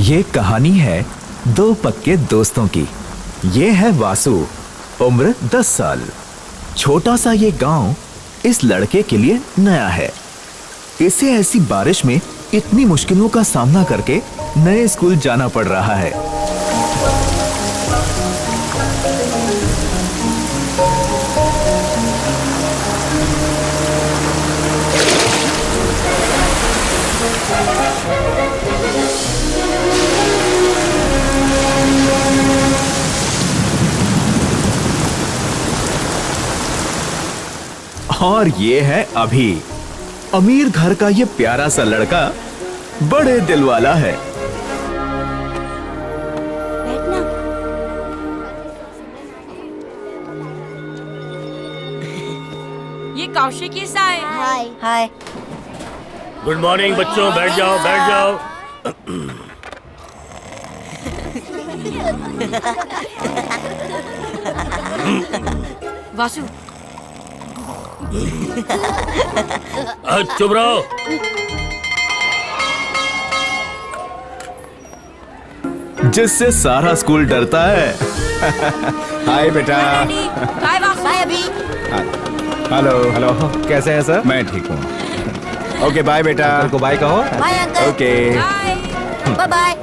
ये कहानी है दो पक्के दोस्तों की। ये है वासु, उम्र 10 साल। छोटा सा ये गांव इस लड़के के लिए नया है। इसे ऐसी बारिश में इतनी मुश्किलों का सामना करके नए स्कूल जाना पड़ रहा है। और ये है अभी, अमीर घर का ये प्यारा सा लड़का, बड़े दिल वाला है। बैठना। ये कौशिक की सा है। हाय हाय। गुड मॉर्निंग बच्चों, बैठ जाओ बैठ जाओ। वासु, चुप रहो। जिससे सारा स्कूल डरता है। हाय बेटा। Bye Vasu. Bye Abhi. Hello hello, कैसे हैं सर? मैं ठीक हूँ। ओके बाय बेटा। अंकल को बाय कहो। Bye uncle. Okay bye. Bye bye.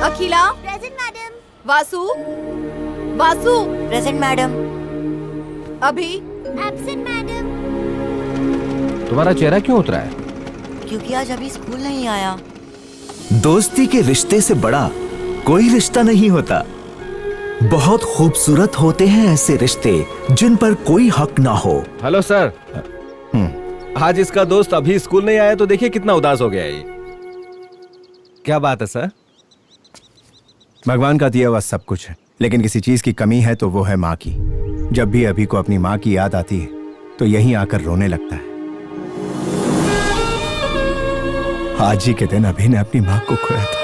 Akhila. Present madam. Vasu. Vasu. Present madam. Abhi. Absent madam. तुम्हारा चेहरा क्यों उतरा है? क्योंकि आज अभी स्कूल नहीं आया। दोस्ती के रिश्ते से बड़ा कोई रिश्ता नहीं होता। बहुत खूबसूरत होते हैं ऐसे रिश्ते जिन पर कोई हक ना हो। Hello sir. आज इसका दोस्त अभी स्कूल नहीं आया तो देखिए कितना उदास हो गया है ये। क्या बात है सर? भगवान का दिया हुआ सब कुछ है, लेकिन किसी चीज की कमी है तो वो है माँ की। जब भी अभी को अपनी माँ की याद आती है तो यहीं आकर रोने लगता है। आज ही के दिन अभी ने अपनी माँ को खोया था।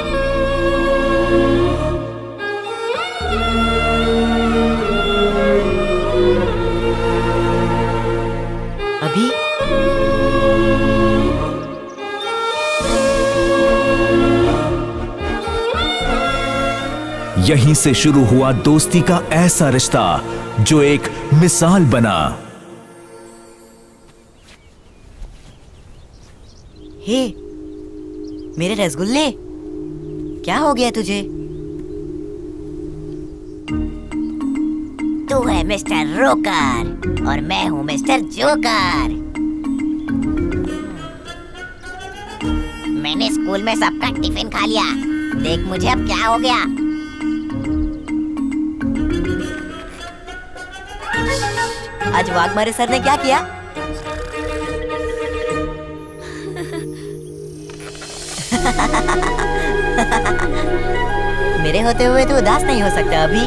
अभी। यहीं से शुरू हुआ दोस्ती का ऐसा रिश्ता जो एक मिसाल बना। हे, मेरे रसगुल्ले, क्या हो गया तुझे? तू है मिस्टर रोकर और मैं हूँ मिस्टर जोकर। मैंने स्कूल में सबका टिफिन खा लिया। देख मुझे अब क्या हो गया। आज वाघमारे सर ने क्या किया? मेरे होते हुए तो उदास नहीं हो सकता अभी।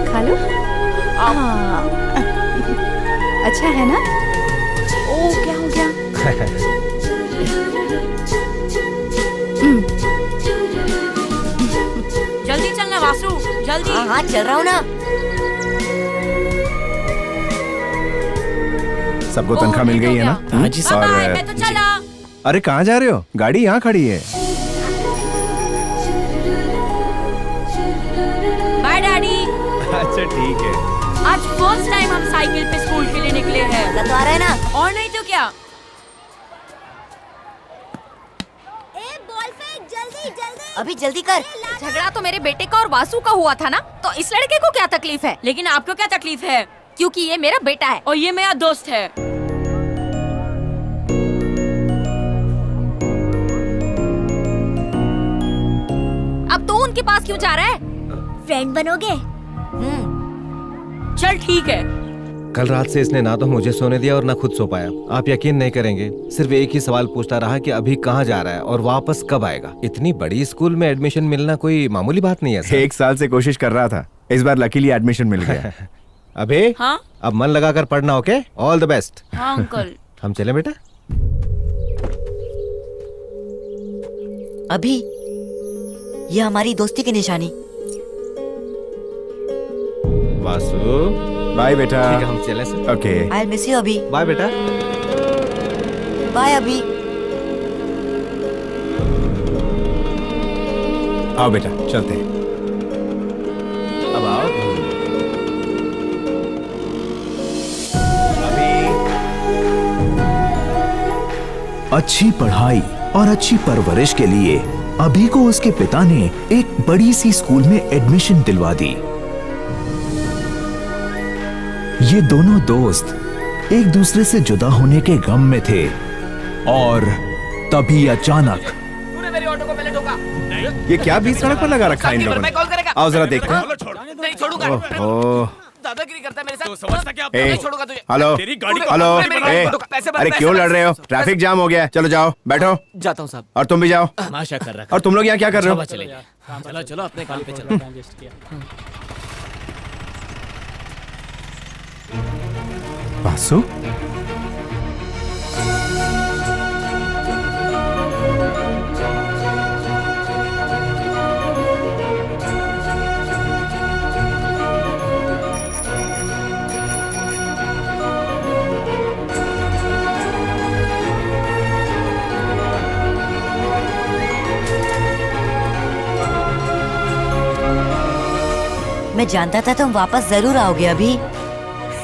खा लो। अच्छा है ना? ओ क्या हो गया? जल्दी चलना वासु, जल्दी। हाँ हाँ चल रहा हूँ ना। सबको तनख्वाह मिल गई है ना? हाँ जी सर। और मैं तो चला। अरे कहाँ जा रहे हो? गाड़ी यहाँ खड़ी है। Bye daddy. अच्छा ठीक है। आज फर्स्ट टाइम हम साइकिल पे स्कूल के लिए निकले हैं। मजा तो आ रहा है ना? और नहीं तो क्या। बॉल फेंक जल्दी जल्दी। अभी जल्दी कर। झगड़ा तो मेरे बेटे का और वासु का हुआ था ना, तो इस लड़के को क्या तकलीफ है? लेकिन आपको क्या तकलीफ है? क्योंकि ये मेरा बेटा है। और ये मेरा दोस्त है। अब तो उनके पास क्यों जा रहा है? फ्रेंड बनोगे? चल ठीक है। कल रात से इसने ना तो मुझे सोने दिया और ना खुद सो पाया। आप यकीन नहीं करेंगे, सिर्फ एक ही सवाल पूछता रहा कि अभी कहाँ जा रहा है और वापस कब आएगा। इतनी बड़ी स्कूल में एडमिशन मिलना कोई मामूली बात नहीं है सर। 1 साल से कोशिश कर रहा था, इस बार लकीली एडमिशन मिल गया। अबे हाँ अब मन लगाकर पढ़ना, ओके? All the best. हाँ अंकल। हम चले बेटा। अभी ये हमारी दोस्ती की निशानी। वासु बाय बेटा। ठीक है, हम चले sir. Okay. I miss you अभी। बाय बेटा। बाय अभी। आओ बेटा चलते हैं। अब आओ। अच्छी पढ़ाई और अच्छी परवरिश के लिए अभी को उसके पिता ने एक बड़ी सी स्कूल में एडमिशन दिलवा दी। ये दोनों दोस्त एक दूसरे से जुदा होने के गम में थे और तभी अचानक मेरी ऑटो को पहले ठोका। ये क्या बीच सड़क पर लगा रखा है इन लोगों ने? कॉल करेगा। आओ जरा देखते हैं। नहीं छोड़ूंगा। ओहो। दादागिरी करता है मेरे साथ। तो समझता क्या? ए, नहीं छोड़ूंगा तुझे। हेलो तेरी गाड़ी को- हेलो मेरी गाड़ी ए, को रोको, पैसे बस, अरे पैसे क्यों बस। लड़ रहे हो? ट्रैफिक जाम हो गया है। चलो जाओ बैठो। जाता हूँ साहब। और तुम भी जाओ। तमाशा कर रहा और तुम लोग यहाँ क्या कर रहे हो? चलो चलो अपने काम पे चलो। वासु मैं जानता था तुम वापस जरूर आओगे अभी।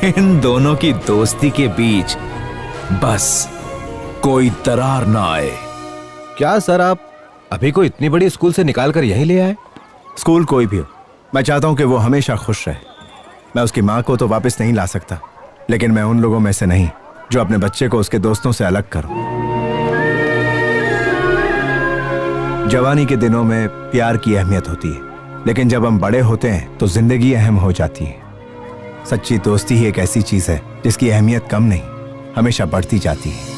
इन दोनों की दोस्ती के बीच बस कोई दरार ना आए। क्या सर, आप अभी को इतनी बड़ी स्कूल से निकाल कर यहीं ले आए? स्कूल कोई भी हो, मैं चाहता हूँ कि वो हमेशा खुश रहे। मैं उसकी माँ को तो वापस नहीं ला सकता, लेकिन मैं उन लोगों में से नहीं जो अपने बच्चे को उसके दोस्तों से अलग करूं। जवानी के दिनों में प्यार की अहमियत होती है, लेकिन जब हम बड़े होते हैं तो जिंदगी अहम हो जाती है। सच्ची दोस्ती ही एक ऐसी चीज है जिसकी अहमियत कम नहीं, हमेशा बढ़ती जाती है।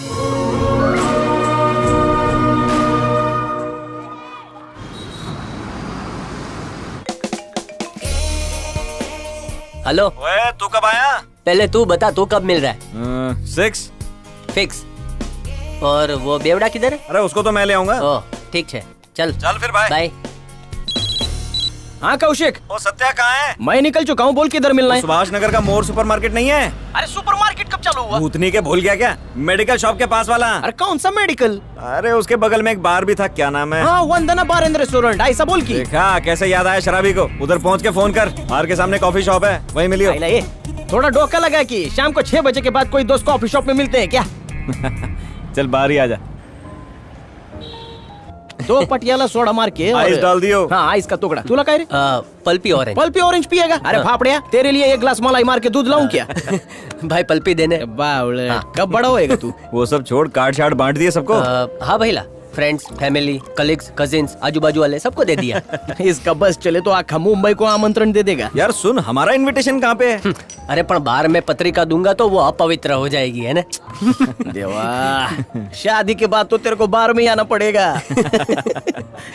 हेलो, ओए तू कब आया? पहले तू बता, तू कब मिल रहा है? 6। फिक्स। और वो बेवड़ा किधर है? अरे उसको तो मैं ले आऊंगा। ओह ठीक है, चल चल फिर बाय। बाय। हाँ कौशिक, ओ सत्या कहाँ है? मैं निकल चुका हूँ, बोल किधर मिलना है? सुभाष नगर का मोर सुपरमार्केट नहीं है? अरे सुपरमार्केट कब चालू हुआ? भूतनी के भूल गया क्या? मेडिकल शॉप के पास वाला। अरे कौन सा मेडिकल? अरे उसके बगल में एक बार भी था, क्या नाम है? हाँ वंदना बार एंड रेस्टोरेंट, ऐसा बोल की। देखा कैसे याद आया शराबी को? उधर पहुँच के फोन कर, बाहर के सामने कॉफी शॉप है, वहीं मिलियो। आइला ये, थोड़ा डोका लगा कि शाम को 6 बजे के बाद कोई दोस्त कॉफी शॉप में मिलते हैं क्या? चल बाहर ही आ जा। 2 पटियाला सोडा मार के आइस डाल दियो। हाँ आइस का टुकड़ा। तू लगा रे? Pulpy orange. पल्पी ऑरेंज पिएगा? अरे भापड़िया, तेरे लिए 1 ग्लास मलाई मार के दूध लाऊं क्या? भाई पल्पी देने। बावले, कब बड़ा होएगा तू? वो सब छोड़, कार्ड शार्ड बांट दिए सबको? हाँ भैया, फ्रेंड्स, फैमिली, कलीग्स, कजिन्स, आजू बाजू वाले सबको दे दिया। इसका बस चले तो आखा मुंबई को आमंत्रण दे देगा। यार सुन, हमारा इनविटेशन कहाँ पे है? अरे पर बाहर में पत्रिका दूंगा तो वो अपवित्र हो जाएगी, है ना? देवा, शादी के बाद तो तेरे को बार में ही आना पड़ेगा।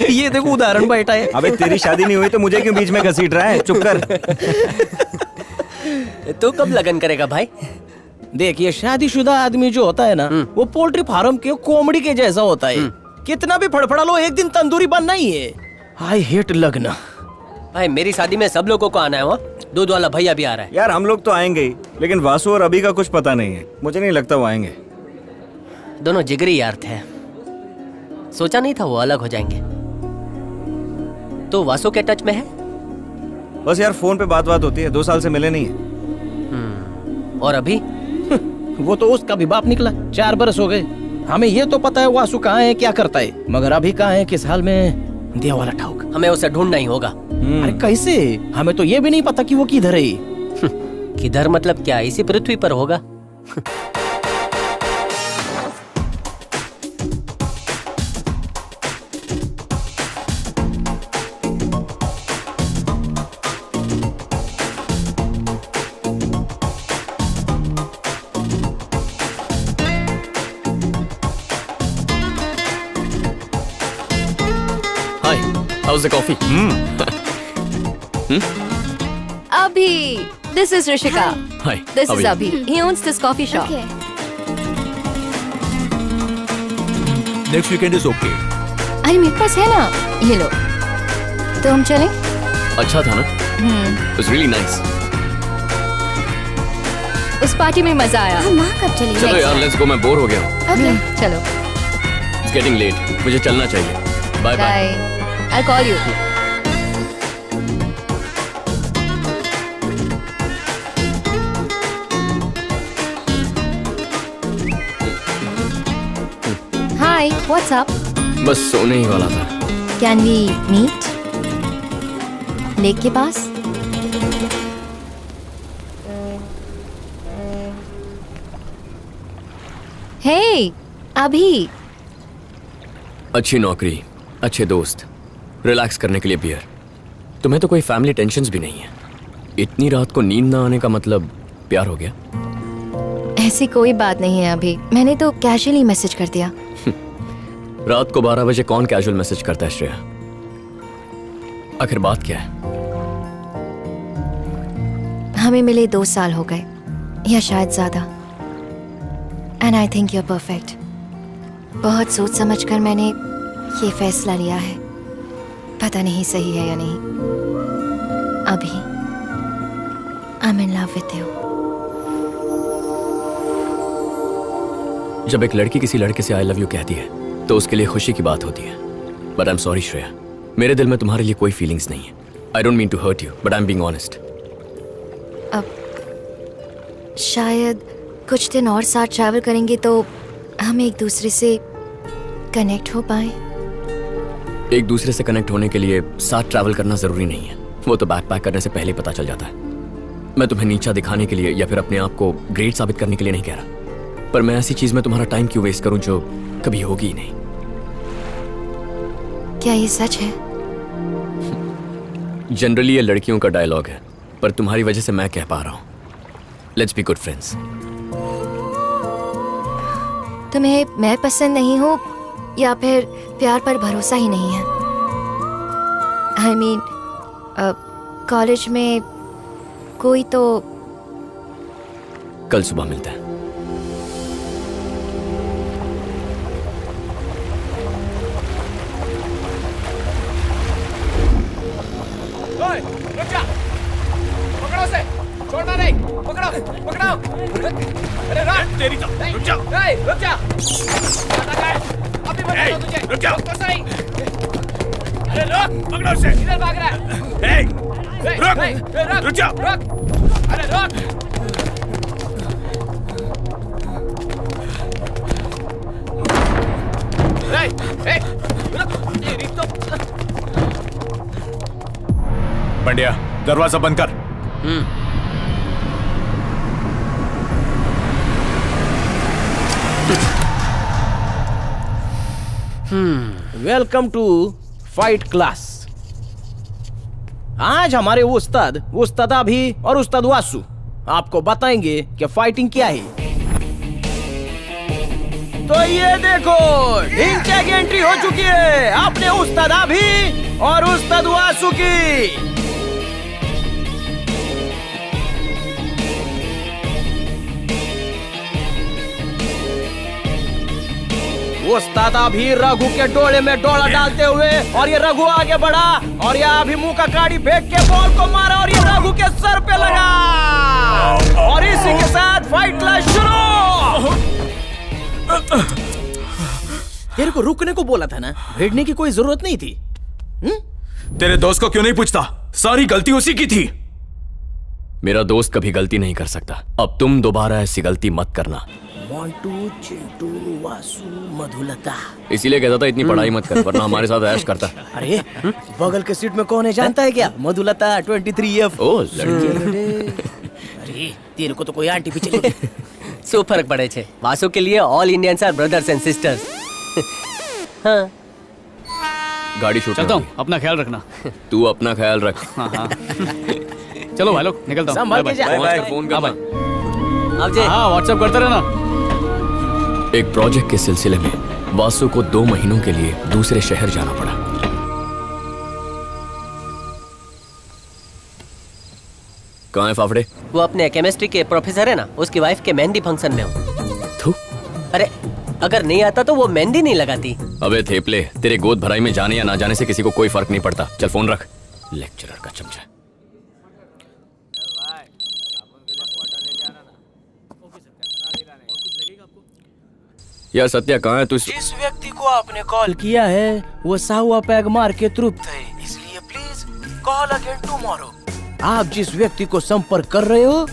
ये देखो उदाहरण बैठा है। अबे तेरी शादी नहीं हुई तो मुझे क्यों बीच में घसीट रहा है? चुप कर। तू कब लगन करेगा भाई? देखिए, शादीशुदा आदमी जो होता है ना, वो पोल्ट्री फार्म के कॉमेडी के जैसा होता है। कितना भी फड़फड़ा लो, एक दिन तंदूरी बनना ही है। आई हेट लगना। भाई मेरी शादी में सब लोगों को आना है, वो दूध वाला भैया भी आ रहा है। यार हम लोग तो आएंगे ही, लेकिन वासु और अभी का कुछ पता नहीं है। मुझे नहीं लगता वो आएंगे। दोनों जिगरी यार थे, सोचा नहीं था वो अलग हो जाएंगे। तो वासु के टच में है? बस यार फोन पे बात होती है, 2 साल से मिले नहीं है। और अभी? वो तो उसका भी बाप निकला, 4 बरस हो गए। हमें ये तो पता है वासु कहाँ है, क्या करता है, मगर अभी कहाँ है, किस हाल में, दिया वाला ठाउक। हमें उसे ढूंढना ही होगा। अरे कैसे? हमें तो ये भी नहीं पता कि वो किधर है। किधर मतलब क्या, इसी पृथ्वी पर होगा? हाय, हाउस द कॉफी? अभी This is Rishika. Hi. This how is are you? Abhi. He owns this coffee shop. Next weekend is okay. अरे मेरे पास है ना, ये लो। तो हम चलें? अच्छा था ना? It was really nice. उस पार्टी में मजा आया। हम वहाँ कब चलेंगे? चलो यार, let's go. मैं बोर हो गया हूँ. Okay, चलो। It's getting late. मुझे चलना चाहिए. Bye bye. Bye. I'll call you. Hi, what's up? बस सोने ही वाला था. Can we meet? लेक के पास? Hey, अभी. अच्छी नौकरी, अच्छे दोस्त, रिलैक्स करने के लिए बियर. तुम्हें तो कोई फैमिली टेंशन्स भी नहीं है. इतनी रात को नींद ना आने का मतलब प्यार हो गया? ऐसी कोई बात नहीं है अभी. मैंने तो कैजुअली मैसेज कर दिया. रात को 12 बजे कौन कैजुअल मैसेज करता है श्रेया? आखिर बात क्या है? हमें मिले 2 साल हो गए, या शायद ज्यादा. And I think you are perfect. बहुत सोच समझ कर मैंने ये फैसला लिया है. पता नहीं सही है या नहीं. अभी I am in love with you. जब एक लड़की किसी लड़के से आई लव यू कहती है तो उसके लिए खुशी की बात होती है. But I am sorry Shreya, मेरे दिल में तुम्हारे लिए कोई फीलिंग्स नहीं है. I don't mean to hurt you, but I am being honest. अब शायद कुछ दिन और साथ ट्रैवल करेंगे तो हम एक दूसरे से कनेक्ट हो पाए. एक दूसरे से कनेक्ट होने के लिए साथ ट्रैवल करना जरूरी नहीं है. वो तो बैकपैक करने से पहले पता चल जाता है. मैं तुम्हें नीचा दिखाने के लिए या फिर अपने आप को ग्रेट साबित करने के लिए नहीं कह रहा. पर मैं ऐसी चीज में तुम्हारा टाइम क्यों वेस्ट करूं जो कभी होगी ही नहीं. क्या ये सच है? जनरली ये लड़कियों का डायलॉग है, पर तुम्हारी वजह से मैं कह पा रहा हूं. Let's be good friends. तुम्हें मैं पसंद नहीं हूँ या फिर प्यार पर भरोसा ही नहीं है? आई मीन कॉलेज में कोई तो. कल सुबह मिलते हैं. पकड़ो से, छोड़ना नहीं. पकड़ो, पकड़ो. अरे तेरी तो रुक जा. रुक जा. अभी बता दो तुझे. रुक जा. तो सही. अरे रुक. पकड़ो से. इधर भाग रहा है. रुक. रुक जा. रुक. अरे रुक. तेरी तो. पंड्या, दरवाजा बंद कर. Welcome to fight class. आज हमारे उस्ताद अभी और उस्ताद वासु आपको बताएंगे कि फाइटिंग क्या है. तो ये देखो, ढिंचा की एंट्री हो चुकी है अपने उस्ताद अभी और उस्ताद वासु की. उस्ताद अभी रघु के डोले में डोला डालते हुए, और ये रघु आगे बढ़ा और ये अभी मुंह का काड़ी फेंक के बॉल को मारा और ये रघु के सर पे लगा. और इसी के साथ फाइट क्लास शुरू. तेरे को रुकने को बोला था ना, भिड़ने की कोई जरूरत नहीं थी. तेरे दोस्त को क्यों नहीं पूछता? सारी गलती उसी की थी. मेरा दोस्त कभी गलती नहीं कर सकता. अब तुम दोबारा ऐसी गलती मत करना. मोंटू, चिंटू, वासु, मधुलता. इसीलिए कहता था इतनी पढ़ाई मत कर, वरना हमारे साथ ऐश करता. अरे बगल के सीट में कौन है जानता है क्या? मधुलता 23F. ओ लड़की. अरे तेरे को तो कोई आंटी भी चलेगी. શું ફરક પડે છે? વાસુ કે लिए all Indians are brothers and sisters. हाँ. गाड़ी शूट चलता हूँ, अपना ख्याल रखना. तू अपना ख्याल रख. चलो भाई लोग, निकलता हूँ. संभाल के जा. फोन करना. अब जे. हाँ, व्हाट्सएप करते रहना. एक प्रोजेक्ट के सिलसिले में वासु को 2 महीनों के लिए दूसरे शहर जाना पड़ा. कहाँ है फाफड़े? वो अपने केमिस्ट्री के प्रोफेसर है ना, उसकी वाइफ के मेहंदी फंक्शन में हूँ। थू। अरे अगर नहीं आता तो वो मेहंदी नहीं लगाती। अबे थेपले, तेरे गोद भराई में जाने या ना जाने से किसी को कोई फर्क नहीं पड़ता। चल फोन रख, लेक्चरर का चमचा। यार सत्या कहाँ है तू? जिस व्यक्ति को आपने कॉल किया है वो साहुआ पैग मार के तृप्त है, इसलिए प्लीज कॉल अगेन टुमारो। आप जिस व्यक्ति को संपर्क कर रहे हो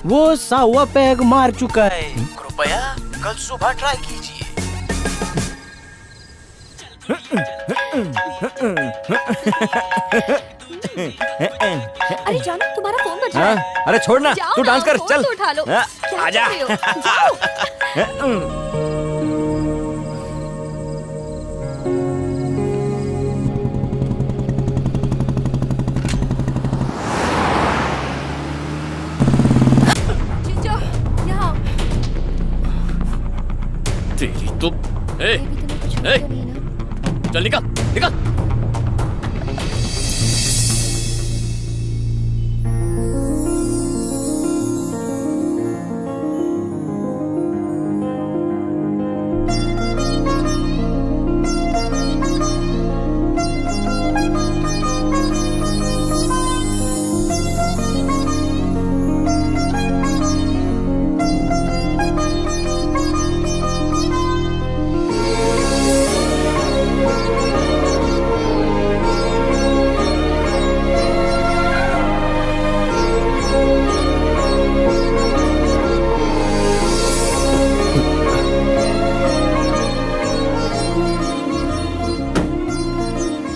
वो साहुआ पैग मार चुका है, कृपया कल सुबह ट्राई कीजिए। अरे जानो तुम्हारा फोन बज रहा है। अरे छोड़ ना, जाओ तू डांस ना, कर, फोन चल। तो उठा लो। हाँ, क्या आजा। कर रहे हो? जाओ। जीजो, यहाँ। तेरी तो ए, ये भी तुम्हें कुछ हुआ ए। तो नहीं ना? चल निकल निकल।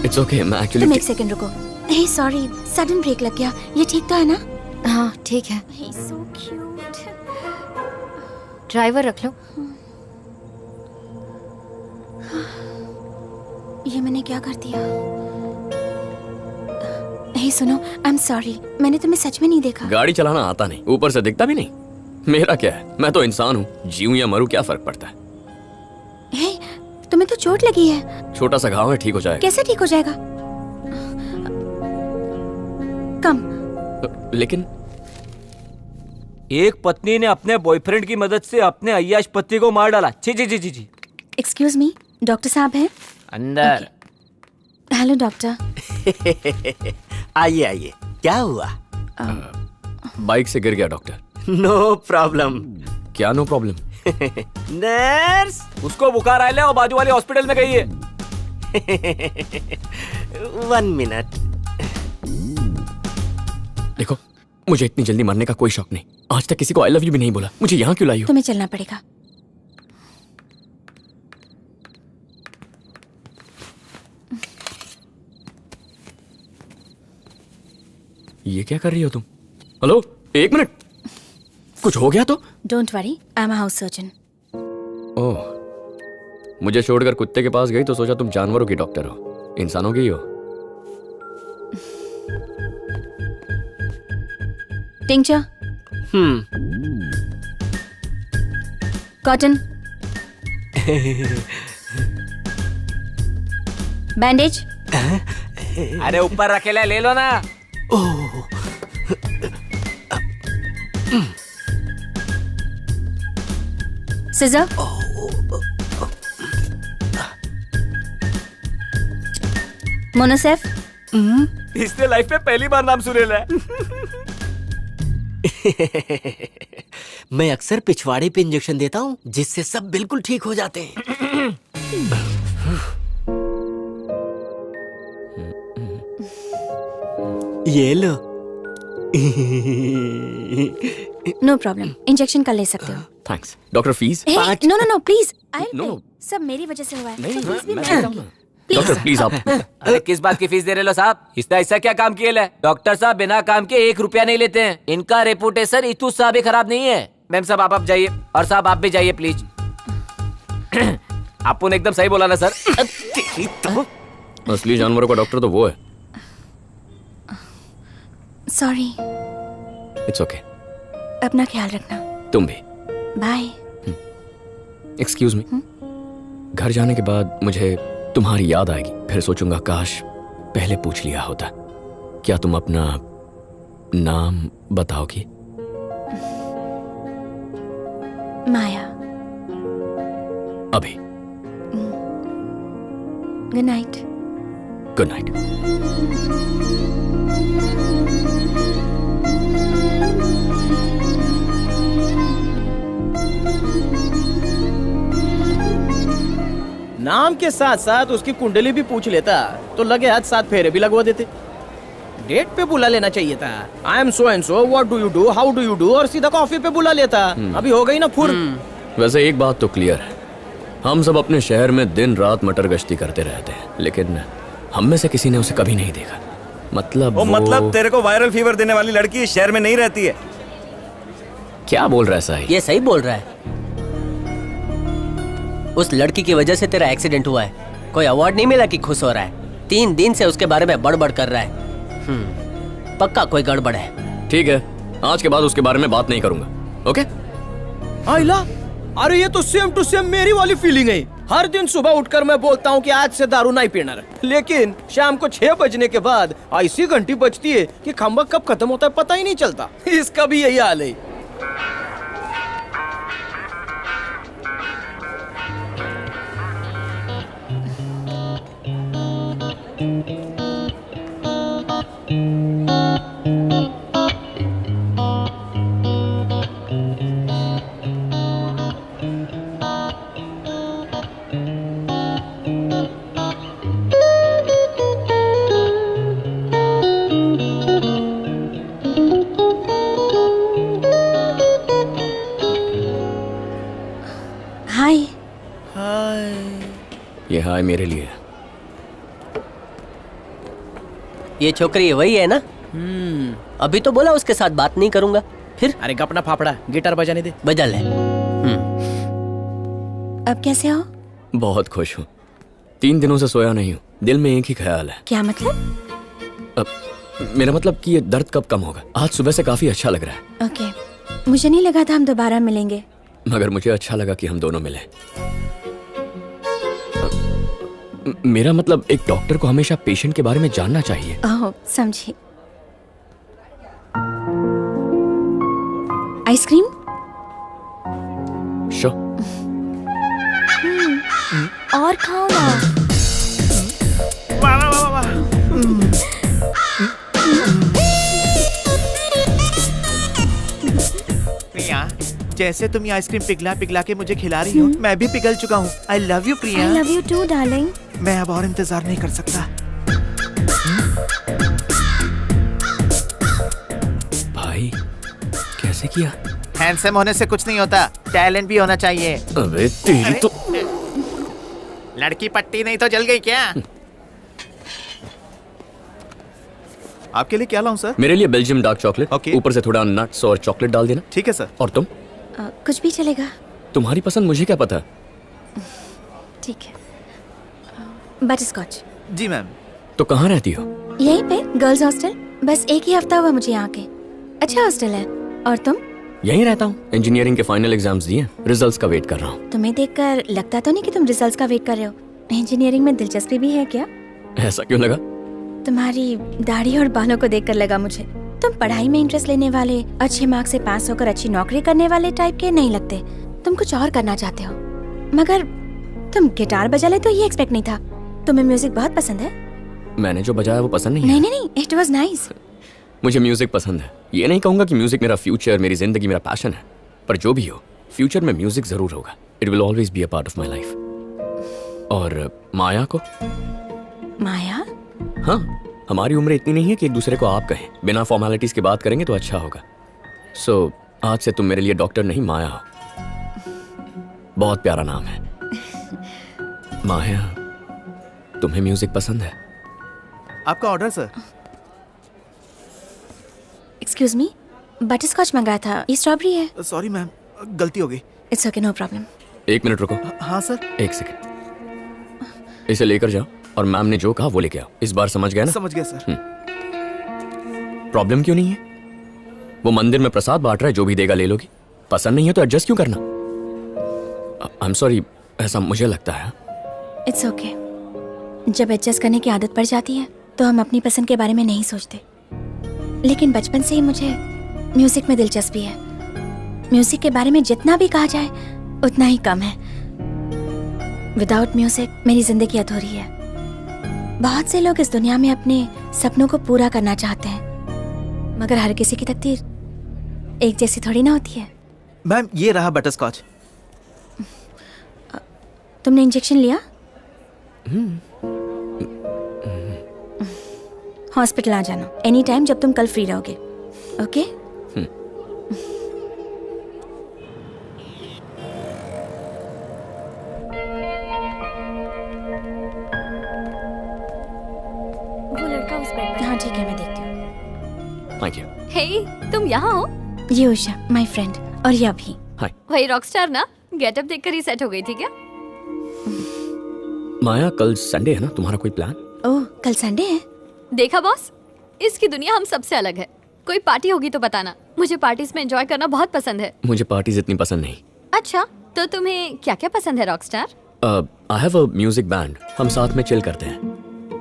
इट्स ओके, मैं एक्चुअली तुम एक सेकंड रुको। हे सॉरी, सडन ब्रेक लग गया। ये ठीक तो है ना? हाँ ठीक है। He's so cute. ड्राइवर रख लो। ये मैंने क्या कर दिया? हे सुनो, आई एम सॉरी, मैंने तुम्हें सच में नहीं देखा। गाड़ी चलाना आता नहीं, ऊपर से दिखता भी नहीं। मेरा क्या है, मैं तो इंसान हूँ, जीऊं या मरूं क्या फर्क पड़ता है। हे, तुम्हें तो चोट लगी है। छोटा सा घाव है, ठीक हो जाएगा। कैसे ठीक हो जाएगा? कम। लेकिन एक पत्नी ने अपने बॉयफ्रेंड की मदद से अपने अय्याश पति को मार डाला। जी जी जी जी जी। एक्सक्यूज मी, डॉक्टर साहब हैं? अंदर। Hello doctor. आइए आइए, क्या हुआ? बाइक से गिर गया डॉक्टर। No problem. क्या नो प्रॉब्लम? नर्स, उसको बुखार आया और बाजू वाले हॉस्पिटल में गई है। 1 मिनट। देखो, मुझे इतनी जल्दी मरने का कोई शौक नहीं। आज तक किसी को आई लव यू भी नहीं बोला। मुझे यहाँ क्यों लाई हो? तुम्हें चलना पड़ेगा। ये क्या कर रही हो तुम? हेलो, एक मिनट, कुछ हो गया तो? Don't worry, I am a house surgeon. Oh, मुझे छोड़कर कुत्ते के पास गई तो सोचा तुम जानवरों की डॉक्टर हो, इंसानों की हो। टिंचर। कॉटन। बैंडेज। अरे ऊपर रखेला, ले लो ना। सिजर। मोनोसेफ। इसने लाइफ में पहली बार नाम सुनेला है। मैं अक्सर पिछवाड़े पे इंजेक्शन देता हूँ जिससे सब बिल्कुल ठीक हो जाते हैं। ये लो। नो प्रॉब्लम, इंजेक्शन कल ले सकते हो। Thanks. Doctor fees? No no no please, I No, will no. Pay. सब मेरी वजह से हुआ है। नहीं, तो फीस भी मैं मैं देता हूँ ना। डॉक्टर प्लीज आप। अरे किस बात की फीस दे रहे लो साहब? इसने ऐसा क्या काम किया है? डॉक्टर साहब बिना काम के 1 रुपया नहीं लेते हैं। इनका रेपुटेशन इतू सा भी खराब नहीं है। मैम साहब आप जाइए, और साहब आप भी जाइए प्लीज। आपने एकदम सही बोला ना सर। तेरी तो। असली जानवरों का डॉक्टर तो वो है। सॉरी। It's okay. अपना ख्याल रखना। तुम भी। बाय। Excuse me. घर जाने के बाद मुझे तुम्हारी याद आएगी। फिर सोचूंगा काश पहले पूछ लिया होता। क्या तुम अपना नाम बताओगी? माया। अभी। Good night. Good night. नाम के साथ साथ उसकी कुंडली भी पूछ लेता तो लगे हाथ 7 फेरे भी लगवा देते। डेट पे बुला लेना चाहिए था। I am so and so, what do you do, how do you do, और सीधा कॉफी पे बुला लेता। अभी हो गई ना फुर। वैसे एक बात तो क्लियर है, हम सब अपने शहर में दिन रात मटर गश्ती करते रहते हैं, लेकिन हम में से किसी ने उसे कभी नहीं देखा। मतलब मतलब तेरे को वायरल फीवर देने वाली लड़की इस शहर में नहीं रहती है। क्या बोल रहा है साहिल? ये सही बोल रहा है। उस लड़की की वजह से तेरा एक्सीडेंट हुआ है। कोई अवार्ड नहीं मिला कि खुश हो रहा है। 3 दिन से उसके बारे में बड़बड़ कर रहा है। पक्का कोई गड़बड़ है। ठीक है, आज के बाद उसके बारे में बात नहीं करूंगा। ओके? आइला, अरे ये तो सेम टू सेम मेरी वाली फीलिंग है। हर दिन सुबह उठकर मैं बोलता हूँ कि आज से दारू नहीं पीना, लेकिन शाम को 6 बजने के बाद ऐसी घंटी बजती है कि खंबा कब खत्म होता है पता ही नहीं चलता। इसका भी यही हाल है। हाय। ये हाय मेरे लिए। ये छोकरी वही है ना? अभी तो बोला उसके साथ बात नहीं करूंगा, फिर? अरे अपना फाफड़ा गिटार बजाने दे। बजा ले। अब कैसे हो? बहुत खुश हूँ। 3 दिनों से सोया नहीं हूँ। दिल में एक ही ख्याल है। क्या मतलब? मेरा मतलब कि ये दर्द कब कम होगा। आज सुबह से काफी अच्छा लग रहा है। ओके, मुझे नहीं लगा था हम दोबारा मिलेंगे। मगर मुझे अच्छा लगा कि हम दोनों मिले। मेरा मतलब एक डॉक्टर को हमेशा पेशेंट के बारे में जानना चाहिए। ओह, समझी। आइसक्रीम? श्योर। और खाओ ना। वाह वाह वाह वाह। प्रिया, जैसे तुम ये आइसक्रीम पिघला पिघला के मुझे खिला रही हो, मैं भी पिघल चुका हूँ। I love you Priya. I love you too darling. मैं अब और इंतजार नहीं कर सकता। भाई, कैसे किया? हैंडसम होने से कुछ नहीं होता, टैलेंट भी होना चाहिए। अबे तेरी तो लड़की पट्टी नहीं तो जल गई क्या? आपके लिए क्या लाऊं सर? मेरे लिए बेल्जियम डार्क चॉकलेट। ओके। ऊपर से थोड़ा नट्स और चॉकलेट डाल देना। ठीक है सर। और तुम? कुछ भी चलेगा। तुम्हारी पसंद मुझे क्या पता? ठीक है। Butterscotch. जी मैम। तो कहाँ रहती हो? यहीं पे गर्ल्स हॉस्टल। बस 1 ही हफ्ता हुआ मुझे यहाँ के। अच्छा हॉस्टल है। और तुम? यहीं रहता हूँ। इंजीनियरिंग के फाइनल एग्जाम्स दिए, रिजल्ट्स का वेट कर रहा हूँ। तुम्हें देखकर लगता तो नहीं कि तुम रिजल्ट्स का वेट कर रहे हो। इंजीनियरिंग में दिलचस्पी भी है क्या? ऐसा क्यों लगा? तुम्हारी दाढ़ी और बालों को देखकर लगा मुझे। तुम पढ़ाई में इंटरेस्ट लेने वाले, अच्छे मार्क्स से पास होकर अच्छी नौकरी करने वाले टाइप के नहीं लगते। तुम कुछ और करना चाहते हो। मगर तुम गिटार बजा ले तो ये एक्सपेक्ट नहीं था। तुम्हें म्यूजिक बहुत पसंद है? मैंने जो बजाया वो पसंद नहीं है। नहीं, इट वाज नाइस। मुझे म्यूजिक पसंद है। ये नहीं कहूंगा कि म्यूजिक मेरा फ्यूचर, मेरी जिंदगी, मेरा पैशन है, पर जो भी हो, फ्यूचर में म्यूजिक जरूर होगा। It will always be a part of my life. और माया को? माया? हाँ, हमारी उम्र इतनी नहीं है कि एक दूसरे को आप कहें। बिना फॉर्मेलिटीज की बात करेंगे तो अच्छा होगा। सो आज से तुम मेरे लिए डॉक्टर नहीं, माया हो। बहुत प्यारा नाम है। माया, तुम्हें म्यूजिक पसंद है? आपका order sir. Excuse me, butterscotch मंगाया था, ये स्ट्रॉबेरी है। सॉरी मैम, गलती हो गई। It's okay, no problem. 1 minute रुको। हाँ सर। 1 सेकंड। इसे लेकर जाओ और मैम ने जो कहा वो लेके आओ। इस बार समझ गए ना? समझ गया सर। प्रॉब्लम क्यों नहीं है? वो मंदिर में प्रसाद बांट रहा है, जो भी देगा ले लोगी। पसंद नहीं है तो एडजस्ट क्यों करना? आई एम सॉरी, ऐसा मुझे लगता है। It's okay. जब एडजस्ट करने की आदत पड़ जाती है तो हम अपनी पसंद के बारे में नहीं सोचते। लेकिन बचपन से ही मुझे म्यूजिक में दिलचस्पी है। म्यूजिक के बारे में जितना भी कहा जाए उतना ही कम है। विदाउट म्यूजिक मेरी जिंदगी अधूरी है। बहुत से लोग इस दुनिया में अपने सपनों को पूरा करना चाहते हैं, मगर हर किसी की तकदीर एक जैसी थोड़ी ना होती है। मैम ये रहा बटरस्कॉच। तुमने इंजेक्शन लिया? हॉस्पिटल आ जाना एनी टाइम जब तुम कल फ्री रहोगे। ओके? वो लड़का उस बेड में। हाँ ठीक है, मैं देखती हूँ। Thank you. हे, तुम यहाँ हो? ये उषा माय फ्रेंड, और ये अभी। हाय। वही रॉकस्टार ना? गेटअप देखकर ही सेट हो गई थी क्या? माया, कल संडे है ना, तुम्हारा कोई प्लान? ओह, कल संडे है? देखा बॉस, इसकी दुनिया हम सबसे अलग है। कोई पार्टी होगी तो बताना, मुझे पार्टीज में एंजॉय करना बहुत पसंद है। मुझे पार्टीज इतनी पसंद नहीं। अच्छा, तो तुम्हें क्या क्या पसंद है Rockstar? I have a music band, हम साथ में चिल करते हैं।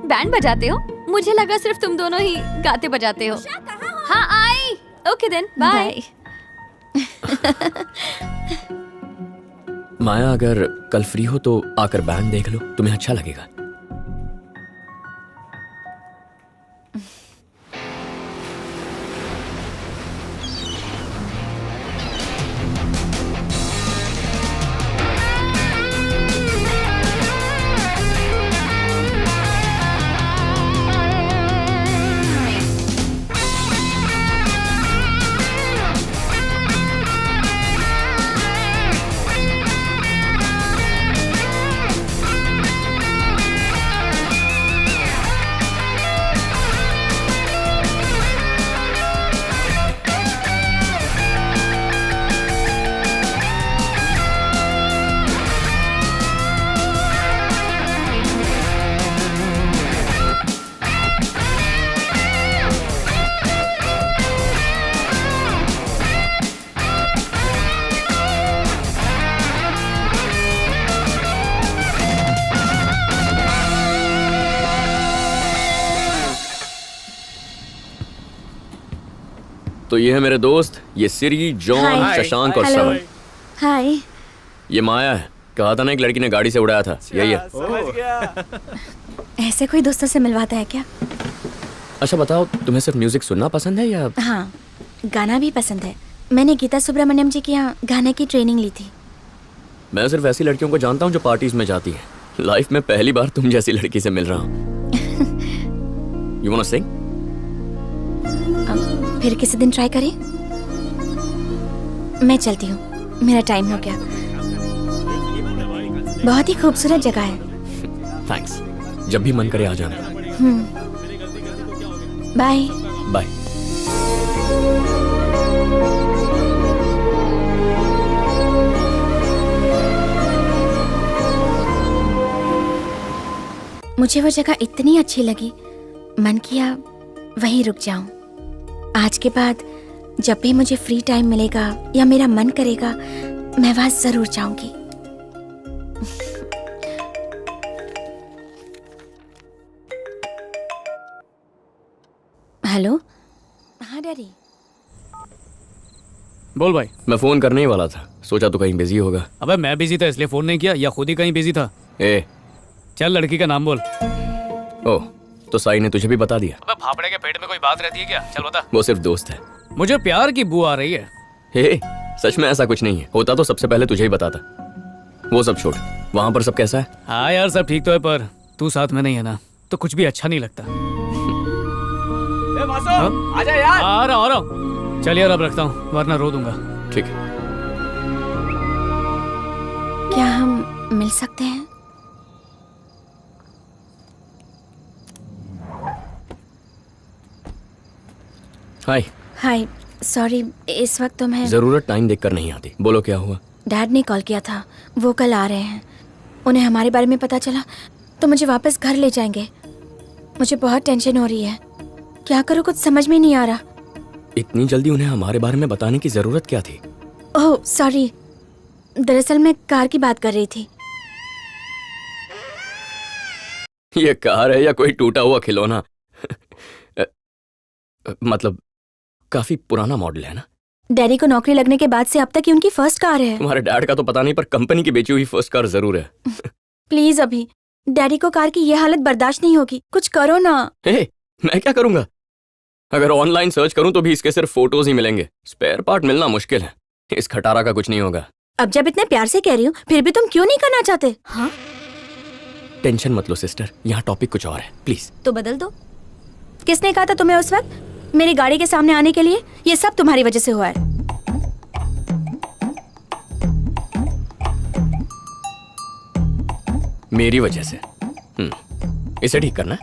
बैंड बजाते हो? मुझे लगा सिर्फ तुम दोनों ही गाते बजाते हो। हाँ आई। Okay then, bye. माया, अगर कल फ्री हो तो आकर बैंड देख लो, तुम्हें अच्छा लगेगा। तो ये है मेरे दोस्त, ये सिरी, जॉन, हाय। शशांक और हेलो। श्रवण। हाय। ये माया है, कहा था ना एक लड़की ने गाड़ी से उड़ाया था, यही है। ऐसे कोई दोस्तों से मिलवाता है क्या? अच्छा बताओ, तुम्हें सिर्फ म्यूजिक सुनना पसंद है या? हाँ, गाना भी पसंद है। मैंने गीता सुब्रमण्यम जी के यहाँ गाने की ट्रेनिंग ली थी। मैं सिर्फ ऐसी लड़कियों को जानता हूँ जो पार्टीज में जाती हैं। लाइफ में पहली बार तुम जैसी लड़की से मिल रहा हूँ। You want to sing? फिर किसी दिन ट्राई करें। मैं चलती हूँ, मेरा टाइम हो गया। बहुत ही खूबसूरत जगह है। थैंक्स, जब भी मन करे आ जाना। Bye bye. मुझे वो जगह इतनी अच्छी लगी, मन किया वहीं रुक जाऊं। आज के बाद जब भी मुझे फ्री टाइम मिलेगा या मेरा मन करेगा, मैं वहां जरूर जाऊंगी। हेलो। हाँ डैडी। बोल भाई। मैं फोन करने ही वाला था, सोचा तो कहीं बिजी होगा। अबे मैं बिजी था इसलिए फोन नहीं किया, या खुद ही कहीं बिजी था? ए, चल लड़की का नाम बोल। ओह, तो साई ने तुझे भी बता दिया? अबे फाफड़े के पेट में कोई बात रहती है क्या? चल बता। वो सिर्फ दोस्त है। मुझे प्यार की बू आ रही है। हे, सच में ऐसा कुछ नहीं है, होता तो सबसे पहले तुझे ही बताता। वो सब छोड़, वहां पर सब कैसा है? हाँ यार सब ठीक तो है, पर तू साथ में नहीं है ना, तो कुछ भी अच्छा नहीं लगता। आजा यार। आ रहा हूँ। चल यार अब रखता हूँ, वरना रो दूंगा। ठीक है। क्या हम मिल सकते हैं? हाय। हाय, सॉरी इस वक्त तो मैं। जरूरत टाइम देखकर नहीं आती। बोलो क्या हुआ? डैड ने कॉल किया था, वो कल आ रहे हैं। उन्हें हमारे बारे में पता चला तो मुझे वापस घर ले जाएंगे। मुझे बहुत टेंशन हो रही है, क्या करूँ कुछ समझ में नहीं आ रहा। इतनी जल्दी उन्हें हमारे बारे में बताने की जरूरत क्या थी? ओह सॉरी, दरअसल मैं कार की बात कर रही थी। ये कार है या कोई टूटा हुआ खिलौना? मतलब काफी पुराना मॉडल है ना? डैडी को नौकरी लगने के बाद से अब तक ही उनकी फर्स्ट कार है। तुम्हारे डैड का तो पता नहीं, पर कंपनी की बेची हुई फर्स्ट कार जरूर है। प्लीज अभी, डैडी को कार की ये हालत बर्दाश्त नहीं होगी, कुछ करो ना। हे, मैं क्या करूंगा? अगर ऑनलाइन सर्च करूं तो भी इसके सिर्फ फोटोज ही मिलेंगे। स्पेयर पार्ट मिलना मुश्किल है। इस खटारा का कुछ नहीं होगा। अब जब इतने प्यार से कह रही हूँ, फिर भी तुम क्यों नहीं करना चाहते? हाँ? टेंशन मत लो सिस्टर, यहाँ टॉपिक कुछ और है, प्लीज। तो बदल दो। किसने कहा था तुम्हें उस वक्त मेरी गाड़ी के सामने आने के लिए? ये सब तुम्हारी वजह से हुआ है। मेरी वजह से? इसे ठीक करना है?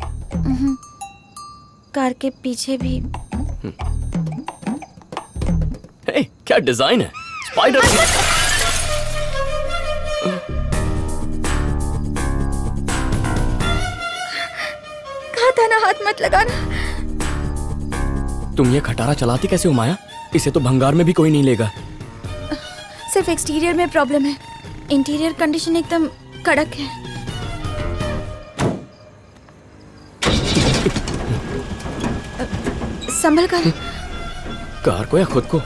कार के पीछे भी। हे, क्या डिजाइन है! स्पाइडर। कहा था ना हाथ मत लगाना। तुम ये खटारा चलाती कैसे हो माया? इसे तो भंगार में भी कोई नहीं लेगा। सिर्फ एक्सटीरियर में प्रॉब्लम है, इंटीरियर कंडीशन एकदम कड़क है। संभल कर। कार को या खुद को?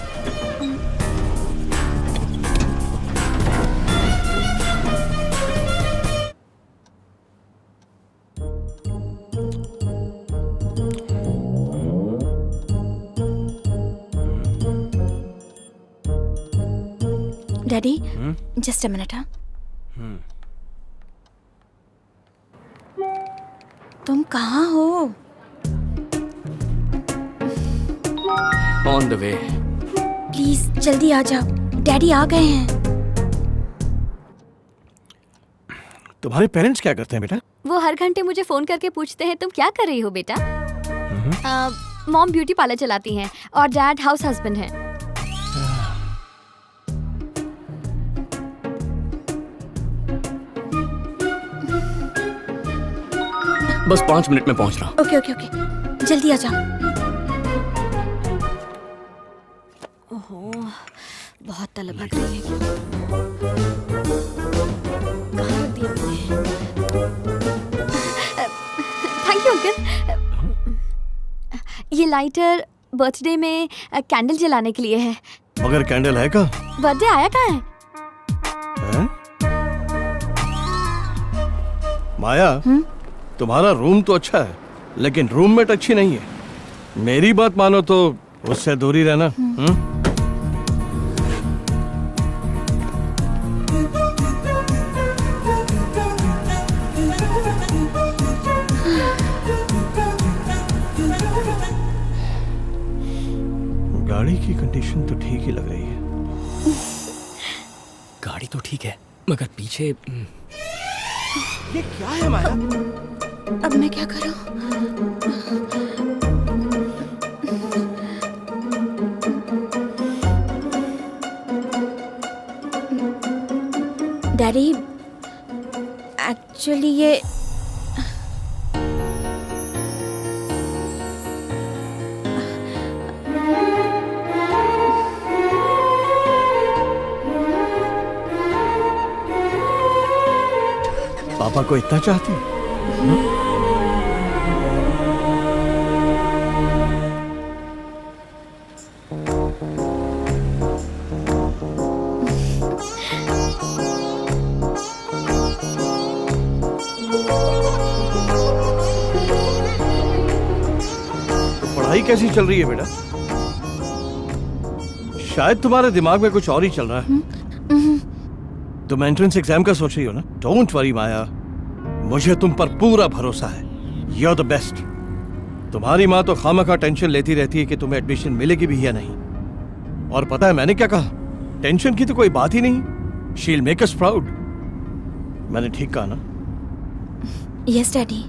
Daddy, just a minute. हाँ, तुम कहाँ हो? On the way. प्लीज जल्दी आ जाओ, डैडी आ गए हैं। तुम्हारे पेरेंट्स क्या करते हैं बेटा? वो हर घंटे मुझे फोन करके पूछते हैं तुम क्या कर रही हो बेटा। मॉम ब्यूटी पार्लर चलाती हैं और डैड हाउस हस्बैंड हैं। बस 5 मिनट में पहुंच रहा हूँ। ओके ओके ओके, जल्दी आ जाओ। ओहो, बहुत तलब लग रही है। कहाँ रख दिया मैंने? Thank you uncle. ये लाइटर बर्थडे में कैंडल जलाने के लिए है। मगर कैंडल है का? बर्थडे आया कहाँ है? माया, तुम्हारा रूम तो अच्छा है, लेकिन रूममेट अच्छी नहीं है। मेरी बात मानो तो उससे दूर ही रहना। गाड़ी की कंडीशन तो ठीक ही लग रही है। गाड़ी तो ठीक है, मगर पीछे ये क्या है माया? अब मैं क्या करूं? डैडी, एक्चुअली ये पापा को इतना चाहती? तो पढ़ाई कैसी चल रही है बेटा? शायद तुम्हारे दिमाग में कुछ और ही चल रहा है। तुम एंट्रेंस एग्जाम का सोच रही हो ना? डोंट वरी माया, मुझे तुम पर पूरा भरोसा है। You are the best. तुम्हारी माँ तो खामखा टेंशन लेती रहती है कि तुम्हें एडमिशन मिलेगी भी या नहीं। और पता है मैंने क्या कहा? टेंशन की तो कोई बात ही नहीं। She will make us proud. मैंने ठीक कहा ना? Yes daddy.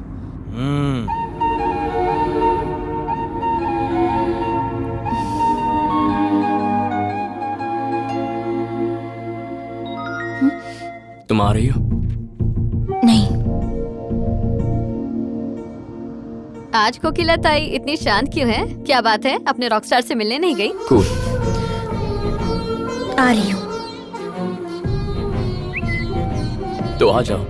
तुम आ रही हो? नहीं। आज कोकिला ताई इतनी शांत क्यों है? क्या बात है? अपने रॉकस्टार से मिलने नहीं गई? कूल। आ रही हूँ। तो आ जाओ।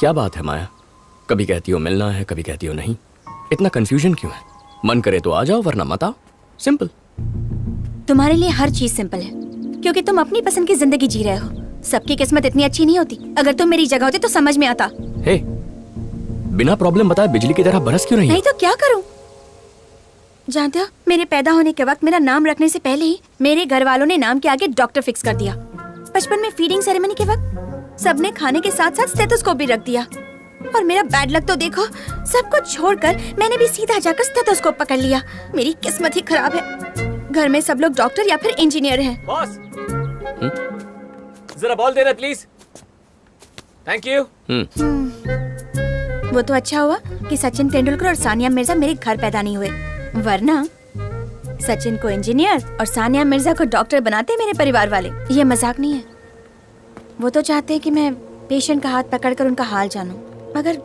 क्या बात है माया, कभी कहती हो मिलना है, कभी कहती हो नहीं। इतना कंफ्यूजन क्यों है? मन करे तो आ जाओ, वरना मत आओ। सिंपल। तुम्हारे लिए हर चीज सिंपल है, क्योंकि तुम अपनी पसंद की जिंदगी जी रहे हो। सबकी किस्मत इतनी अच्छी नहीं होती। अगर तुम मेरी जगह होते तो समझ में आता। हे, बिना प्रॉब्लम बताए बिजली की तरह बरस क्यों रही है? नहीं तो क्या करूं? जानते हो, मेरे पैदा होने के वक्त मेरा नाम रखने से पहले ही मेरे घर वालों ने नाम के आगे डॉक्टर फिक्स कर दिया। बचपन में फीडिंग सेरेमनी के वक्त सबने खाने के साथ साथ स्टेथोस्कोप भी रख दिया। और मेरा बैड लक तो देखो, सब कुछ छोड़कर मैंने भी सीधा जाकर स्टेथोस्कोप पकड़ लिया। मेरी किस्मत ही खराब है। घर में सब लोग डॉक्टर या फिर इंजीनियर हैं। बॉस, जरा बॉल दे रहे प्लीज। Thank you. वो तो अच्छा हुआ कि सचिन तेंदुलकर और सानिया मिर्जा मेरे घर पैदा नहीं हुए, वरना सचिन को इंजीनियर और सानिया मिर्जा को डॉक्टर बनाते मेरे परिवार वाले। ये मजाक नहीं है। वो तो चाहते हैं कि मैं पेशेंट का हाथ पकड़कर उनका हाल जानूं, मगर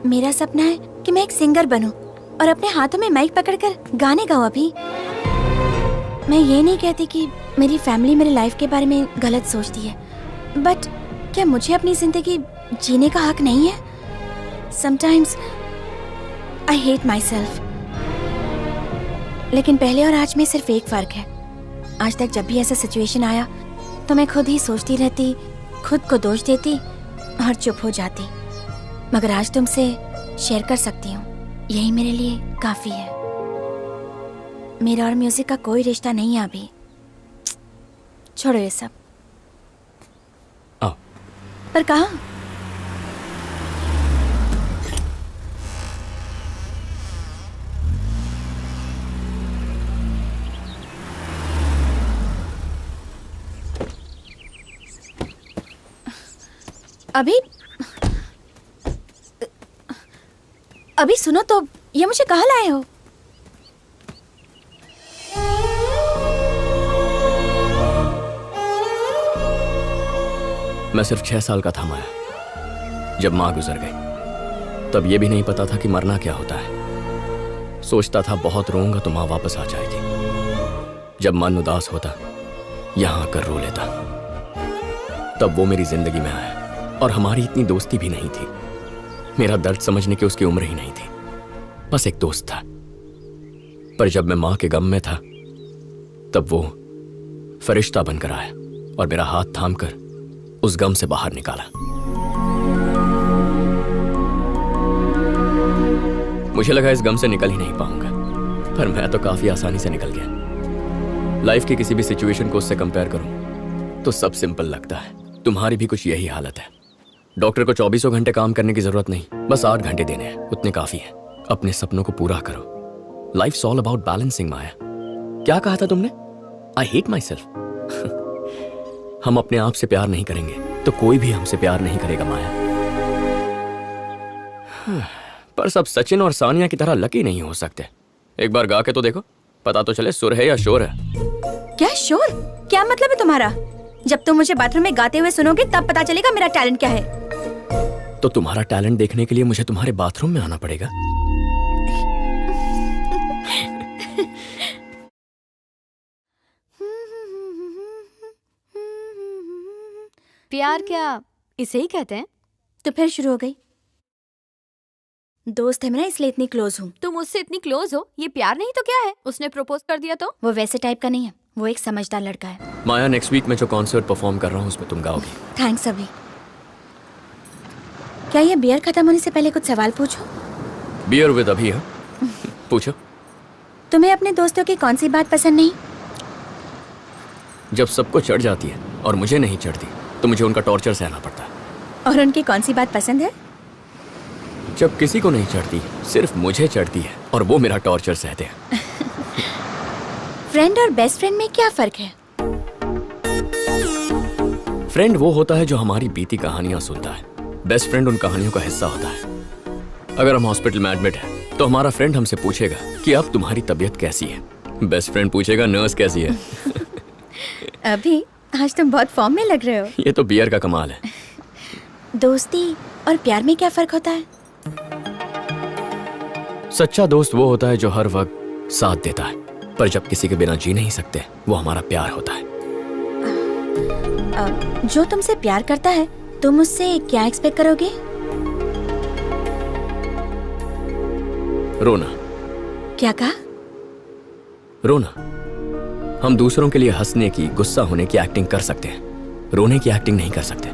मेरा सपना है कि मैं एक सिंगर बनूं और अपने हाथों में माइक पकड़कर गाने गाऊं। अभी मैं ये नहीं कहती कि मेरी फैमिली मेरी लाइफ के बारे में गलत सोचती है, बट क्या मुझे अपनी जिंदगी जीने का हक नहीं है? Sometimes I hate myself. लेकिन पहले और आज में सिर्फ एक फर्क है। आज तक जब भी ऐसा सिचुएशन आया तो मैं खुद ही सोचती रहती, खुद को दोष देती और चुप हो जाती। मगर आज तुमसे शेयर कर सकती हूँ, यही मेरे लिए काफी है। मेरा और म्यूजिक का कोई रिश्ता नहीं है अभी। छोड़ो ये सब। पर कहाँ? अभी सुनो तो, ये मुझे कहाँ लाए हो? मैं सिर्फ 6 साल का था माया, जब माँ गुजर गई। तब ये भी नहीं पता था कि मरना क्या होता है। सोचता था बहुत रोऊंगा तो माँ वापस आ जाएगी। जब मन उदास होता, यहाँ आकर रो लेता। तब वो मेरी जिंदगी में आया और हमारी इतनी दोस्ती भी नहीं थी। मेरा दर्द समझने की उसकी उम्र ही नहीं थी, बस एक दोस्त था। पर जब मैं माँ के गम में था, तब वो फरिश्ता बनकर आया और मेरा हाथ थामकर उस गम से बाहर निकाला। मुझे लगा इस गम से निकल ही नहीं पाऊंगा, पर मैं तो काफी आसानी से निकल गया। लाइफ की किसी भी सिचुएशन को उससे कंपेयर करूं तो सब सिंपल लगता है। तुम्हारी भी कुछ यही हालत है। डॉक्टर को 24 घंटे काम करने की जरूरत नहीं, बस 8 घंटे देने हैं, उतने काफी है। अपने सपनों को पूरा करो। Life's all about balancing. Maya, क्या कहा था तुमने? I hate my myself अपने आप से प्यार नहीं करेंगे तो कोई भी हमसे प्यार नहीं करेगा माया। पर सब सचिन और सानिया की तरह लकी नहीं हो सकते। एक बार गा के तो देखो, पता तो चले सुर है या शोर है। क्या शोर? क्या मतलब है तुम्हारा? जब तुम मुझे बाथरूम में गाते हुए सुनोगे तब पता चलेगा मेरा टैलेंट क्या है। तो तुम्हारा टैलेंट देखने के लिए मुझे तुम्हारे बाथरूम में आना पड़ेगा। प्यार क्या इसे ही कहते हैं? तो फिर शुरू हो गई। दोस्त है मेरा, इसलिए इतनी क्लोज हूँ। तुम उससे इतनी क्लोज हो, ये प्यार नहीं तो क्या है? उसने प्रपोज कर दिया तो? वो वैसे टाइप का नहीं है, वो एक समझदार लड़का है। माया, नेक्स्ट वीक में जो कॉन्सर्ट परफॉर्म कर रहा हूँ उसमें तुम गाओगी। थैंक्स अभी। क्या ये बियर खत्म होने से पहले कुछ सवाल पूछो? बियर विद अभी है? पूछो। तुम्हें अपने दोस्तों की कौन सी बात पसंद नहीं? जब सबको चढ़ जाती है और मुझे नहीं चढ़ती तो मुझे उनका टॉर्चर सहना पड़ता है। और उनकी कौन सी बात पसंद है? जब किसी को नहीं चढ़ती, सिर्फ मुझे चढ़ती है और वो मेरा टॉर्चर सहते हैं। फ्रेंड और बेस्ट फ्रेंड में क्या फर्क है? फ्रेंड वो होता है जो हमारी बीती कहानियां सुनता है। बेस्ट फ्रेंड उन कहानियों का हिस्सा होता है। अगर हम हॉस्पिटल में एडमिट हैं तो हमारा फ्रेंड हमसे पूछेगा कि अब तुम्हारी तबीयत कैसी है। बेस्ट फ्रेंड पूछेगा नर्स कैसी है। अभी आज तुम बहुत फॉर्म में लग रहे हो। ये तो बियर का कमाल है। दोस्ती और प्यार में क्या फर्क होता है? सच्चा दोस्त वो होता है जो हर वक्त साथ देता है, पर जब किसी के बिना जी नहीं सकते वो हमारा प्यार होता है। जो तुमसे प्यार करता है तुम उससे क्या एक्सपेक्ट करोगे? रोना। क्या कहा? रोना। हम दूसरों के लिए हंसने की, गुस्सा होने की एक्टिंग कर सकते हैं, रोने की एक्टिंग नहीं कर सकते।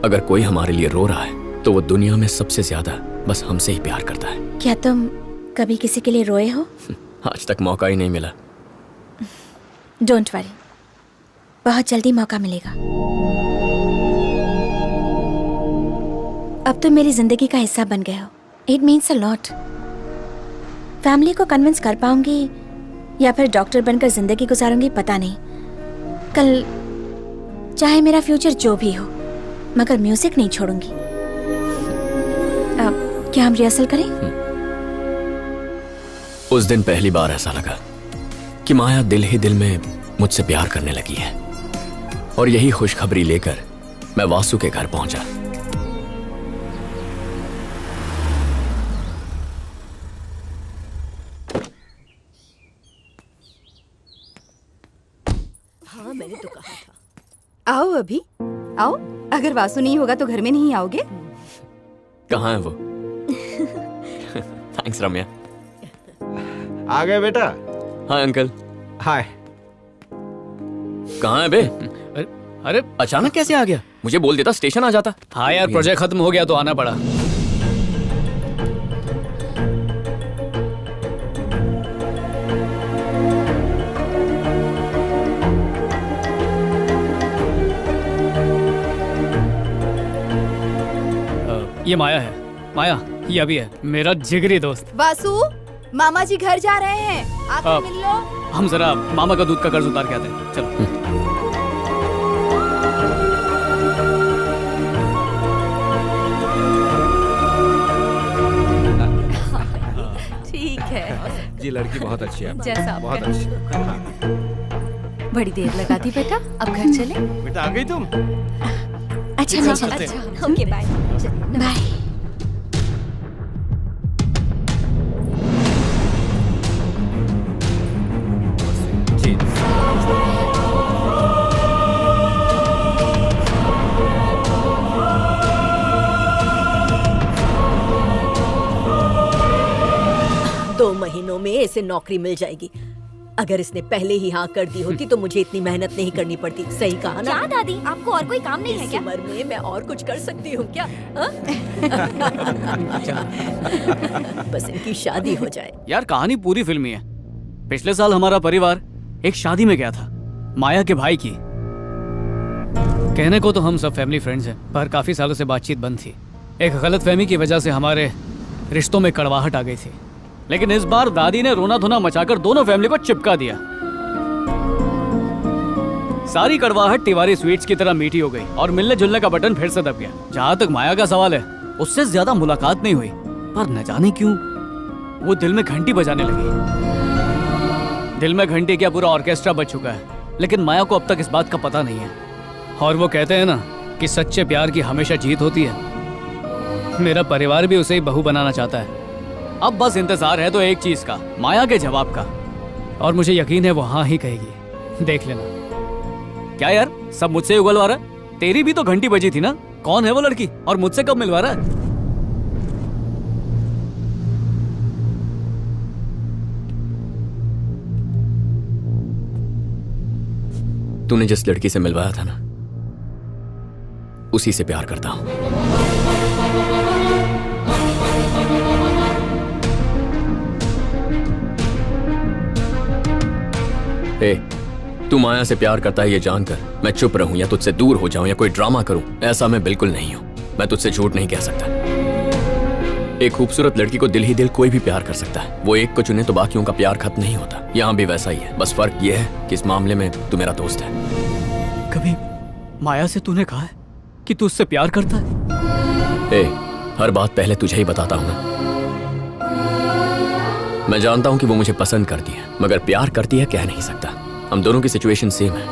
अगर कोई हमारे लिए रो रहा है तो वो दुनिया में सबसे ज्यादा बस हमसे ही प्यार करता है। क्या तुम कभी किसी के लिए रोए हो? आज तक मौका ही नहीं मिला। डोंट वरी, बहुत जल्दी मौका मिलेगा। अब तुम मेरी जिंदगी का हिस्सा बन गए हो। It means a lot. Family को कन्विंस कर पाऊंगी या फिर डॉक्टर बनकर जिंदगी गुजारूंगी पता नहीं। कल चाहे मेरा फ्यूचर जो भी हो, मगर म्यूजिक नहीं छोड़ूंगी। अब क्या हम रिहर्सल करें? उस दिन पहली बार ऐसा लगा कि माया दिल ही दिल में मुझसे प्यार करने लगी है। और यही खुशखबरी लेकर मैं वासु के घर पहुंचा। हाँ, मैंने तो कहा था। आओ अभी, आओ। अगर वासु नहीं होगा तो घर में नहीं आओगे? कहाँ है वो? थैंक्स रम्या। आ गए बेटा? Hi uncle. हाय। कहाँ है बे? अरे अचानक कैसे आ गया? मुझे बोल देता, स्टेशन आ जाता। हाँ यार, प्रोजेक्ट खत्म हो गया तो आना पड़ा। ये माया है। माया, ये अभी है, मेरा जिगरी दोस्त। वासु, मामा जी घर जा रहे हैं, आकर मिल लो। हम जरा मामा का दूध का कर्ज उतार के आते हैं। चलो। ठीक है जी, लड़की बहुत अच्छी है। जैसा आप बहुत कहें। अच्छी। हाँ। बड़ी देर लगा दी बेटा, अब घर चले। बेटा आ गई तुम? अच्छा मैं चलती हूँ। Okay bye bye. दो महीनों में इसे नौकरी मिल जाएगी। अगर इसने पहले ही हाँ कर दी होती तो मुझे इतनी मेहनत नहीं करनी पड़ती। सही कहा ना? क्या दादी, आपको और कोई काम नहीं है क्या? इस उम्र में मैं और कुछ कर सकती हूँ क्या? बस इनकी शादी हो जाए। यार कहानी पूरी फिल्मी है। पिछले साल हमारा परिवार एक शादी में गया था, माया के भाई की। कहने को तो हम सब फैमिली फ्रेंड्स हैं, पर काफी सालों से बातचीत बंद थी। एक गलतफहमी की वजह से हमारे रिश्तों में कड़वाहट आ गई थी। लेकिन इस बार दादी ने रोना धोना मचाकर दोनों फैमिली को चिपका दिया। सारी कड़वाहट तिवारी स्वीट्स की तरह मीठी हो गई और मिलने जुलने का बटन फिर से दब गया। जहां तक माया का सवाल है, उससे ज्यादा मुलाकात नहीं हुई, पर न जाने क्यों वो दिल में घंटी बजाने लगी। दिल में घंटी क्या, पूरा ऑर्केस्ट्रा बज चुका है। लेकिन माया को अब तक इस बात का पता नहीं है। और वो कहते हैं ना कि सच्चे प्यार की हमेशा जीत होती है। मेरा परिवार भी उसे ही बहू बनाना चाहता है। अब बस इंतजार है तो एक चीज का, माया के जवाब का। और मुझे यकीन है वो हाँ ही कहेगी। देख लेना। क्या यार, सब मुझसे ही उगलवा रहा है? तेरी भी तो घंटी बजी थी ना। कौन है वो लड़की और मुझसे कब मिलवा रहा है? तूने जिस लड़की से मिलवाया था ना, उसी से प्यार करता हूं। ए, तू माया से प्यार करता है ये जानकर मैं चुप रहूं या तुझसे दूर हो जाऊं या कोई ड्रामा करूं, ऐसा मैं बिल्कुल नहीं हूं। मैं तुझसे झूठ नहीं कह सकता। एक खूबसूरत लड़की को दिल ही दिल कोई भी प्यार कर सकता है। वो एक को चुने तो बाकियों का प्यार खत्म नहीं होता। यहाँ भी वैसा ही है, बस फर्क ये है कि इस मामले में तू मेरा दोस्त है। कभी माया से तूने कहा है कि तू उससे प्यार करता है? ए, हर बात पहले तुझे ही बताता हूं ना। मैं जानता हूं कि वो मुझे पसंद करती है, मगर प्यार करती है कह नहीं सकता। हम दोनों की सिचुएशन सेम है।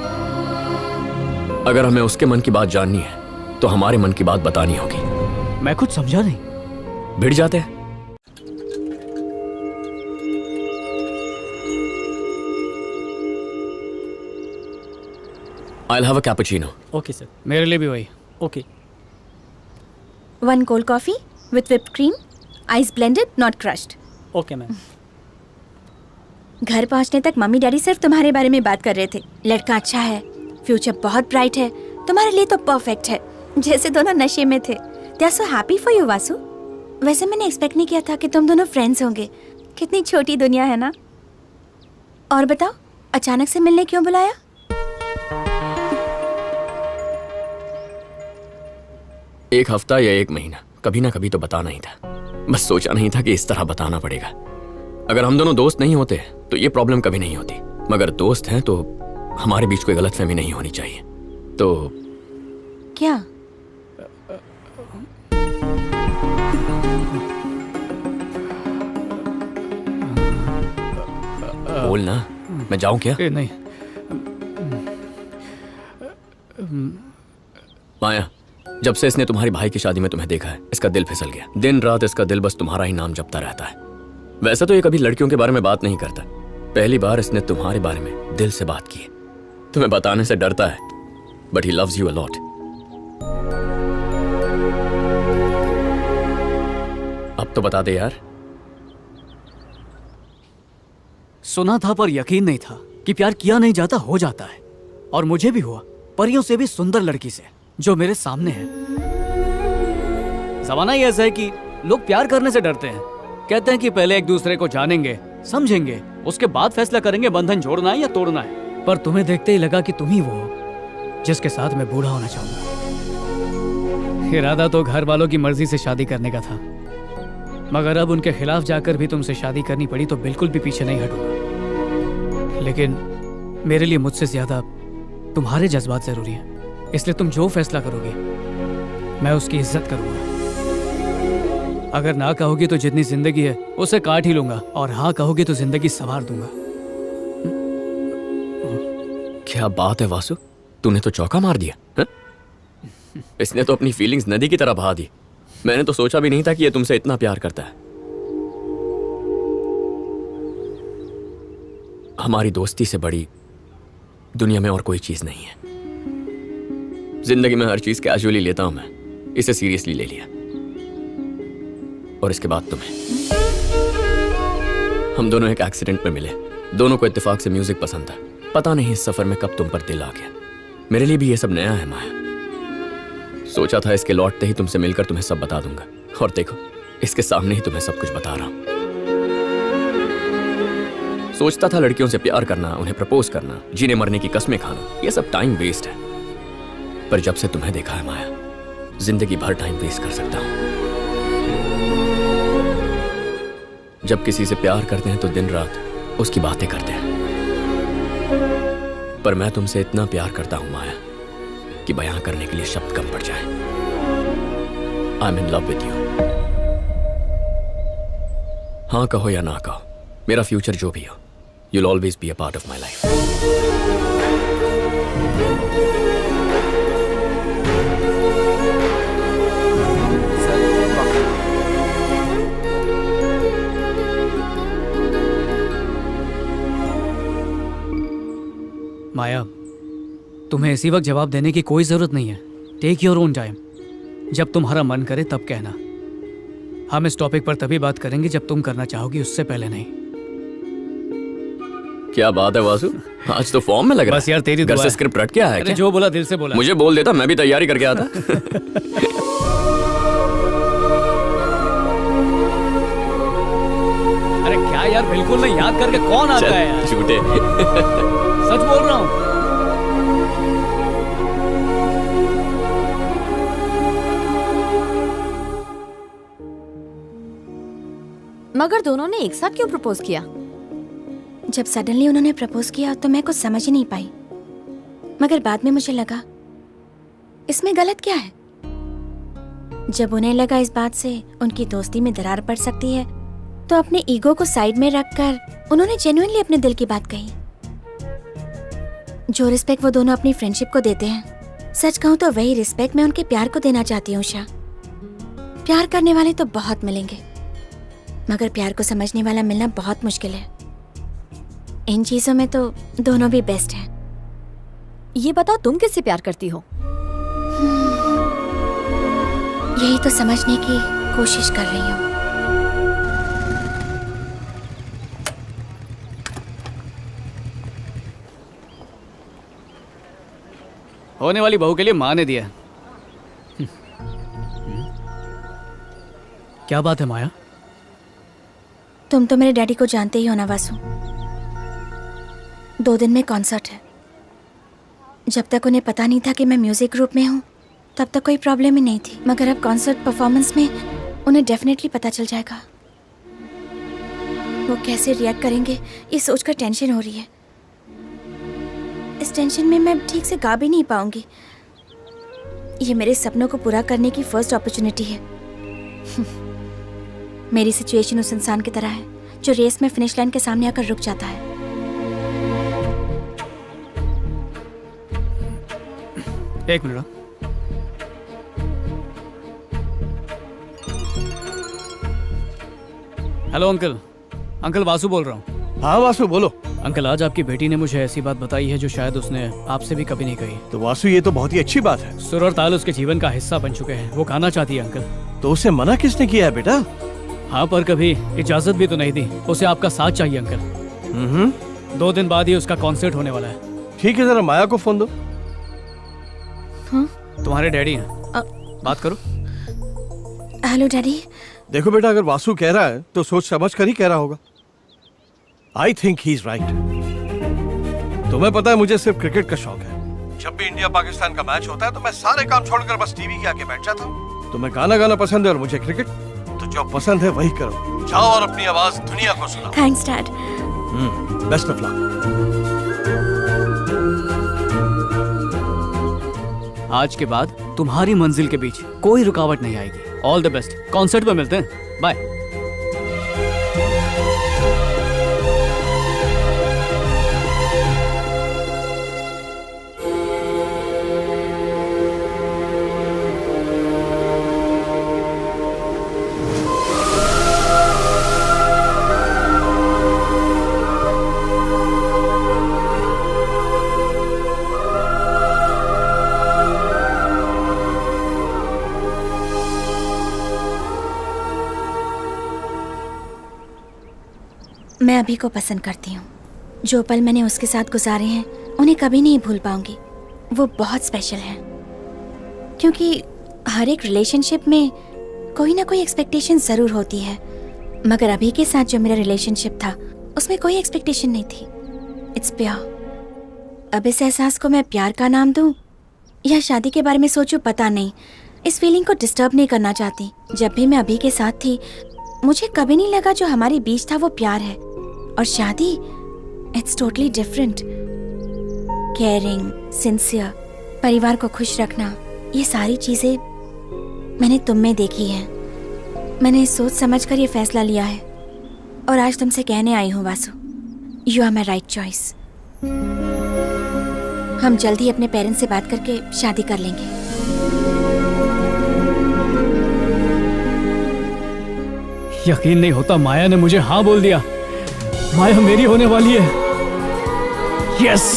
अगर हमें उसके मन की बात जाननी है तो हमारे मन की बात बतानी होगी। मैं कुछ समझा नहीं। भिड़ जाते हैं। I'll have a cappuccino. Okay sir, मेरे लिए भी वही। Okay. 1 cold coffee with whipped cream, ice blended, not crushed. Okay ma'am. घर पहुंचने तक मम्मी डैडी सिर्फ तुम्हारे बारे में बात कर रहे थे। लड़का अच्छा है, फ्यूचर बहुत ब्राइट है, तुम्हारे लिए तो परफेक्ट है। जैसे दोनों नशे में थे। They are so happy for you Vasu. वैसे मैंने एक्सपेक्ट नहीं किया था कि तुम दोनों फ्रेंड्स होंगे। कितनी छोटी दुनिया है ना। और बताओ, अचानक से मिलने क्यों बुलाया? एक हफ्ता या एक महीना, कभी ना कभी तो बताना ही था। बस सोचा नहीं था कि इस तरह बताना पड़ेगा। अगर हम दोनों दोस्त नहीं होते तो ये प्रॉब्लम कभी नहीं होती, मगर दोस्त हैं तो हमारे बीच कोई गलतफहमी नहीं होनी चाहिए। तो क्या? बोल ना, मैं जाऊं क्या? नहीं। माया, जब से इसने तुम्हारे भाई की शादी में तुम्हें देखा है, इसका दिल फिसल गया। दिन रात इसका दिल बस तुम्हारा ही नाम जपता रहता है। वैसे तो ये कभी लड़कियों के बारे में बात नहीं करता। पहली बार इसने तुम्हारे बारे में दिल से बात की है। तुम्हें बताने से डरता है, but he loves you a lot. अब तो बता दे यार। सुना था पर यकीन नहीं था कि प्यार किया नहीं जाता हो जाता है। और मुझे भी हुआ, परियों से भी सुंदर लड़की से जो मेरे सामने है। जमाना ही ऐसा है कि लोग प्यार करने से डरते हैं। कहते हैं कि पहले एक दूसरे को जानेंगे, समझेंगे, उसके बाद फैसला करेंगे बंधन जोड़ना है या तोड़ना है। पर तुम्हें देखते ही लगा कि तुम ही वो हो जिसके साथ मैं बूढ़ा होना चाहूंगा। इरादा तो घर वालों की मर्जी से शादी करने का था, मगर अब उनके खिलाफ जाकर भी तुमसे शादी करनी पड़ी तो बिल्कुल भी पीछे नहीं हटूंगा। लेकिन मेरे लिए मुझसे ज्यादा तुम्हारे जज्बात जरूरी हैं, इसलिए तुम जो फैसला करोगे मैं उसकी इज्जत करूंगा। अगर ना कहोगे तो जितनी जिंदगी है उसे काट ही लूंगा, और हाँ कहोगे तो जिंदगी संवार दूंगा। क्या बात है वासु, तूने तो चौका मार दिया है? इसने तो अपनी फीलिंग्स नदी की तरह बहा दी। मैंने तो सोचा भी नहीं था कि ये तुमसे इतना प्यार करता है। हमारी दोस्ती से बड़ी दुनिया में और कोई चीज नहीं है। जिंदगी में हर चीज कैजुअली लेता हूं मैं, इसे सीरियसली ले लिया। और इसके बाद तुम्हें। हम दोनों एक एक्सीडेंट में मिले। दोनों को इत्तेफाक से म्यूजिक पसंद था। पता नहीं इस सफर में कब तुम पर दिल आ गया। मेरे लिए भी ये सब नया है माया। सोचा था इसके लौटते ही तुमसे मिलकर तुम्हें सब बता दूंगा, और देखो इसके सामने ही तुम्हें सब कुछ बता रहा हूं। सोचता था लड़कियों से प्यार करना, उन्हें प्रपोज करना, जीने मरने की कस्में खाना, ये सब टाइम वेस्ट है। पर जब से तुम्हें देखा है माया, जिंदगी भर टाइम वेस्ट कर सकता हूं। जब किसी से प्यार करते हैं तो दिन रात उसकी बातें करते हैं, पर मैं तुमसे इतना प्यार करता हूं माया कि बयां करने के लिए शब्द कम पड़ जाए। I am in love with you. हाँ कहो या ना कहो, मेरा फ्यूचर जो भी हो, you'll always be a part of my life. माया, तुम्हें इसी वक्त जवाब देने की कोई जरूरत नहीं है। Take your own time. जब तुम्हारा मन करे तब कहना। हम इस टॉपिक पर तभी बात करेंगे जब तुम करना चाहोगी, उससे पहले नहीं। क्या बात है वासु, आज तो फॉर्म में लग रहा है। बस यार तेरी घर दुआ से है। स्क्रिप्ट रट के आया है क्या? जो बोला दिल से बोला। मुझे बोल देता, मैं भी तैयारी करके आता। अरे क्या यार, बिल्कुल नहीं याद करके कौन आता है यार? झूठे। सच बोल रहा हूँ। मगर दोनों ने एक साथ क्यों प्रपोज किया? जब सडनली उन्होंने प्रपोज किया तो मैं कुछ समझ ही नहीं पाई, मगर बाद में मुझे लगा इसमें गलत क्या है। जब उन्हें लगा इस बात से उनकी दोस्ती में दरार पड़ सकती है, तो अपने ईगो को साइड में रखकर उन्होंने जेन्युइनली अपने दिल की बात कही। जो रिस्पेक्ट वो दोनों अपनी फ्रेंडशिप को देते हैं, सच कहूँ तो वही रिस्पेक्ट मैं उनके प्यार को देना चाहती हूँ। उषा, प्यार करने वाले तो बहुत मिलेंगे, मगर प्यार को समझने वाला मिलना बहुत मुश्किल है। इन चीजों में तो दोनों भी बेस्ट हैं। ये बताओ, तुम किससे प्यार करती हो? यही तो समझने की कोशिश कर रही हूँ। होने वाली बहू के लिए माँ ने दिया। क्या बात है माया? तुम तो मेरे डैडी को जानते ही हो ना वासु। 2 दिन में कॉन्सर्ट है। जब तक उन्हें पता नहीं था कि मैं म्यूजिक ग्रुप में हूँ तब तक कोई प्रॉब्लम ही नहीं थी, मगर अब कॉन्सर्ट परफॉर्मेंस में उन्हें डेफिनेटली पता चल जाएगा। वो कैसे रिएक्ट करेंगे ये सोचकर टेंशन हो रही है। इस टेंशन में मैं ठीक से गा भी नहीं पाऊंगी। ये मेरे सपनों को पूरा करने की फर्स्ट अपॉर्चुनिटी है। मेरी सिचुएशन उस इंसान की तरह है जो रेस में फिनिश लाइन के सामने आकर रुक जाता है। एक minute. Hello uncle. Uncle Vasu बोल रहा हूँ। हाँ वासु बोलो। अंकल आज आपकी बेटी ने मुझे ऐसी बात बताई है जो शायद उसने आपसे भी कभी नहीं कही। तो वासु ये तो बहुत ही अच्छी बात है। सुर और ताल उसके जीवन का हिस्सा बन चुके हैं। वो गाना चाहती है अंकल। तो उसे मना किसने किया है बेटा? हाँ पर कभी इजाजत भी तो नहीं दी। उसे आपका साथ चाहिए अंकल। 2 दिन बाद ही उसका कॉन्सर्ट होने वाला है। ठीक है जरा माया को फोन दो। हाँ? तुम्हारे डैडी हैं, बात करो। Hello daddy. देखो बेटा अगर वासु कह रहा है तो सोच समझ कर ही कह रहा होगा। I think he is right. तुम्हें पता है मुझे सिर्फ क्रिकेट का शौक है। जब भी इंडिया पाकिस्तान का मैच होता है तो मैं सारे काम छोड़कर बस टीवी के आगे बैठ जाता हूँ। तुम्हें गाना गाना पसंद है और मुझे क्रिकेट, तो जो पसंद है वही करो। जाओ और अपनी आवाज दुनिया को सुनाओ। Thanks dad. Best of luck. आज के बाद तुम्हारी मंजिल के बीच कोई रुकावट नहीं आएगी। All the best. कॉन्सर्ट में मिलते हैं। बाय। मैं अभी को पसंद करती हूँ। जो पल मैंने उसके साथ गुजारे हैं उन्हें कभी नहीं भूल पाऊंगी। वो बहुत स्पेशल है क्योंकि हर एक रिलेशनशिप में कोई ना कोई एक्सपेक्टेशन ज़रूर होती है, मगर अभी के साथ जो मेरा रिलेशनशिप था उसमें कोई एक्सपेक्टेशन नहीं थी। It's pure. अब इस एहसास को मैं प्यार का नाम दूँ या शादी के बारे में सोचूं पता नहीं। इस फीलिंग को डिस्टर्ब नहीं करना चाहती। जब भी मैं अभी के साथ थी मुझे कभी नहीं लगा जो हमारे बीच था वो प्यार है, और शादी it's totally different. Caring, sincere, परिवार को खुश रखना, ये सारी चीजें मैंने तुम में देखी हैं। मैंने सोच समझकर ये फैसला लिया है और आज तुमसे कहने आई हूँ Vasu, you are my right choice. हम जल्द ही अपने पेरेंट्स से बात करके शादी कर लेंगे। यकीन नहीं होता माया ने मुझे हाँ बोल दिया। माया मेरी होने वाली है। यस।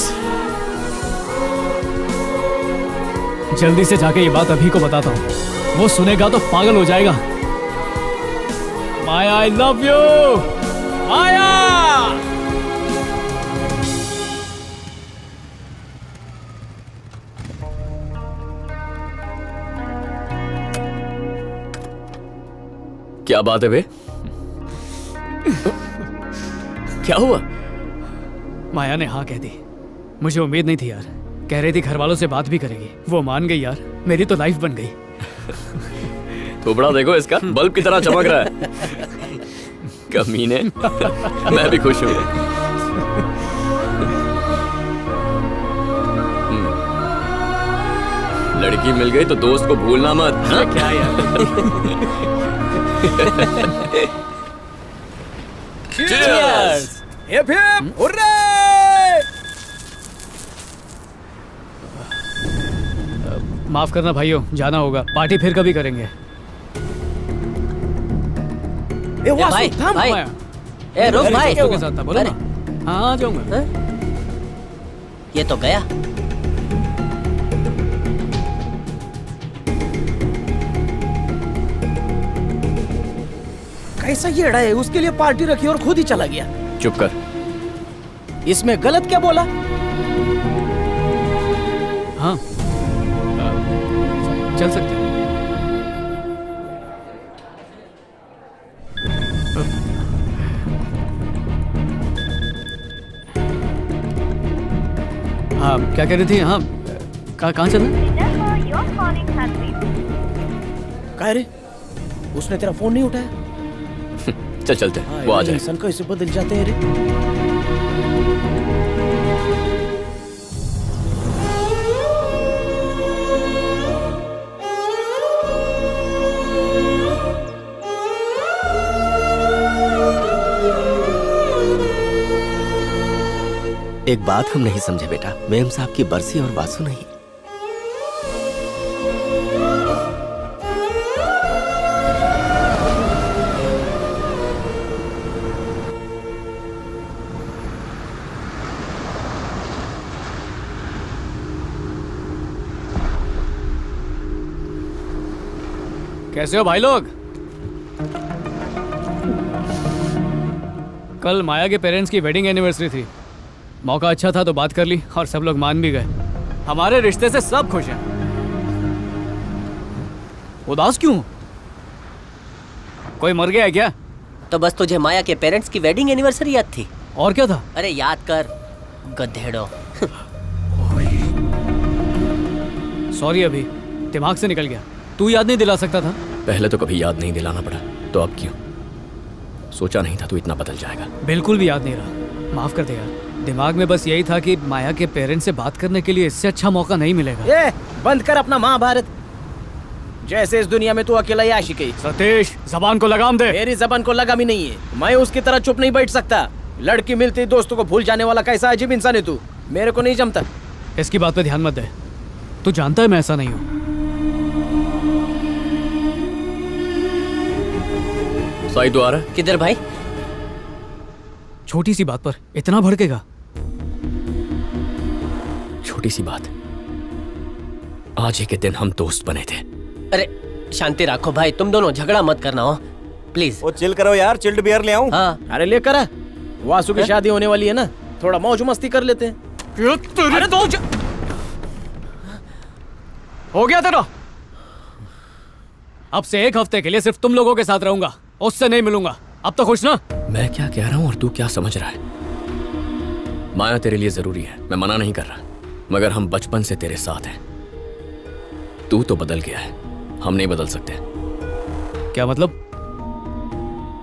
जल्दी से जाके ये बात अभी को बताता हूँ। वो सुनेगा तो पागल हो जाएगा। माया आई लव यू। माया। क्या बात है बे? क्या हुआ? माया ने हाँ कह दी। मुझे उम्मीद नहीं थी यार। कह रही थी घर वालों से बात भी करेगी। वो मान गई यार। मेरी तो लाइफ बन गई। थोबड़ा देखो इसका, बल्ब की तरह चमक रहा है। कमीने। मैं भी खुश हूँ। लड़की मिल गई तो दोस्त को भूलना मत। हाँ? क्या यार। Cheers! Hip hip hurray! माफ करना भाइयों, जाना होगा। पार्टी फिर कभी करेंगे। ए वासु, भाई, थाम। भाई। माया, ए रुक भाई। दोस्तों के साथ था, बोलो ना। हाँ आ जाऊंगा। ये तो गया। कैसा येड़ा है, उसके लिए पार्टी रखी और खुद ही चला गया। चुप कर। इसमें गलत क्या बोला? हाँ चल सकते हैं। हाँ क्या कह रही थी? हाँ कहाँ चलना? क्या रे, उसने तेरा फोन नहीं उठाया? चल चलते हैं, वो आ जाए। इंसान कैसे बदल जाते हैं रे। एक बात हम नहीं समझे बेटा, मेम साहब की बरसी और वासु नहीं। कैसे हो भाई लोग? कल माया के पेरेंट्स की वेडिंग एनिवर्सरी थी। मौका अच्छा था तो बात कर ली और सब लोग मान भी गए। हमारे रिश्ते से सब खुश हैं। उदास क्यों? कोई मर गया है क्या? तो बस तुझे माया के पेरेंट्स की वेडिंग एनिवर्सरी याद थी? और क्या था? अरे याद कर, गधेड़ो। सॉरी, अभी दिमाग से निकल गया। तू याद नहीं दिला सकता था? पहले तो कभी याद नहीं दिलाना पड़ा, तो अब क्यों? सोचा नहीं था तू इतना बदल जाएगा। बिल्कुल भी याद नहीं रहा, माफ कर दे यार। दिमाग में बस यही था कि माया के पेरेंट्स से बात करने के लिए इससे अच्छा मौका नहीं मिलेगा। ये बंद कर अपना महाभारत। जैसे इस दुनिया में तू अकेला ही आशिक है। सतीश, जबान को लगाम दे। मेरी जबान को लगाम ही नहीं है। मैं उसकी तरह चुप नहीं बैठ सकता। लड़की मिलती दोस्तों को भूल जाने वाला कैसा अजीब इंसान है तू, मेरे को नहीं जमता। इसकी बात पे ध्यान मत दे। तू जानता है मैं ऐसा नहीं हूँ। साई तो आ रहा है? किधर भाई? छोटी सी बात पर इतना भड़केगा? छोटी सी बात। आज ही के दिन हम दोस्त बने थे। अरे शांति रखो भाई, तुम दोनों झगड़ा मत करना हो प्लीज। वो चिल करो यार, चिल्ड बियर ले आऊं? हाँ। अरे लेकर आ, वासु की शादी होने वाली है ना, थोड़ा मौज मस्ती कर लेते हैं। अरे तो हो गया तेरा। अब से एक हफ्ते के लिए सिर्फ तुम लोगों के साथ रहूंगा, उससे नहीं मिलूंगा। अब तो खुश ना? मैं क्या कह रहा हूँ और तू क्या समझ रहा है? माया तेरे लिए जरूरी है, मैं मना नहीं कर रहा, मगर हम बचपन से तेरे साथ हैं। तू तो बदल गया है, हम नहीं बदल सकते। क्या मतलब?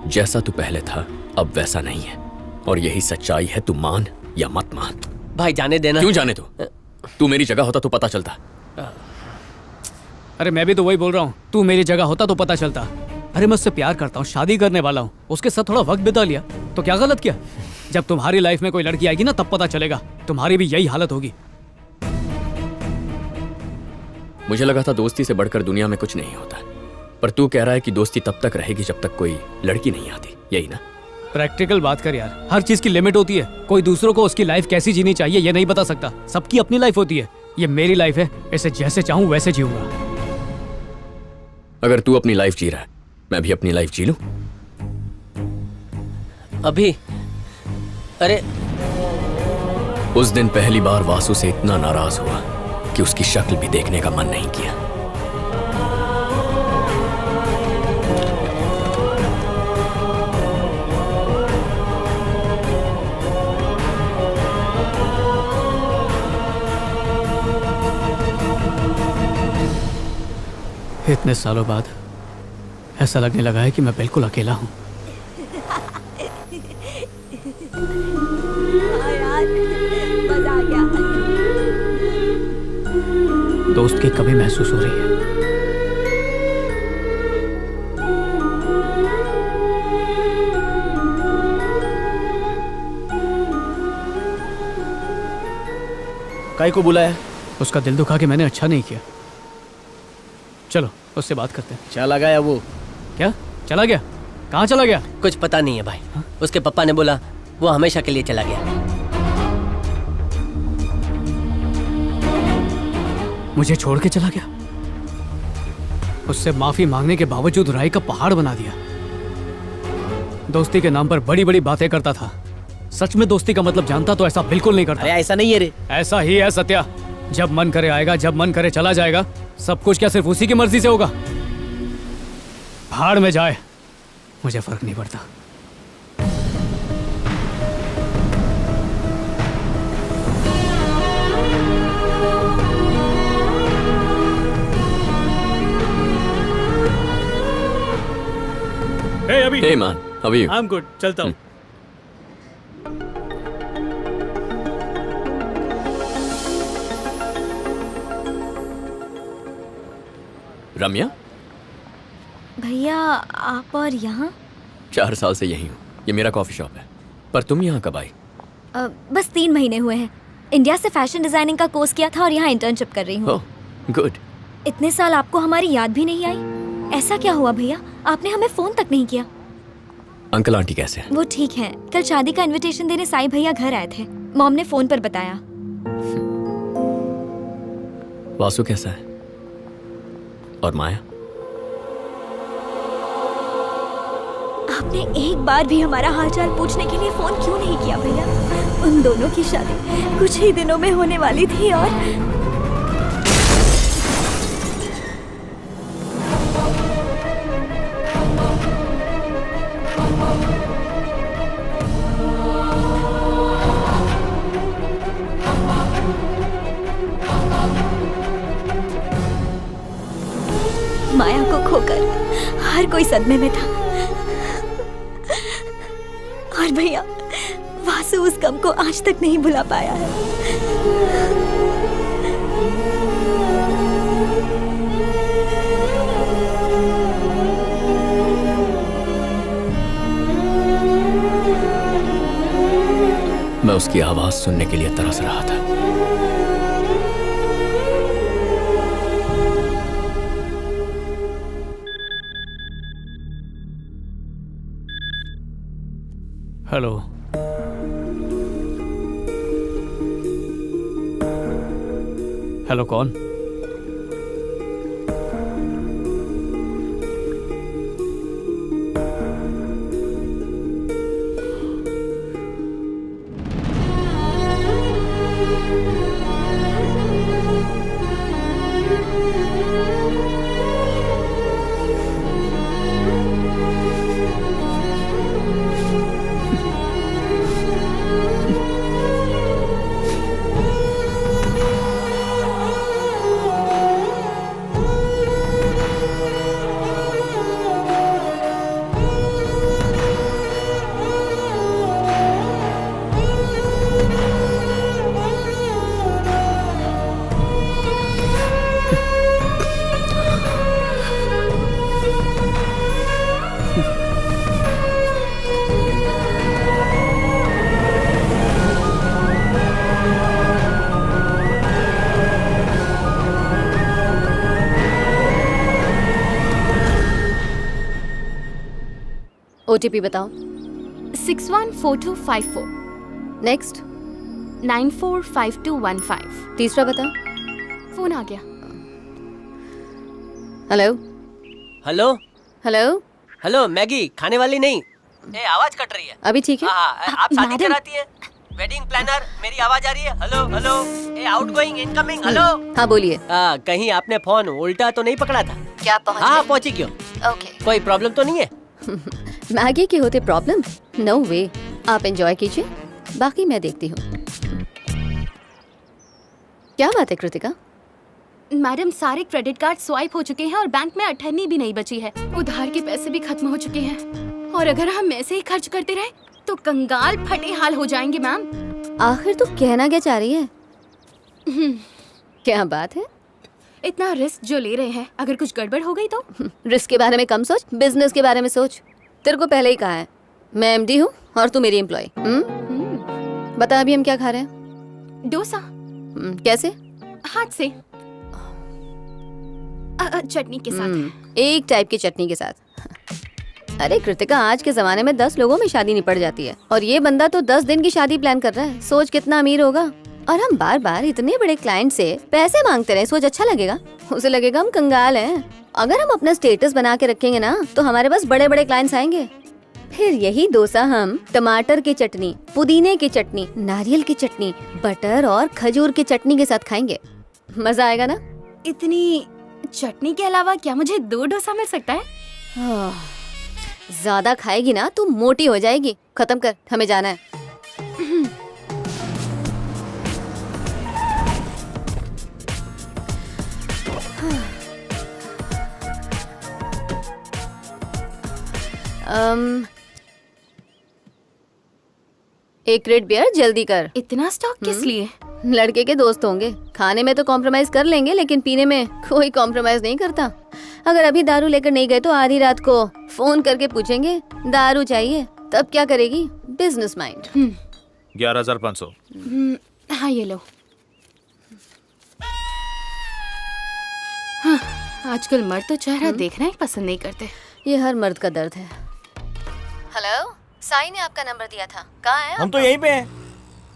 जैसा तू पहले था अब वैसा नहीं है, और यही सच्चाई है। तू मान या मत मान। भाई जाने देना। क्यों जाने दो? तू मेरी जगह होता तो पता चलता। अरे मैं भी तो वही बोल रहा हूँ, तू मेरी जगह होता तो पता चलता। अरे मैं उससे प्यार करता हूँ, शादी करने वाला हूँ, उसके साथ थोड़ा वक्त बिता लिया तो क्या गलत किया? जब तुम्हारी लाइफ में कोई लड़की आएगी ना तब पता चलेगा, तुम्हारी भी यही हालत होगी। मुझे लगा था दोस्ती से बढ़कर दुनिया में कुछ नहीं होता, पर तू कह रहा है कि दोस्ती तब तक रहेगी जब तक कोई लड़की नहीं आती, यही ना? प्रैक्टिकल बात कर यार, हर चीज की लिमिट होती है। कोई दूसरों को उसकी लाइफ कैसी जीनी चाहिए ये नहीं बता सकता। सबकी अपनी लाइफ होती है, ये मेरी लाइफ है, इसे जैसे चाहूं वैसे जीऊंगा। अगर तू अपनी लाइफ जी रहा है, मैं भी अपनी लाइफ जी लूं? अभी अरे उस दिन पहली बार वासु से इतना नाराज हुआ कि उसकी शक्ल भी देखने का मन नहीं किया। इतने सालों बाद ऐसा लगने लगा है कि मैं बिल्कुल अकेला हूँ। मजा आ गया। दोस्त की कमी महसूस हो रही है। काय को बुलाया? उसका दिल दुखा के मैंने अच्छा नहीं किया। चलो उससे बात करते हैं। चला गया वो? क्या चला गया? कहाँ चला गया? कुछ पता नहीं है भाई। उसके पापा ने बोला वो हमेशा के लिए चला गया। मुझे छोड़ के चला गया? उससे माफी मांगने के बावजूद राय का पहाड़ बना दिया। दोस्ती के नाम पर बड़ी बड़ी बातें करता था। सच में दोस्ती का मतलब जानता तो ऐसा बिल्कुल नहीं करता। अरे ऐसा नहीं है रे। ऐसा ही है सत्या। जब मन करे आएगा, जब मन करे चला जाएगा। सब कुछ क्या सिर्फ उसी की मर्जी से होगा? भाड़ में जाए, मुझे फर्क नहीं पड़ता। Hey, अभी। Hey man, how are you? I'm good. चलता हूँ। रम्या, भैया आप और यहाँ? 4 साल से यही हूँ। ये मेरा कॉफी शॉप है। पर तुम यहाँ कब आई? बस 3 महीने हुए हैं। इंडिया से फैशन डिजाइनिंग का कोर्स किया था और यहाँ इंटर्नशिप कर रही हूँ। ओह, गुड। इतने साल आपको हमारी याद भी नहीं आई? ऐसा क्या हुआ भैया, आपने हमें फोन तक नहीं किया? अंकल आंटी कैसे हैं? वो ठीक हैं। कल शादी का इनविटेशन देने साई भैया घर आए थे। मॉम ने फोन पर बताया। वासु कैसा है? और माया? आपने एक बार भी हमारा हालचाल पूछने के लिए फोन क्यों नहीं किया भैया? उन दोनों की शादी कुछ ही दिनों में होने वाली थी और माया को खोकर हर कोई सदमे में था। और भैया, वासु उस गम को आज तक नहीं भुला पाया है। मैं उसकी आवाज सुनने के लिए तरस रहा था। हेलो। हेलो, कौन? OTP बताओ। 614254। नेक्स्ट। 945215। तीसरा बताओ। फोन आ गया। Hello hello hello hello, Maggi खाने वाली नहीं। ए, आवाज कट रही है। अभी ठीक है? हाँ, आप शादी कराती है? वेडिंग प्लानर, मेरी आवाज आ रही है? हेलो हेलो, ए, आउटगोइंग इनकमिंग, हेलो। हाँ बोलिए। कहीं आपने फोन उल्टा तो नहीं पकड़ा था? क्या पहुंच हाँ, गए? पहुंची क्यों? ओके। कोई प्रॉब्लम तो नहीं है? मैगी के होते प्रॉब्लम? नो वे। आप एंजॉय कीजिए, बाकी मैं देखती हूँ। क्या बात है कृतिका? मैडम, सारे क्रेडिट कार्ड स्वाइप हो चुके हैं और बैंक में 18 भी नहीं बची है। उधार के पैसे भी खत्म हो चुके हैं और अगर हम ऐसे ही खर्च करते रहे तो कंगाल फटे हाल हो जाएंगे मैम। आखिर तू कहना क्या चाह रही है? क्या बात है? इतना रिस्क जो ले रहे हैं, अगर कुछ गड़बड़ हो गई तो? रिस्क के बारे में कम सोच, बिजनेस के बारे में सोच। तेरे को पहले ही कहा है, मैं MD हूँ और तू मेरी एम्प्लॉय। बता अभी हम क्या खा रहे हैं? डोसा। कैसे? हाथ से। चटनी के साथ। एक टाइप की चटनी के साथ। अरे कृतिका, आज के जमाने में 10 लोगों में शादी निपट जाती है और ये बंदा तो 10 दिन की शादी प्लान कर रहा है। सोच कितना अमीर होगा। और हम बार बार इतने बड़े क्लाइंट से पैसे मांगते रहे, सोच अच्छा लगेगा? उसे लगेगा हम कंगाल हैं। अगर हम अपना स्टेटस बना के रखेंगे ना तो हमारे पास बड़े बड़े क्लाइंट्स आएंगे। फिर यही डोसा हम टमाटर की चटनी, पुदीने की चटनी, नारियल की चटनी, बटर और खजूर की चटनी के साथ खाएंगे। मजा आएगा ना? इतनी चटनी के अलावा क्या मुझे 2 डोसा मिल सकता है? ज्यादा खाएगी ना तू मोटी हो जाएगी। खत्म कर, हमें जाना है। एक क्रेट बियर जल्दी कर। इतना स्टॉक किस लिए? लड़के के दोस्त होंगे, खाने में तो कॉम्प्रोमाइज कर लेंगे लेकिन पीने में कोई कॉम्प्रोमाइज नहीं करता। अगर अभी दारू लेकर नहीं गए तो आधी रात को फोन करके पूछेंगे दारू चाहिए, तब क्या करेगी? Business mind. 11,500। हाँ ये लो। हाँ, आजकल मर्द तो चेहरा देखना ही पसंद नहीं करते। ये हर मर्द का दर्द है। हेलो, साई ने आपका नंबर दिया था, कहाँ है? हम तो यहीं पे हैं।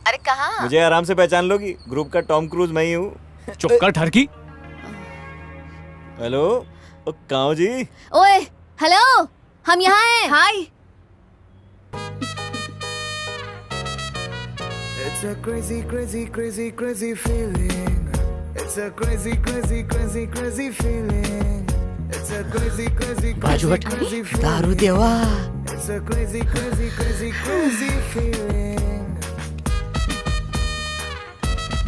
अरे कहाँ? मुझे आराम से पहचान लोगी, ग्रुप का टॉम क्रूज मैं ही हूँ। चुप कर ठरकी। हेलो, काऊ जी। ओए, हेलो, हम यहाँ हैं। हाय। It's a crazy, crazy, crazy, crazy feeling. It's a crazy, crazy, crazy, crazy feeling. It's a crazy, crazy, crazy, crazy feeling. दारू देवा। It's a crazy, crazy, crazy, crazy feeling.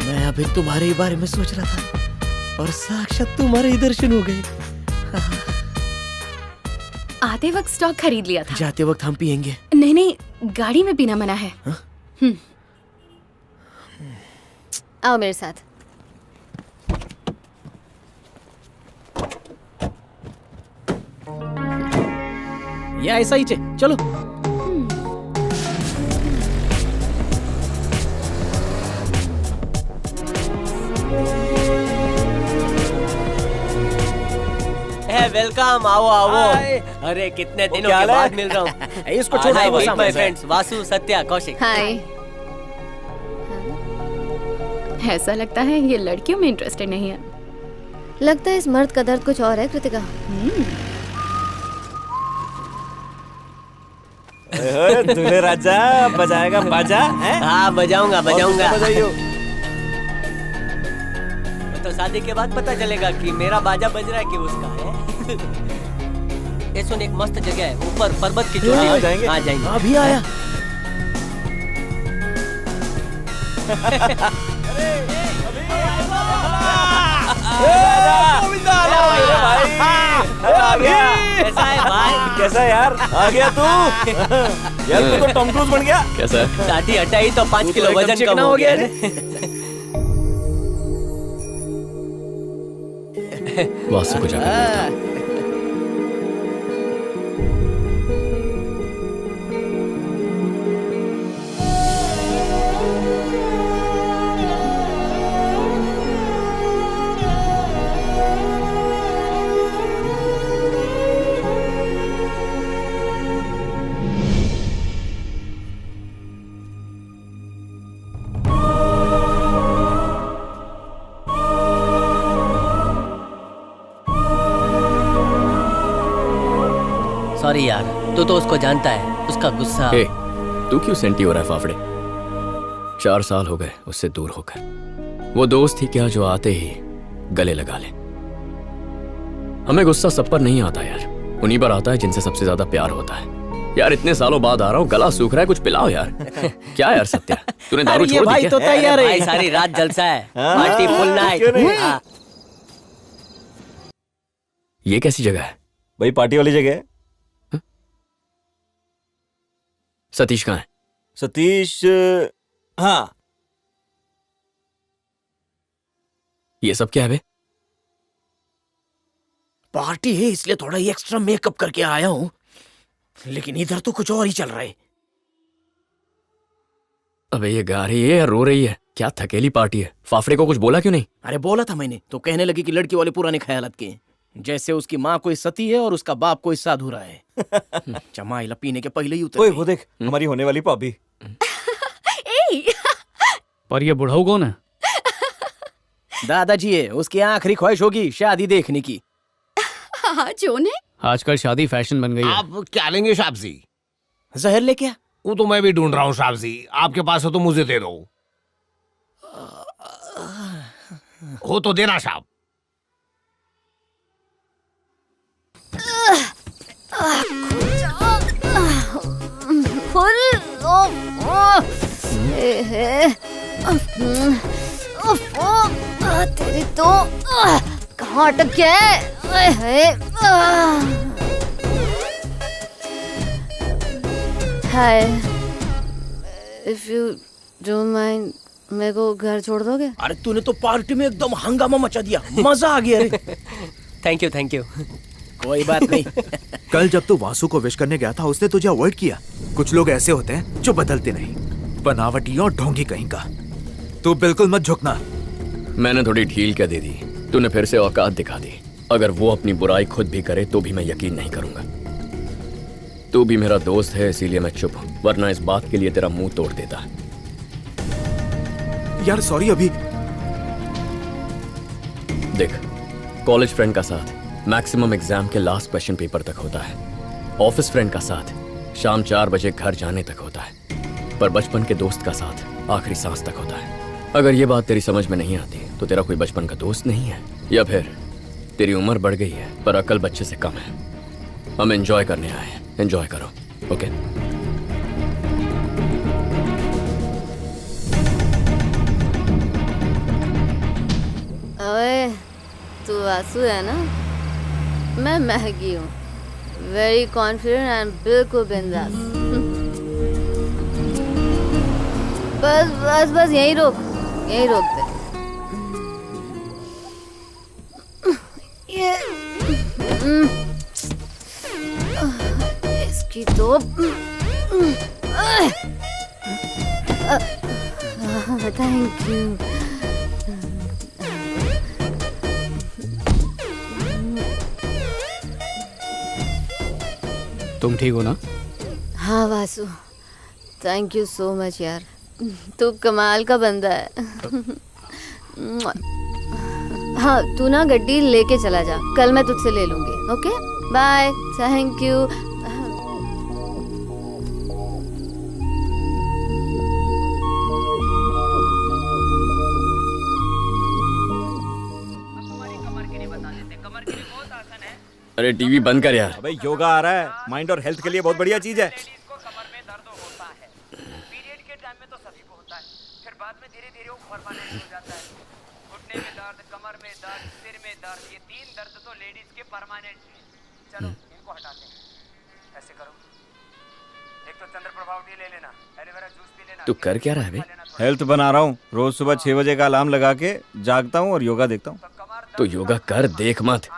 मैं अभी तुम्हारे बारे में सोच रहा था और साक्षात तुम्हारे ही दर्शन हो गए। आते वक्त स्टॉक खरीद लिया था। जाते वक्त हम पियेंगे। नहीं नहीं, गाड़ी में पीना मना है। आओ मेरे साथ। ये ऐसा ही चलो। वेलकम, आओ आओ। अरे कितने दिनों के बाद मिल रहा हूँ। इसको छोड़ो। My friends Vasu, Satya, Kaushik. Hi. ऐसा लगता है ये लड़कियों में इंटरेस्टेड नहीं है। लगता है इस मर्द का दर्द कुछ और है कृतिका। दूल्हे राजा बजाएगा बाजा? हाँ बजाऊंगा। बजाइयो। तो शादी के बाद पता चलेगा कि मेरा बाजा बज रहा है कि उसका है। ये सुन, एक मस्त जगह है ऊपर पर्वत की चोटी। हाँ, जाएंगे। हाँ जाएंगे। अभी आया। कैसा है भाई? कैसा है यार? आ गया तू? यार तू तो टॉम क्रूज बन गया। कैसा है? दाढ़ी हटाई तो 5 किलो एकदम वजन चिकना कम हो गया। वासु को जाकर मिलता हूं। सॉरी यार, तू तो उसको जानता है, उसका गुस्सा। हे, तू क्यों सेंटी हो रहा है फाफड़े? 4 साल हो गए उससे दूर होकर। वो दोस्त ही क्या जो आते ही गले लगा ले। हमें गुस्सा सब पर नहीं आता यार, उन्हीं पर आता है जिनसे सबसे ज्यादा प्यार होता है। यार इतने सालों बाद आ रहा हूँ, गला सूख रहा है, कुछ पिलाओ यार। क्या यार सत्या, तूने दारू छोड़ दी भाई क्या? तो तैयार है। भाई सारी रात जलसा है, पार्टी फुल नाइट। ये कैसी जगह है? भाई पार्टी वाली जगह है। सतीश कहाँ है? सतीश, हाँ। ये सब क्या है बे? पार्टी है इसलिए थोड़ा ही एक्स्ट्रा मेकअप करके आया हूँ, लेकिन इधर तो कुछ और ही चल रहा है। अबे ये गा रही है या रो रही है? क्या थकेली पार्टी है? फाफड़े को कुछ बोला क्यों नहीं? अरे बोला था मैंने, तो कहने लगी कि लड़की वाले पुराने ख्यालात के हैं। जैसे उसकी माँ कोई सती है और उसका बाप कोई साधु रहा है। चमाइला पीने के पहले ही उतर ओए वो देख, हमारी होने वाली भाभी। पर ये बुढ़ाऊ कौन है? दादाजी है, उसकी आखिरी ख्वाहिश होगी शादी देखने की। हाँ जोन है। आजकल शादी फैशन बन गई है। आप क्या लेंगे साहब जी? जहर ले क्या? वो तो मैं भी ढूंढ रहा हूँ साहब जी, आपके पास हो तो मुझे दे दो। हो तो देना साहब। फुल तेरी तो कहाँ अटक गया है? हाय, इफ यू डोंट माइंड मेरे को घर छोड़ दोगे? अरे तूने तो पार्टी में एकदम हंगामा मचा दिया, मजा आ गया रे। Thank you. कोई बात नहीं। कल जब तू वासु को विश करने गया था उसने तुझे अवॉइड किया। कुछ लोग ऐसे होते हैं जो बदलते नहीं, बनावटी और ढोंगी कहीं का। तू बिल्कुल मत झुकना। मैंने थोड़ी ढील क्या दे दी, तूने फिर से औकात दिखा दी। अगर वो अपनी बुराई खुद भी करे तो भी मैं यकीन नहीं करूंगा। तू भी मेरा दोस्त है इसीलिए मैं चुप हूं, वरना इस बात के लिए तेरा मुंह तोड़ देता। यार सॉरी। अभी देख, कॉलेज फ्रेंड का साथ मैक्सिमम एग्जाम के लास्ट क्वेश्चन पेपर तक होता है। ऑफिस फ्रेंड का साथ शाम 4 बजे घर जाने तक होता है। पर बचपन के दोस्त का साथ आखिरी सांस तक होता है। अगर ये बात तेरी समझ में नहीं आती तो तेरा कोई बचपन का दोस्त नहीं है, या फिर तेरी उम्र बढ़ गई है पर अकल बच्चे से कम है। हम एंजॉय करने आए हैं, एंजॉय करो। ओके? ओए, तू वासु है ना? मैं महगी हूँ, वेरी कॉन्फिडेंट एंड बिल्कुल बिंदास। बस यहीं रोक दे। ये इसकी तो थैंक यू। तुम ठीक हो ना? हाँ Vasu, thank you so much यार, तू कमाल का बंदा है। हाँ, तू ना गड्डी लेके चला जा, कल मैं तुझसे ले लूंगी। Okay, bye, thank you. अरे टीवी बंद कर यार। अबे योगा आ रहा है, माइंड और हेल्थ के लिए बहुत बढ़िया चीज है। तू कर क्या रहा है बे? हेल्थ बना रहा हूँ। रोज सुबह 6 बजे का अलार्म लगा के जागता हूँ और योगा देखता हूँ। तो योगा कर, देख मत।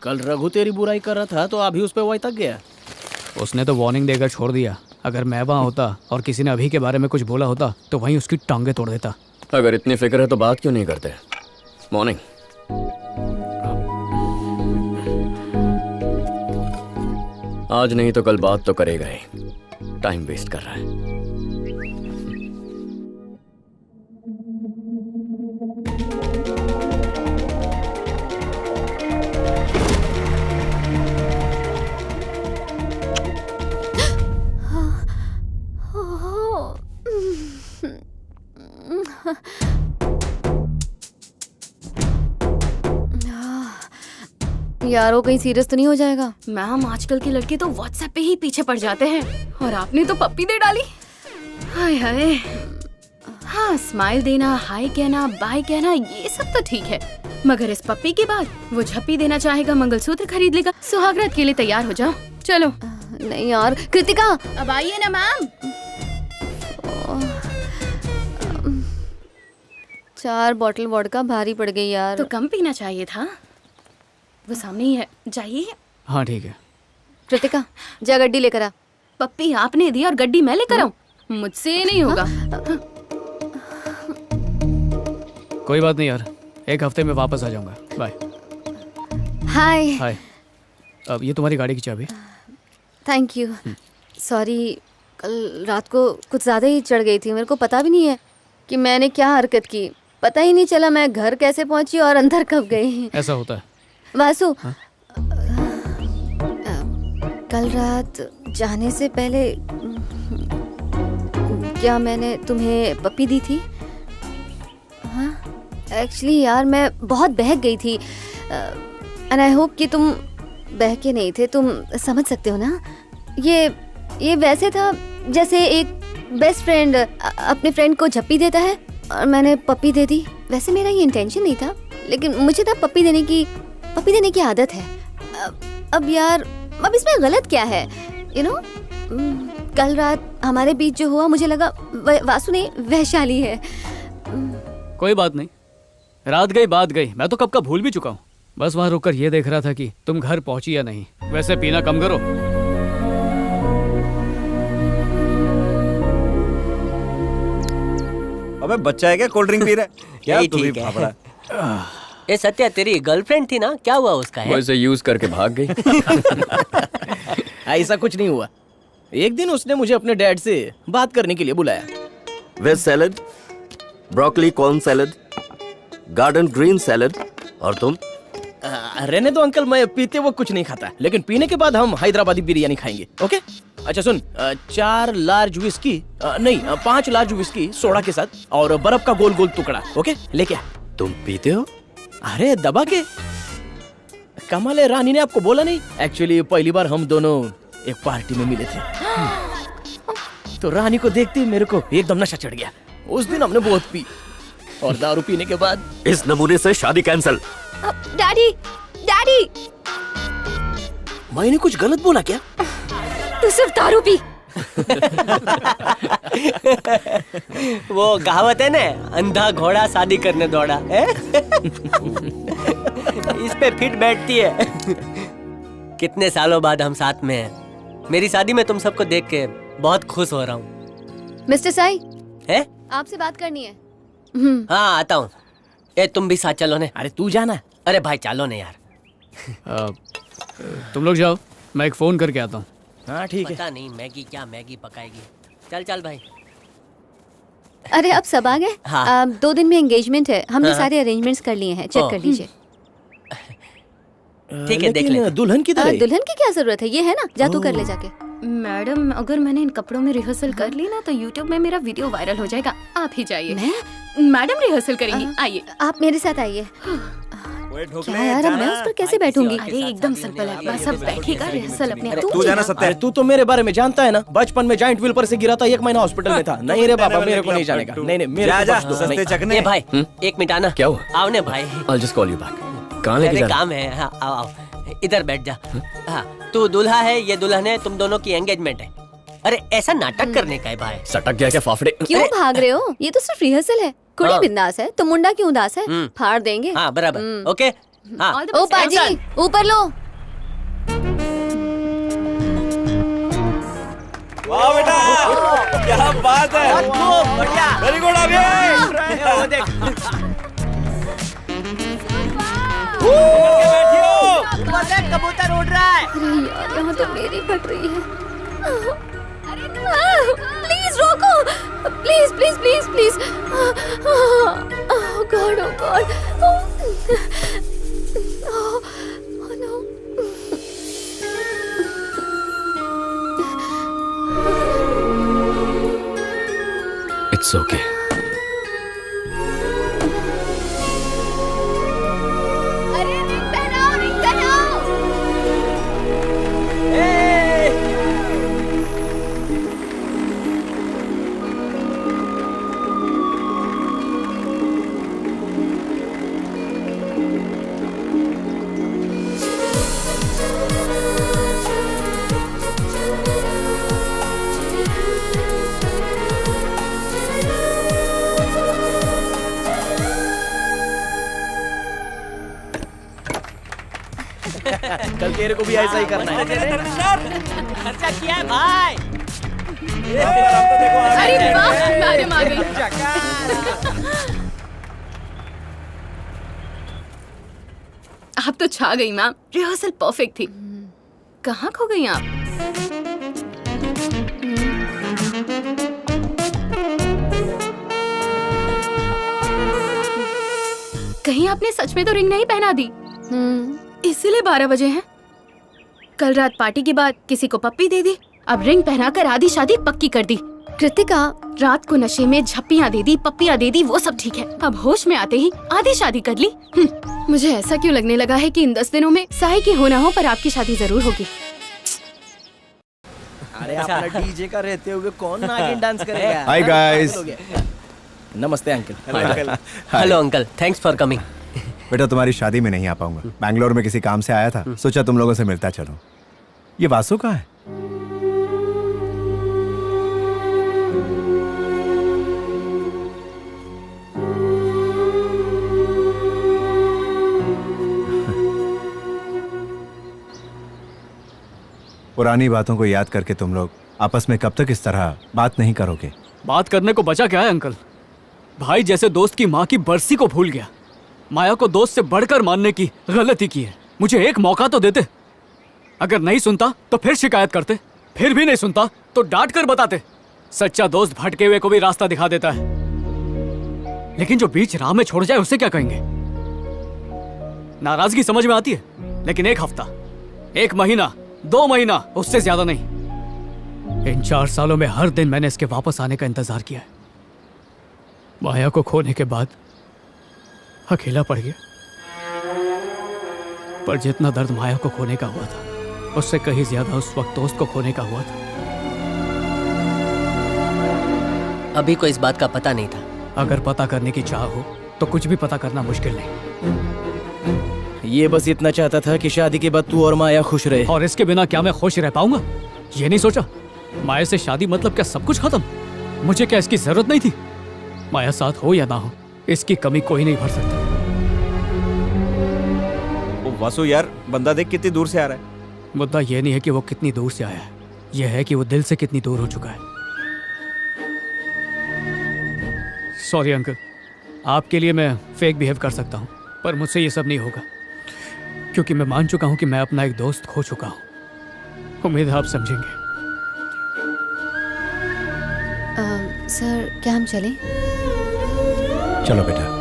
कल रघु तेरी बुराई कर रहा था तो अभी उस पे वही तक गया। उसने तो वार्निंग देकर छोड़ दिया। अगर मैं वहाँ होता और किसी ने अभी के बारे में कुछ बोला होता तो वहीं उसकी टांगे तोड़ देता। अगर इतनी फिक्र है तो बात क्यों नहीं करते? मॉर्निंग। आज नहीं तो कल बात तो करेगा ही। टाइम वेस्ट कर रहा है। यारो कहीं सीरियस तो नहीं हो जाएगा? मैम, आजकल के लड़के तो व्हाट्सएप पे ही पीछे पड़ जाते हैं और आपने तो पप्पी दे डाली। हाय हाय। हाँ, स्माइल देना, हाय कहना, बाय कहना, ये सब तो ठीक है, मगर इस पप्पी के बाद वो झप्पी देना चाहेगा, मंगलसूत्र खरीद लेगा। सुहागरात के लिए तैयार हो जाओ, चलो। नहीं यार, कृतिका अब आइए ना मैम। 4 बॉटल वोडका भारी पड़ गई यार। तो कम पीना चाहिए था। वो सामने ही है, जाइए। हाँ ठीक है। कृतिका, जा गड्डी लेकर आ। पप्पी आपने दी और गड्डी मैं लेकर आऊं? मुझसे नहीं होगा। कोई बात नहीं यार, 1 हफ्ते में वापस आ जाऊंगा। बाय। हाय। हाय। अब ये तुम्हारी गाड़ी की चाबी। Thank you. सॉरी, कल रात को कुछ ज़्यादा ही चढ़ गई थी। मेरे को पता भी नहीं है कि मैंने क्या हरकत की। पता ही नहीं चला मैं घर कैसे पहुंची और अंदर कब गई। ऐसा होता है। वासु, कल रात जाने से पहले क्या मैंने तुम्हें पप्पी दी थी? हाँ एक्चुअली यार मैं बहुत बहक गई थी एंड आई होप कि तुम बहके नहीं थे, तुम समझ सकते हो ना। ये वैसे था जैसे एक बेस्ट फ्रेंड अपने फ्रेंड को झप्पी देता है और मैंने पप्पी दे दी। वैसे मेरा ये इंटेंशन नहीं था, लेकिन मुझे ना पप्पी देने की आदत है। अब यार अब इसमें गलत क्या है? यू नो कल रात हमारे बीच जो हुआ मुझे लगा वासु नहीं वैशाली है। कोई बात नहीं, रात गई बात गई, मैं तो कब का भूल भी चुका हूँ। बस वहाँ रुककर ये देख रहा था कि तुम घर पहुंची या नहीं। वैसे पीना कम करो। अबे बच्चा है क्या कोल्ड ड्रिंक पी रहा है? क्या तू भी फाफड़ा? ए सत्या, तेरी गर्लफ्रेंड थी ना, क्या हुआ उसका? वो इसे यूज करके भाग गई। ऐसा कुछ नहीं हुआ। एक दिन उसने मुझे अपने डैड से बात करने के लिए बुलाया। Veg salad, broccoli corn salad, garden green salad. और तुम? रहने दो अंकल, मैं पीते वो कुछ नहीं खाता, लेकिन पीने के बाद हम हैदराबादी बिरयानी खाएंगे। ओके? अच्छा सुन, 4 लार्ज विस्की नहीं 5 लार्ज विस्की सोडा के साथ और बर्फ का गोल गोल टुकड़ा। ओके लेके आ। तुम पीते हो? अरे दबा के। कमाल है, रानी ने आपको बोला नहीं? एक्चुअली पहली बार हम दोनों एक पार्टी में मिले थे, तो रानी को देखते ही मेरे को एकदम नशा चढ़ गया। उस दिन हमने बहुत पी और दारू पीने के बाद इस नमूने से शादी कैंसिल। डैडी डैडी, मैंने कुछ गलत बोला क्या? तू सिर्फ दारू पी। वो कहावत है ना, अंधा घोड़ा शादी करने दौड़ा है? इस पे फिट बैठती है। कितने सालों बाद हम साथ में हैं। मेरी शादी में तुम सबको देख के बहुत खुश हो रहा हूँ। मिस्टर साई है? आपसे बात करनी है। हाँ आता हूँ। ए तुम भी साथ चलो ने। अरे तू जाना। अरे भाई चलो ने यार। तुम लोग जाओ, मैं एक फोन करके आता हूँ। हाँ ठीक है। पता नहीं मैगी क्या मैगी पकाएगी। चल चल भाई। अरे अब सब आ गए। हाँ। 2 दिन में एंगेजमेंट है, हमने हाँ। सारे अरेंजमेंट्स कर लिए हैं, चेक कर लीजिए। ठीक है देख ले। दुल्हन की तरह? दुल्हन की क्या जरूरत है, ये है ना, जा तू कर ले जाके। मैडम अगर मैंने इन कपड़ों में रिहर्सल कर ली ना तो YouTube में मेरा वीडियो वायरल हो जाएगा। आप ही जाइए। मैडम रिहर्सल करेंगी, आइए। आप मेरे साथ आइए। क्या यार, अब मैं उस पर कैसे बैठूंगी? अरे एकदम सिंपल है, बस अब बैठेगा रिहर्सल अपने आप। तू जाना सत्या। तू तो मेरे बारे में जानता है ना, बचपन में जॉइंट व्हील पर से गिरा था, 1 महीना हॉस्पिटल में था। नहीं रे बाबा, मेरे को नहीं जाने का। नहीं मेरे को सस्ते चकने। ए भाई 1 मिनट आना। क्या हुआ? आओ ने भाई। I'll just call you back. कहाँ लेके जा रहे हो? काम है। हाँ आओ आओ, इधर बैठ जा। हाँ तू दूल्हा है, ये दुल्हन है, तुम दोनों की एंगेजमेंट है। अरे ऐसा नाटक करने का है भाई। सटक गया क्या फाफड़े? क्यों भाग रहे हो? ये तो सिर्फ रिहर्सल है। कुड़ी बिंदास है तो मुंडा क्यों उदास है? फाड़ देंगे। हाँ बराबर। ओके हाँ। ओ पाजी ऊपर लो। वाह बेटा, क्या बात है। बढ़िया, वेरी गुड अभी। वो देख। कबूतर उड़ रहा है। अरे यार यहाँ तो मेरी फट रही है। प्लीज रोको, please please please please. Oh god, oh god, oh no. It's okay. अरे रिंग पहनाओ, रिंग पहनाओ। कल तेरे को भी ऐसा ही करना है। खर्चा किया है भाई। अरे वाह, मैडम आ गई। आप तो छा गई मैम, रिहर्सल परफेक्ट थी। कहाँ खो गई आप? कहीं आपने सच में तो रिंग नहीं पहना दी? इसीलिए 12 बजे हैं। कल रात पार्टी के बाद किसी को पप्पी दे दी, अब रिंग पहनाकर आधी शादी पक्की कर दी। कृतिका रात को नशे में झप्पियाँ दे दी, पप्पियाँ दे दी, वो सब ठीक है। अब होश में आते ही आधी शादी कर ली। मुझे ऐसा क्यों लगने लगा है कि इन 10 दिनों में साई की हो ना हो पर आपकी शादी जरूर होगी। अरे अपना डीजे का रहते हुए कौन नागिन डांस करेगा? Hi guys. नमस्ते अंकल। Hello uncle, thanks for coming. बेटा तुम्हारी शादी में नहीं आ पाऊंगा, बैंगलोर में किसी काम से आया था, सोचा तुम लोगों से मिलता चलो। ये वासु कहाँ है? पुरानी बातों को याद करके तुम लोग आपस में कब तक इस तरह बात नहीं करोगे? बात करने को बचा क्या है अंकल? भाई जैसे दोस्त की माँ की बरसी को भूल गया। माया को दोस्त से बढ़कर मानने की गलती की है। मुझे एक मौका तो देते। अगर नहीं सुनता तो फिर शिकायत करते, फिर भी नहीं सुनता तो डांट कर बताते। सच्चा दोस्त भटके हुए को भी रास्ता दिखा देता है, लेकिन जो बीच राह में छोड़ जाए उसे क्या कहेंगे? नाराजगी समझ में आती है, लेकिन एक हफ्ता, एक महीना, 2 महीना, उससे ज्यादा नहीं। इन 4 सालों में हर दिन मैंने इसके वापस आने का इंतजार किया है। माया को खोने के बाद अकेला पड़ गया, पर जितना दर्द माया को खोने का हुआ था उससे कहीं ज्यादा उस वक्त दोस्त को खोने का हुआ था। अभी को इस बात का पता नहीं था। अगर पता करने की चाह हो तो कुछ भी पता करना मुश्किल नहीं। ये बस इतना चाहता था कि शादी के बाद तू और माया खुश रहे। और इसके बिना क्या मैं खुश रह पाऊंगा? ये नहीं सोचा माया से शादी मतलब क्या सब कुछ खत्म? मुझे क्या इसकी जरूरत नहीं थी? माया साथ हो या ना हो, इसकी कमी कोई नहीं भर सकता। ओ वासु यार, बंदा देख कितनी दूर से आ रहा है। मुद्दा ये नहीं है कि वो कितनी दूर से आया है, यह है कि वो दिल से कितनी दूर हो चुका है। सॉरी अंकल, आपके लिए मैं फेक बिहेव कर सकता हूँ, पर मुझसे ये सब नहीं होगा, क्योंकि मैं मान चुका हूँ कि मैं अपना एक दोस्त खो चुका हूँ। उम्मीद है आप समझेंगे। सर क्या हम चलें? चलो बेटा।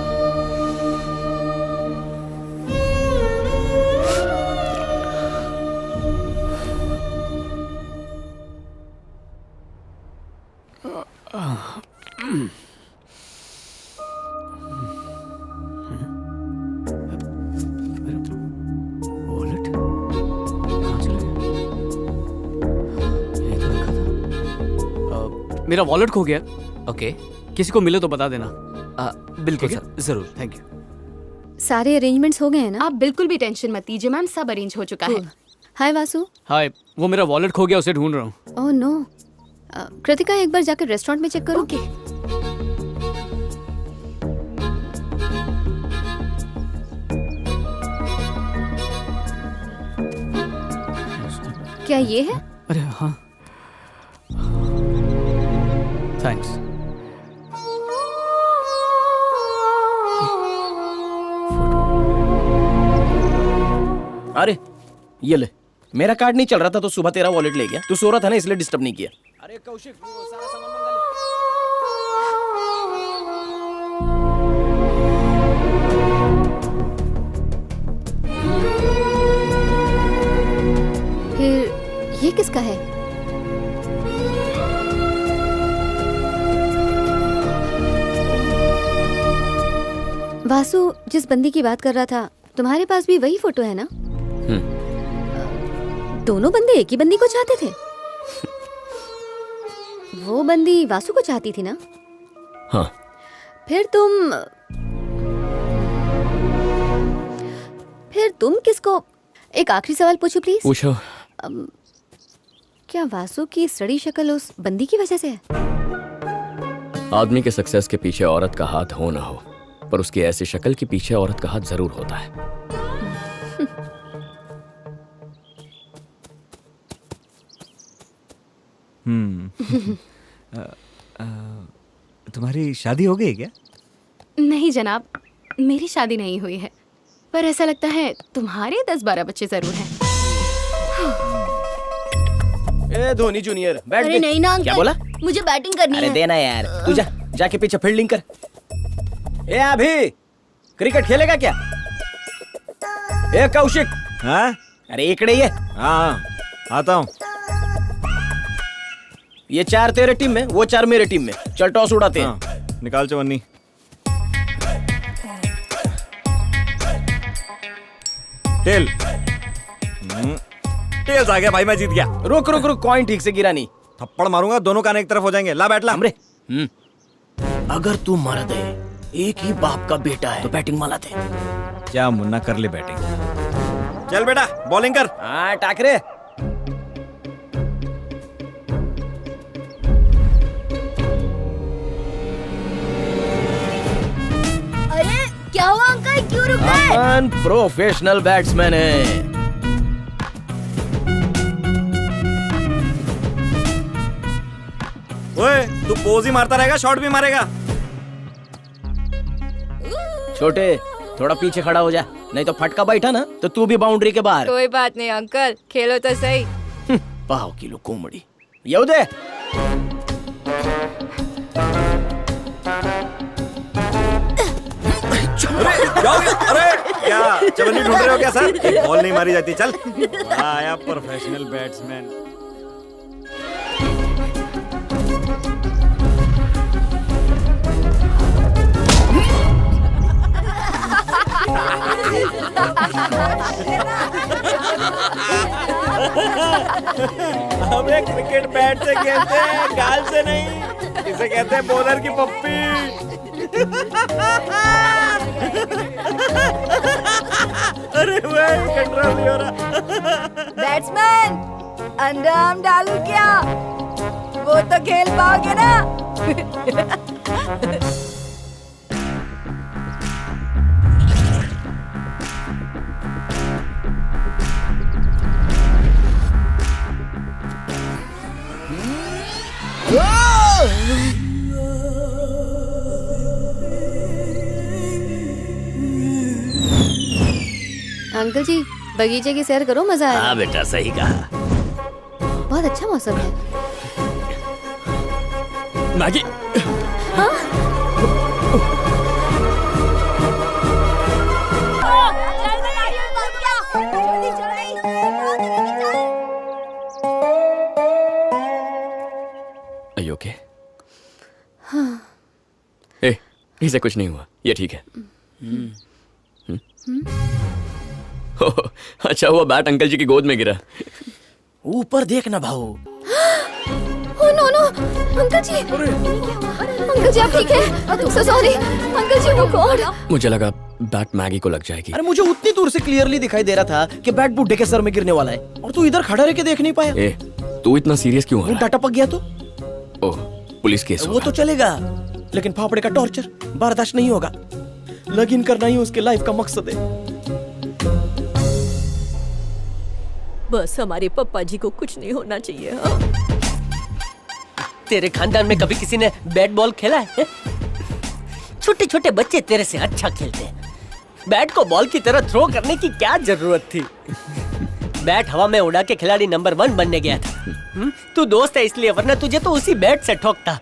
मेरा वॉलेट खो गया। ओके, किसी को मिले तो बता देना। बिल्कुल सर, जरूर। Thank you. सारे अरेंजमेंट्स हो गए हैं ना? आप बिल्कुल भी टेंशन मत लीजिए मैम, सब अरेंज हो चुका है। हाय वासु। हाय, वो मेरा वॉलेट खो गया, उसे ढूंढ रहा हूँ। Oh no. कृतिका एक बार जाकर रेस्टोरेंट में चेक करो। ओके। क्या ये है? अरे हाँ, थैंक्स। अरे ये ले, मेरा कार्ड नहीं चल रहा था तो सुबह तेरा वॉलेट ले गया। तू सो रहा था ना, इसलिए डिस्टर्ब नहीं किया। अरे कौशिक, वो सारा सामान मंगा ले। फिर ये किसका है? वासु, जिस बंदी की बात कर रहा था, तुम्हारे पास भी वही फोटो है ना? दोनों बंदे एक ही बंदी को चाहते थे। वो बंदी वासु को चाहती थी ना? हाँ। फिर तुम किसको? एक आखिरी सवाल पूछूं प्लीज? पूछो। क्या वासु की सड़ी शक्ल उस बंदी की वजह से है? आदमी के सक्सेस के पीछे औरत का हाथ हो ना हो, पर उसकी ऐसी शक्ल के पीछे औरत का हाथ जरूर होता है। तुम्हारी शादी हो गई क्या? नहीं जनाब, मेरी शादी नहीं हुई है, पर ऐसा लगता है तुम्हारे 10-12 बच्चे जरूर हैं। ए धोनी जूनियर, बैठ। अरे नहीं ना अंकल, क्या बोला? मुझे बैटिंग करनी अरे है। देना यार, तू जा, जाके पीछे फील्डिंग कर। ए अभी क्रिकेट खेलेगा क्या? ए कौशिक। हाँ? अरे इकडे ये। हाँ, आता हूँ। ये 4 तेरे टीम में, वो 4 मेरे टीम में। चल टॉस उड़ाते हैं। निकाल चवन्नी। टेल। टेल्स आ गया भाई, मैं जीत गया। रुक रुक रुक, कॉइन ठीक से गिरा नहीं। थप्पड़ मारूंगा, दोनों कान एक तरफ हो जाएंगे। ला बैठ ला। हमरे अगर तू मर्द है, एक ही बाप का बेटा है, तो बैटिंग माला दे। क्या मुन्ना, कर ले बैटिंग। चल बेटा बॉलिंग कर। हाँ टाकरे। अरे क्या हुआ अंकल, क्यों रुक गए? अपन प्रोफेशनल बैट्समैन है। ओए तू पोज ही मारता रहेगा, शॉट भी मारेगा। छोटे थोड़ा पीछे खड़ा हो जा, नहीं तो फटका बैठा ना तो तू भी बाउंड्री के बाहर। कोई बात नहीं अंकल, खेलो तो सही। पाव किलो कोमड़ी ये दे। अरे क्या चवन्नी ढूंढ रहे हो क्या सर? बॉल नहीं मारी जाती। चल आया प्रोफेशनल बैट्समैन। हमें क्रिकेट बैट से खेलते हैं, गाल से नहीं। इसे कहते हैं बॉलर की पप्पी। अरे भाई कंट्रोल नहीं हो रहा। बैट्समैन अंडरआर्म डालू क्या? वो तो खेल पाओगे ना? अंकल जी बगीचे की सैर करो, मजा आएगा। हाँ बेटा सही कहा। बहुत अच्छा मौसम है। मैगी। Are you okay? हाँ। ए, इसे कुछ नहीं हुआ, ये ठीक है। ओह, अच्छा हुआ बैट अंकल जी की गोद में गिरा। ऊपर देखना भाऊ। ओह नो नो, अंकल जी। अंकल जी आप ठीक है? So sorry, अंकल जी। Oh God। मुझे लगा बैट मैगी को लग जाएगी। अरे मुझे उतनी दूर से क्लियरली दिखाई दे रहा था कि बैट बुड्ढे के सर में गिरने वाला है, और तू इधर खड़ा रह के देख नहीं पाया। ए, तू इतना सीरियस क्यों हो रहा बुड्ढा टपक गया तो? है? ओह, पुलिस केस वो तो चलेगा, लेकिन फाफड़े का टॉर्चर बर्दाश्त नहीं होगा। लगइन करना ही उसके लाइफ का मकसद है। बस हमारे पप्पा जी को कुछ नहीं होना चाहिए। हाँ? तेरे खानदान में कभी किसी ने बैट बॉल खेला है? छोटे छोटे बच्चे तेरे से अच्छा खेलते हैं। बैट को बॉल की तरह थ्रो करने की क्या जरूरत थी? बैट हवा में उड़ा के खिलाड़ी नंबर 1 बनने गया था। तू दोस्त है इसलिए, वरना तुझे तो उसी बैट से ठोकता।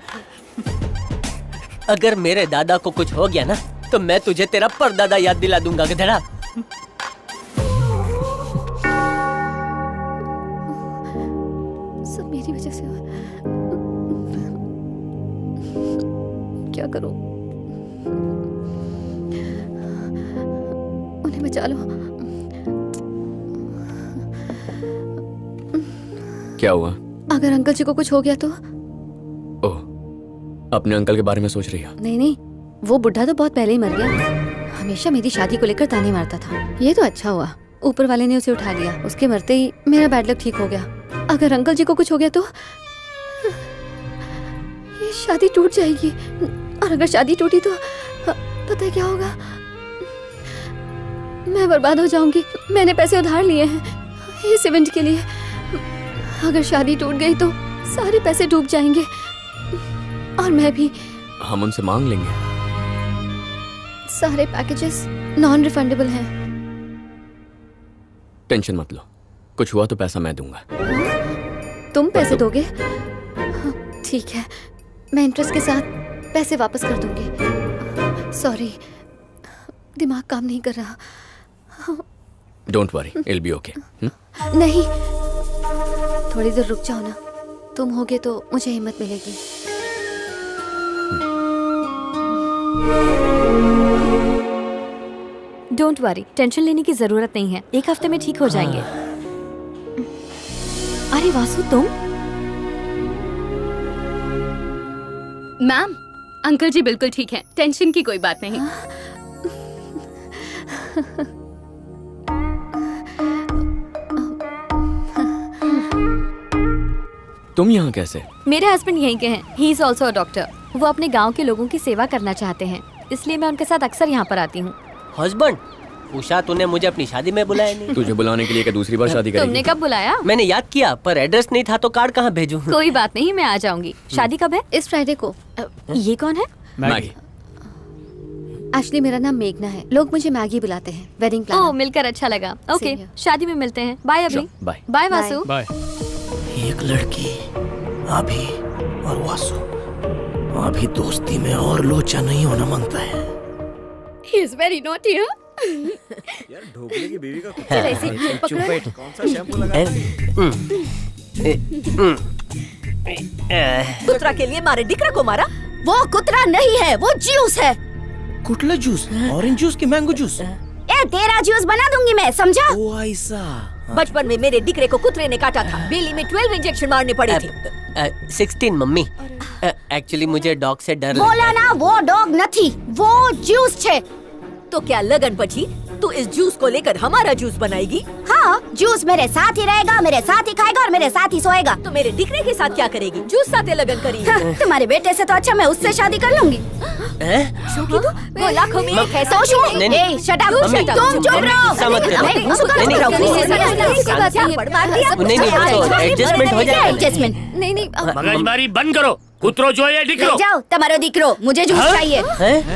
अगर मेरे दादा को कुछ हो गया ना, तो मैं तुझे तेरा परदादा याद दिला दूंगा गधेड़ा। सब मेरी वजह से। क्या करूं? उन्हें बचा लो। क्या हुआ? अगर अंकल जी को कुछ हो गया तो? ओह, अपने अंकल के बारे में सोच रही है? नहीं नहीं, वो बुढ़ा तो बहुत पहले ही मर गया। हमेशा मेरी शादी को लेकर ताने मारता था। ये तो अच्छा हुआ, ऊपर वाले ने उसे उठा लिया। उसके मरते ही मेरा बैड लक ठीक हो गया। अगर अंकल जी को कुछ हो गया तो ये शादी टूट जाएगी, और अगर शादी टूटी तो पता है क्या होगा? मैं बर्बाद हो जाऊंगी। मैंने पैसे उधार लिए हैं इस इवेंट के लिए। अगर शादी टूट गई तो सारे पैसे डूब जाएंगे, और मैं भी। हम उनसे मांग लेंगे। सारे पैकेजेस नॉन रिफंडेबल हैं। टेंशन मत लो, कुछ हुआ तो पैसा मैं दूंगा। तुम पैसे दोगे? हाँ, ठीक है, मैं इंटरेस्ट के साथ पैसे वापस कर दूंगी। सॉरी, दिमाग काम नहीं कर रहा। Don't worry, it will be okay. नहीं, थोड़ी देर रुक जाओ ना। तुम होगे तो मुझे हिम्मत मिलेगी। डोंट वरी, टेंशन लेने की जरूरत नहीं है, 1 हफ्ते में ठीक हो जाएंगे। अरे वासु तुम? मैम, अंकल जी बिल्कुल ठीक हैं, टेंशन की कोई बात नहीं। तुम यहाँ कैसे? मेरे हस्बैंड यहीं के हैं, he is also a doctor. वो अपने गांव के लोगों की सेवा करना चाहते हैं, इसलिए मैं उनके साथ अक्सर यहाँ पर आती हूँ। हस्बैंड, उषा तूने मुझे अपनी शादी में बुलाया नहीं। तुझे बुलाने के लिए क्या दूसरी बार शादी करेगी? तुमने कब बुलाया? मैंने याद किया पर एड्रेस नहीं था तो कार्ड कहाँ भेजूं? कोई बात नहीं, मैं आ जाऊंगी। शादी कब है? इस फ्राइडे को। ये कौन है? मैगी। एक्चुअली मेरा नाम मेघना है, लोग मुझे मैगी बुलाते हैं। Wedding planner. ओह, मिलकर अच्छा लगा। ओके, शादी में मिलते हैं। बाय अभी। बाय। बाय वासु। बाय। एक लड़की, अभी और वासु, अभी दोस्ती में और लोचा नहीं होना मांगता है। He is very naughty, huh? यार ढोकले की बीवी का चल ऐसे पकड़। कौन सा शैम्पू लगा? कुतरा के लिए मारे डिकरा को मारा? वो कुतरा नहीं है, वो जूस है। कुटला जूस, ऑरेंज जूस की मैंगो जूस? ए, तेरा जूस बना दूंगी मैं, समझा? ओ ऐसा। बचपन में मेरे डिकरे को कुतरे ने काटा था, बेली में 12 इंजेक्शन मारने पड़े थे। 16 मम्मी। एक्चुअली मुझे डॉग से डर बोला ना, वो डॉग नहीं, वो जूस छे। तो क्या लगन पची तू इस जूस को लेकर हमारा जूस बनाएगी? हाँ, जूस मेरे साथ ही रहेगा, मेरे साथ ही खाएगा और मेरे साथ ही सोएगा। तो मेरे डिकरे के साथ क्या करेगी? जूस साथे लगन करेगी। हाँ, तुम्हारे बेटे से तो अच्छा मैं उससे शादी कर लूंगी। शौकी तू, वो लाखों में एक है। सोचो, ए, शट अप, तुम चुप रहो। नहीं, उसको तो चुप रहो। एडजस्टमेंट हो जाएगा। एडजस्टमेंट नहीं नहीं, मगजमारी बंद करो। कुतरो जो है दिखरो। जाओ, तुम्हारो दिकरो, मुझे जूस चाहिए।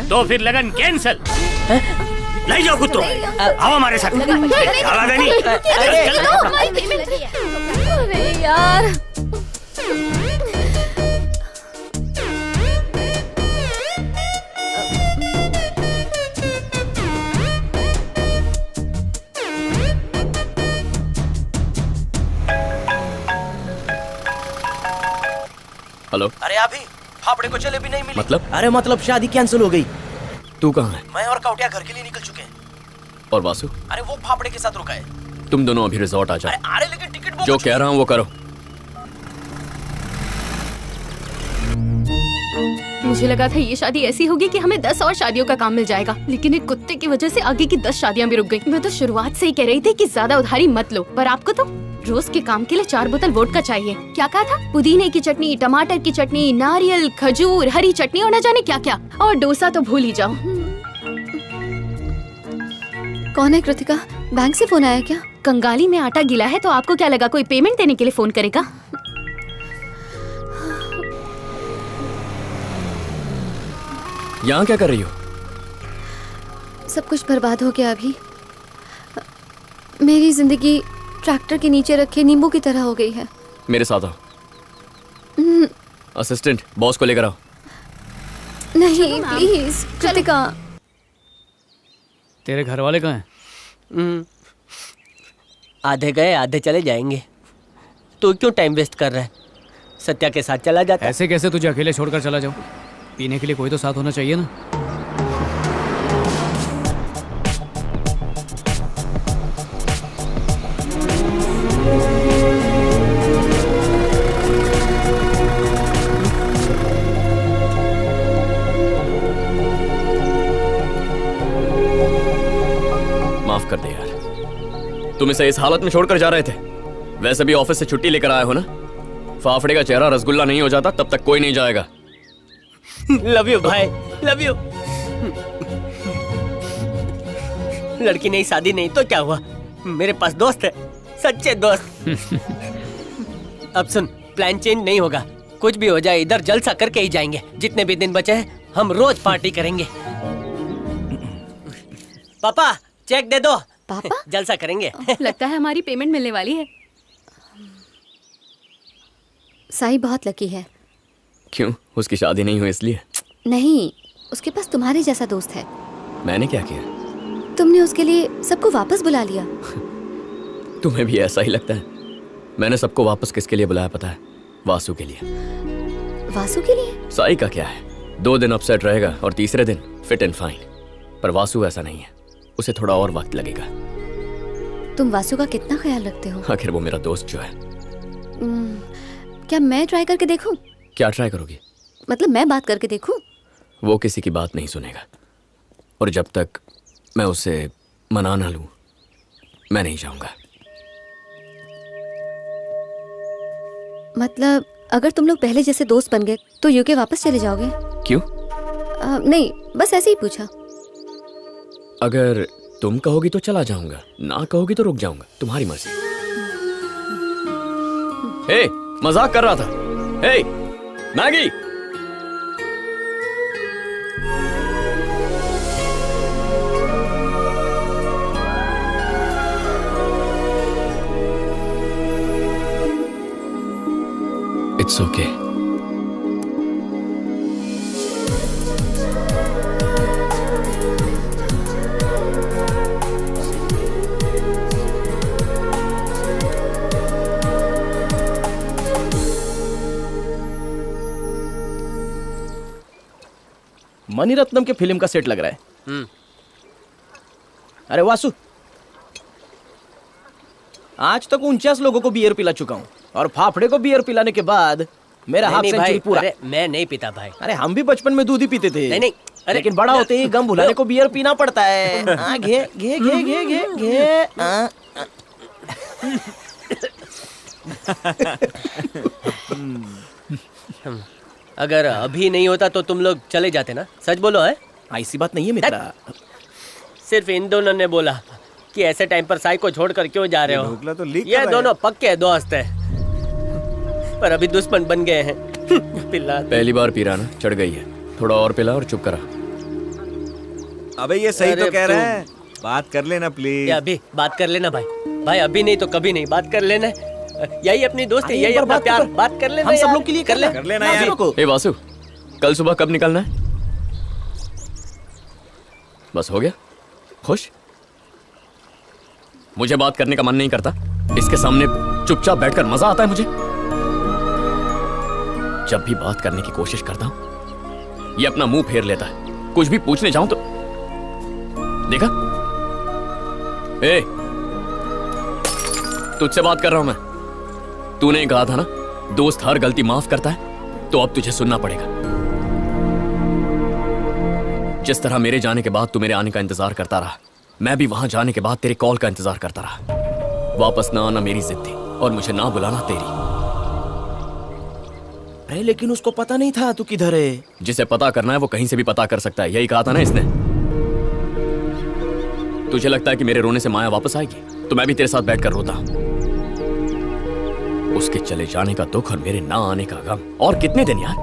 तो फिर लगन कैंसल। ले जाओ कुतरो, आओ हमारे साथ। आवाज़ नहीं। अरे यार, हेलो। अरे अभी फाफड़े को जलेबी नहीं मिली। मतलब? अरे मतलब शादी कैंसिल हो गई। तू कहाँ है? मैं और कौटिया घर के लिए निकल चुके हैं। और वासु? अरे वो फाफड़े के साथ रुका है। तुम दोनों अभी रिजॉर्ट आ जाओ। अरे लेकिन टिकट जो कह रहा हूँ वो करो। मुझे लगा था ये शादी ऐसी होगी कि हमें 10 और शादियों का काम मिल जाएगा, लेकिन एक कुत्ते की वजह से आगे की 10 शादियां भी रुक गई। मैं तो शुरुआत से ही कह रही थी कि ज्यादा उधारी मत लो, पर आपको तो रोज के काम के लिए 4 बोतल वोडका चाहिए। क्या कहा था? पुदीने की चटनी, टमाटर की चटनी, नारियल, खजूर, हरी चटनी और न जाने क्या क्या। और डोसा तो भूल ही जाओ। कौन है कृतिका? बैंक से फोन आया क्या? कंगाली में आटा गिला है तो आपको क्या लगा कोई पेमेंट देने के लिए फोन करेगा? यहाँ क्या कर रही हो? सब कुछ बर्बाद हो गया अभी। मेरी जिंदगी ट्रैक्टर के नीचे रखे नींबू की तरह हो गई है। मेरे साथ आओ। असिस्टेंट, बॉस को लेकर आओ। नहीं प्लीज कृतिका। तेरे घर वाले कहाँ हैं? आधे गए आधे चले जाएंगे। तू क्यों टाइम वेस्ट कर रहा है? सत्या के साथ चला जाता। ऐसे कैसे तुझे अकेले छोड़कर चला जाऊं? पीने के लिए कोई तो साथ होना चाहिए ना। माफ कर दे यार, तुम इसे इस हालत में छोड़कर जा रहे थे। वैसे भी ऑफिस से छुट्टी लेकर आए हो ना। फाफड़े का चेहरा रसगुल्ला नहीं हो जाता तब तक कोई नहीं जाएगा। लव यू भाई, लव यू। लड़की नहीं, शादी नहीं तो क्या हुआ? मेरे पास दोस्त है, सच्चे दोस्त। अब सुन, प्लान चेंज नहीं होगा। कुछ भी हो जाए इधर जलसा करके ही जाएंगे। जितने भी दिन बचे हैं हम रोज पार्टी करेंगे। पापा चेक दे दो। पापा जलसा करेंगे। लगता है हमारी पेमेंट मिलने वाली है। साई बहुत लकी है। क्यों, उसकी शादी नहीं हुई इसलिए? नहीं, उसके पास तुम्हारे जैसा दोस्त है। मैंने क्या किया? तुमने उसके लिए सबको वापस बुला लिया। तुम्हें भी ऐसा ही लगता है? मैंने सबको वापस किसके लिए बुलाया पता है? वासु के लिए। वासु के लिए? साई का क्या है, 2 दिन अपसेट रहेगा और तीसरे दिन फिट एंड फाइन। पर वासु ऐसा नहीं है, उसे थोड़ा और वक्त लगेगा। तुम वासु का कितना ख्याल रखते हो? आखिर वो मेरा दोस्त जो है। क्या मैं ट्राई करके देखूं? क्या ट्राई करोगी? मतलब मैं बात करके देखूं? वो किसी की बात नहीं सुनेगा, और जब तक मैं उसे मना ना लूं मैं नहीं जाऊंगा। मतलब अगर तुम लोग पहले जैसे दोस्त बन गए तो यूके वापस चले जाओगे? क्यों? नहीं, बस ऐसे ही पूछा। अगर तुम कहोगी तो चला जाऊंगा, ना कहोगी तो रुक जाऊंगा, तुम्हारी मर्जी। हे, मजाक कर रहा था। हे, मैगी! It's okay. मणिरत्नम के फिल्म का सेट लग रहा है। अरे वासु, आज तक 49 लोगों को बियर पिला चुका हूँ और फाफड़े को बियर पिलाने के बाद मेरा हाफ सेंचुरी पूरा। अरे मैं नहीं पीता भाई। अरे हम भी बचपन में दूध ही पीते थे। नहीं, लेकिन बड़ा होते ही गम भुलाने को बियर पीना पड़ता है। घे घे घे घे घे घे। अगर अभी नहीं होता तो तुम लोग चले जाते ना। सच बोलो है? ऐसी बात नहीं है मित्रा। सिर्फ इन दोनों ने बोला कि ऐसे टाइम पर साई को छोड़कर क्यों जा रहे हो। तो लीक ये दोनों पक्के दोस्त हैं, पर अभी दुश्मन बन गए हैं। पिला पहली बार पी रहा ना, चढ़ गई है। थोड़ा और पिला और चुप करा। अबे ये सही तो कह रहा है, बात कर लेना प्लीज। अभी बात कर लेना भाई। भाई अभी नहीं तो कभी नहीं, बात कर लेना। यही अपनी दोस्त है, यही अपना प्यार। बात कर लेना, हम सब लोग के लिए कर लेना यार। ए वासु, कल सुबह कब निकलना है? बस हो गया? खुश? मुझे बात करने का मन नहीं करता, इसके सामने चुपचाप बैठकर मजा आता है मुझे। जब भी बात करने की कोशिश करता हूं ये अपना मुंह फेर लेता है। कुछ भी पूछने जाऊं तो देखा। ए, तुझसे बात कर रहा हूं मैं। तूने कहा था ना दोस्त हर गलती माफ करता है, तो अब तुझे सुनना पड़ेगा। जिस तरह मेरे जाने के बाद तू मेरे आने का इंतजार करता रहा, मैं भी वहां जाने के बाद तेरे कॉल का इंतजार करता रहा। वापस ना आना मेरी जिद थी और मुझे ना बुलाना तेरी। अरे लेकिन उसको पता नहीं था तू किधर है। जिसे पता करना है वो कहीं से भी पता कर सकता है, यही कहा था ना इसने। तुझे लगता है कि मेरे रोने से माया वापस आएगी, तो मैं भी तेरे साथ बैठकर रोता। उसके चले जाने का दुख और मेरे ना आने का गम। और कितने दिन यार,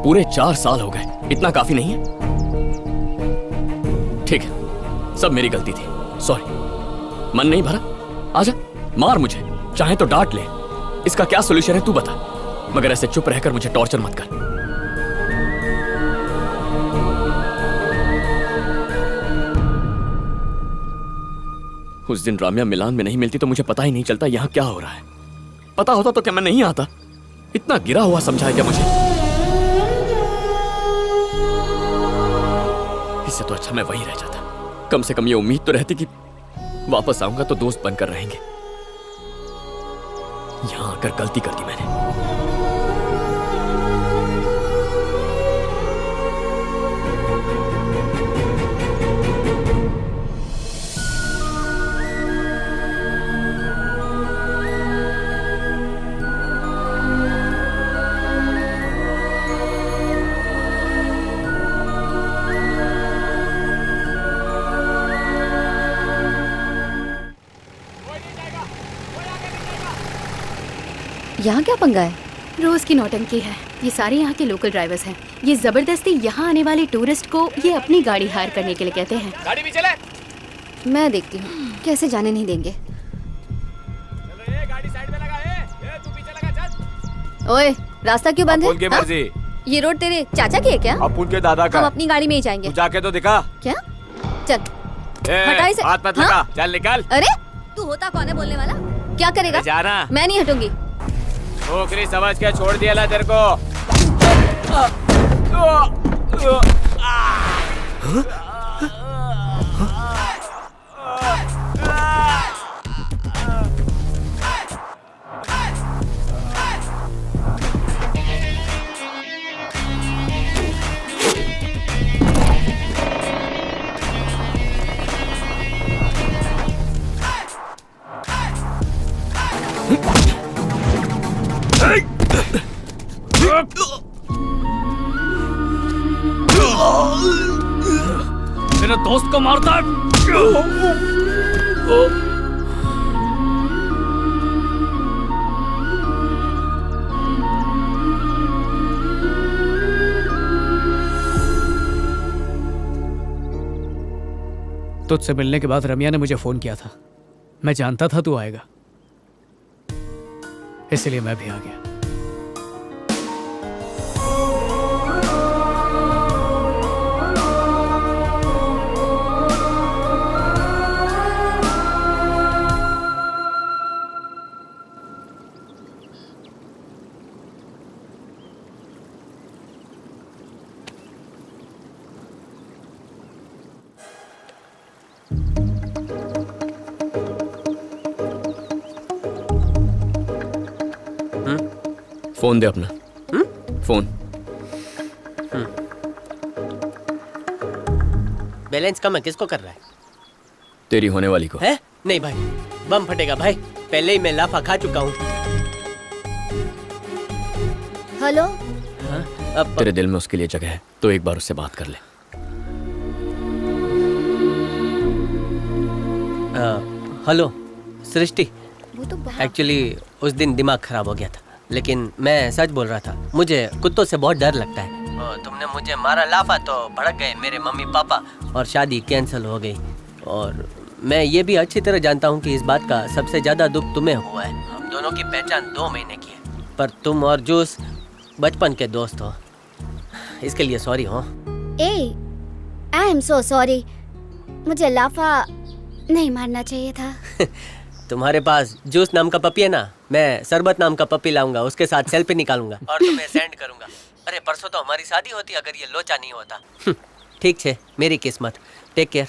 पूरे 4 साल हो गए। इतना काफी नहीं है? ठीक है, सब मेरी गलती थी, सॉरी। मन नहीं भरा? आजा, मार मुझे, चाहे तो डांट ले। इसका क्या सोल्यूशन है तू बता, मगर ऐसे चुप रहकर मुझे टॉर्चर मत कर। उस दिन राम्या मिलान में नहीं मिलती तो मुझे पता ही नहीं चलता यहाँ क्या हो रहा है। पता होता तो क्या मैं नहीं आता? इतना गिरा हुआ समझा है क्या मुझे? इससे तो अच्छा मैं वहीं रह जाता। कम से कम ये उम्मीद तो रहती कि वापस आऊंगा तो दोस्त बनकर रहेंगे। यहां आकर गलती कर दी मैंने। यहाँ क्या पंगा है? रोज की नौटंकी है। ये सारे यहाँ के लोकल ड्राइवर्स हैं। ये जबरदस्ती यहाँ आने वाले टूरिस्ट को ये अपनी गाड़ी हायर करने के लिए कहते हैं। गाड़ी भी चले। मैं देखती हूँ कैसे जाने नहीं देंगे। गाड़ी साइड में लगा है, तू पीछे लगा चल। ओए, रास्ता क्यों बंद है? अपुन की मर्जी। ये रोड तेरे चाचा की है क्या? अपुन के दादा का। हम अपनी गाड़ी में ही जाएंगे। तू जाके तो दिखा। क्या? चल। हटा इसे। हाथ मत लगा। चल निकल। अरे तू होता कौन है बोलने वाला? क्या करेगा? जाना। मैं नहीं हटूंगी। छोकरी समझ के छोड़ दिया ला तेरे को। मेरे दोस्त को मारता है। तुझसे मिलने के बाद रम्या ने मुझे फोन किया था। मैं जानता था तू आएगा, इसलिए मैं भी आ गया। फोन दे अपना। फोन। बैलेंस कम है, किसको कर रहा है? तेरी होने वाली को। है? नहीं भाई, बम फटेगा भाई। पहले ही मैं लाफा खा चुका हूँ। हेलो। तेरे दिल में उसके लिए जगह है तो एक बार उससे बात कर ले। हेलो सृष्टि, एक्चुअली उस दिन दिमाग खराब हो गया था, लेकिन मैं सच बोल रहा था। मुझे कुत्तों से बहुत डर लगता है। और तुमने मुझे मारा लाफा तो भड़क गए मेरे मम्मी पापा और शादी कैंसिल हो गई। और मैं ये भी अच्छी तरह जानता हूँ कि इस बात का सबसे ज्यादा दुख तुम्हें हुआ है। हम दोनों की पहचान 2 महीने की है, पर तुम और जूस बचपन के दोस्त हो। इसके लिए सॉरी हो। I am so sorry. मुझे लाफा नहीं मारना चाहिए था। तुम्हारे पास जूस नाम का पपी है ना, मैं शरबत नाम का पपी लाऊंगा, उसके साथ सेल्फी निकालूंगा और तुम्हें सेंड करूंगा। अरे परसों तो हमारी शादी होती अगर ये लोचा नहीं होता। ठीक है, मेरी किस्मत। Take care.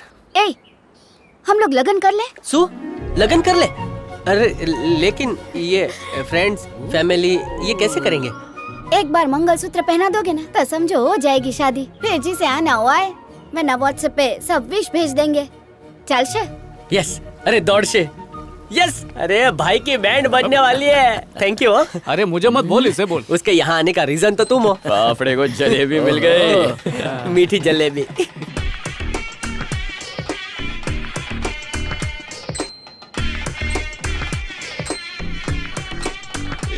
हम लोग लगन कर ले। सु लगन कर ले? अरे लेकिन ये फ्रेंड्स फैमिली ये कैसे करेंगे? एक बार मंगलसूत्र पहना दोगे ना तो समझो हो जाएगी शादी। फिर जिसे आना हुआ है वरना व्हाट्सएप पे सब विश भेज देंगे। चल से। यस। अरे दौड़ से। यस। अरे भाई की बैंड बजने वाली है। Thank you. अरे मुझे मत बोल, इसे बोल। उसके यहाँ आने का रीजन तो तुम हो। फाफड़े को जलेबी मिल गई। मीठी जलेबी।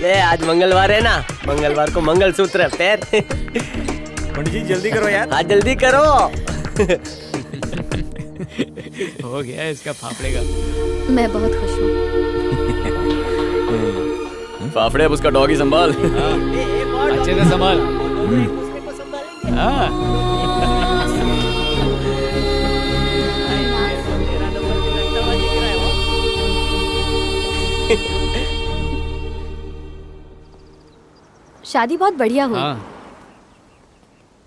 ले आज मंगलवार है ना, मंगलवार को मंगलसूत्र पैर। पंडित जी जल्दी करो यार। हाँ जल्दी करो। हो गया इसका फाफड़े का। मैं बहुत खुश हूँ। फाफड़े अब उसका डॉगी संभाल। अच्छे से संभाल। शादी बहुत बढ़िया हुई।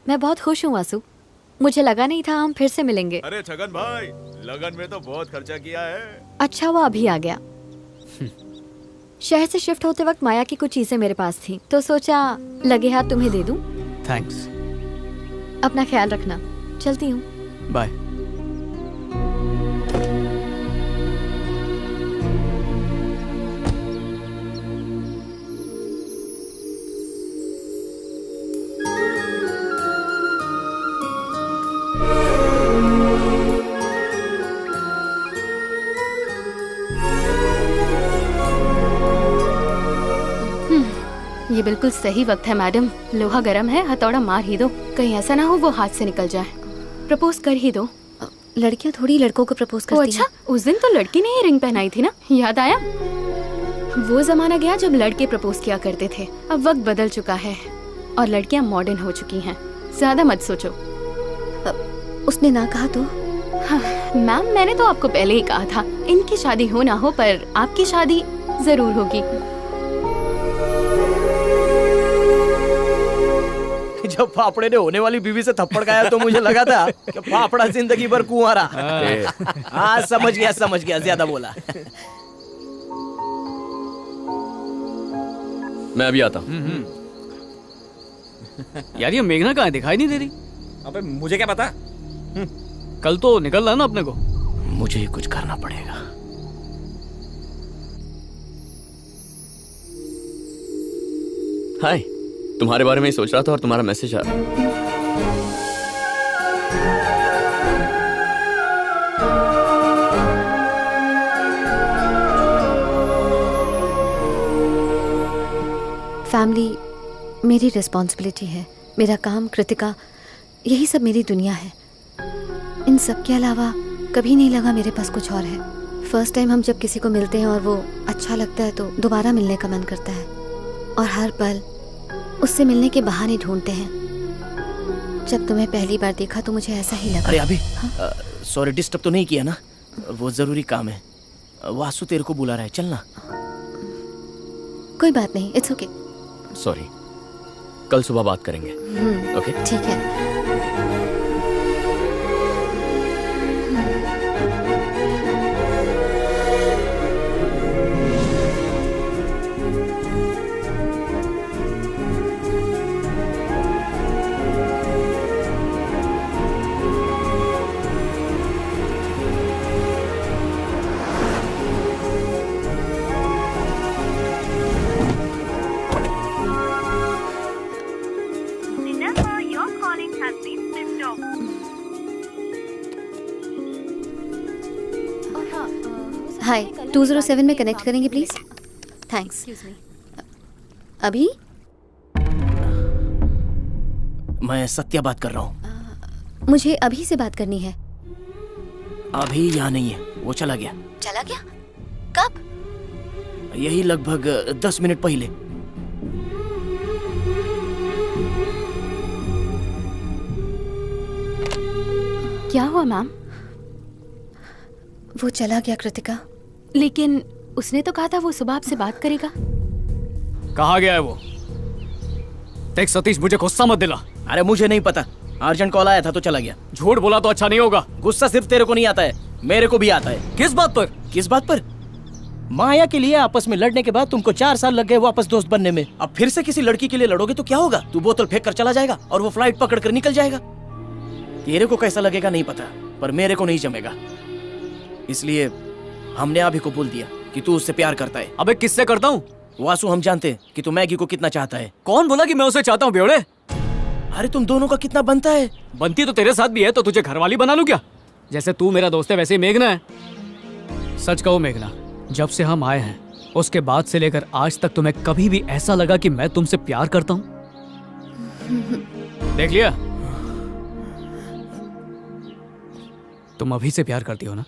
मैं बहुत खुश हूँ वासु। मुझे लगा नहीं था हम फिर से मिलेंगे। अरे छगन भाई, लगन में तो बहुत खर्चा किया है। अच्छा वो अभी आ गया। शहर से शिफ्ट होते वक्त माया की कुछ चीजें मेरे पास थी तो सोचा लगे हाथ तुम्हें दे दूं। थैंक्स। अपना ख्याल रखना। चलती हूँ। बाय। ये बिल्कुल सही वक्त है मैडम। लोहा गर्म है, हथौड़ा मार ही दो, कहीं ऐसा ना हो वो हाथ से निकल जाए। प्रपोज कर ही दो। लड़कियां थोड़ी लड़कों को प्रपोज करती हैं। अच्छा, उस दिन तो लड़की ने ही रिंग पहनाई थी ना, याद आया? वो जमाना गया जब लड़के प्रपोज किया करते थे। अब वक्त बदल चुका है और लड़कियां मॉडर्न हो चुकी हैं। ज्यादा मत सोचो। उसने ना कहा तो? मैम मैंने तो आपको पहले ही कहा था, इनकी शादी हो ना हो पर आपकी शादी जरूर होगी। जब फाफड़े ने होने वाली बीवी से थप्पड़ खाया तो मुझे लगा था कि फाफड़ा जिंदगी भर कुंवारा। हाँ समझ गया, ज्यादा बोला। मैं अभी आता हूँ। यार ये मेघना कहाँ है, दिखाई नहीं दे रही। अबे मुझे क्या पता। कल तो निकलना है ना अपने को। मुझे ही कुछ करना पड़ेगा। हाय, तुम्हारे बारे में ही सोच रहा था और तुम्हारा मैसेज आ रहा। फैमिली मेरी रिस्पॉन्सिबिलिटी है, मेरा काम, कृतिका, यही सब मेरी दुनिया है। इन सब के अलावा कभी नहीं लगा मेरे पास कुछ और है। फर्स्ट टाइम हम जब किसी को मिलते हैं और वो अच्छा लगता है तो दोबारा मिलने का मन करता है और हर पल उससे मिलने के बहाने ढूंढते हैं। जब तुम्हें पहली बार देखा तो मुझे ऐसा ही लगा। अरे अभी सॉरी, डिस्टर्ब तो नहीं किया ना? वो जरूरी काम है। वासु तेरे को बुला रहा है, चलना। कोई बात नहीं, इट्स ओके। सॉरी, कल सुबह बात करेंगे। ओके ठीक है। हाय, 207 में कनेक्ट करेंगे प्लीज। थैंक्स। अभी मैं सत्या बात कर रहा हूँ। मुझे अभी से बात करनी है। अभी यहाँ नहीं है, वो चला गया। चला गया? कब? यही लगभग 10 मिनट पहले। क्या हुआ मैम? वो चला गया कृतिका। लेकिन उसने तो कहा था वो सुबह आपसे बात करेगा। कहाँ गया है वो? देख सतीश, मुझे गुस्सा मत दिला। अरे मुझे नहीं पता, अर्जेंट कॉल आया था तो चला गया। झूठ बोला तो अच्छा नहीं होगा। गुस्सा सिर्फ तेरे को नहीं आता है, मेरे को भी आता है। किस बात पर? किस बात पर? माया के लिए आपस में लड़ने के बाद तुमको 4 साल लग गए वापस दोस्त बनने में। अब फिर से किसी लड़की के लिए लड़ोगे तो क्या होगा? तू बोतल फेंक कर चला जाएगा और वो फ्लाइट पकड़ कर निकल जाएगा। तेरे को कैसा लगेगा नहीं पता, पर मेरे को नहीं जमेगा। इसलिए हमने अभी को बोल दिया कि तू उससे प्यार करता है। अबे किससे करता हूँ? वासु, हम जानते हैं कि तू मैगी को कितना चाहता है। कौन बोला कि मैं उसे चाहता हूँ बेवड़े? अरे तुम दोनों का कितना बनता है? बनती तो तेरे साथ भी है, तो तुझे घरवाली बना लूं क्या? जैसे तू मेरा दोस्त है वैसे ही मेघना है। सच कहो मेघना, जब से हम आए हैं उसके बाद से लेकर आज तक तुम्हें कभी भी ऐसा लगा कि मैं तुमसे प्यार करता हूँ? देख लिया, तुम अभी से प्यार करती हो ना?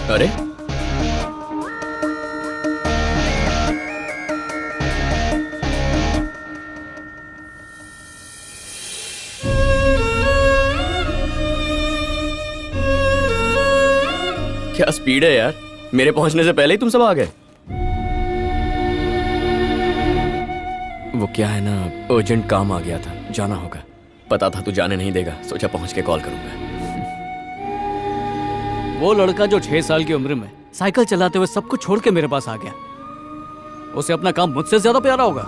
अरे क्या स्पीड है यार, मेरे पहुंचने से पहले ही तुम सब आ गए। वो क्या है ना, अर्जेंट काम आ गया था, जाना होगा। पता था तू जाने नहीं देगा, सोचा पहुंच के कॉल करूंगा। वो लड़का जो 6 साल की उम्र में साइकिल चलाते हुए सब कुछ छोड़ के मेरे पास आ गया, उसे अपना काम मुझसे ज्यादा प्यारा होगा?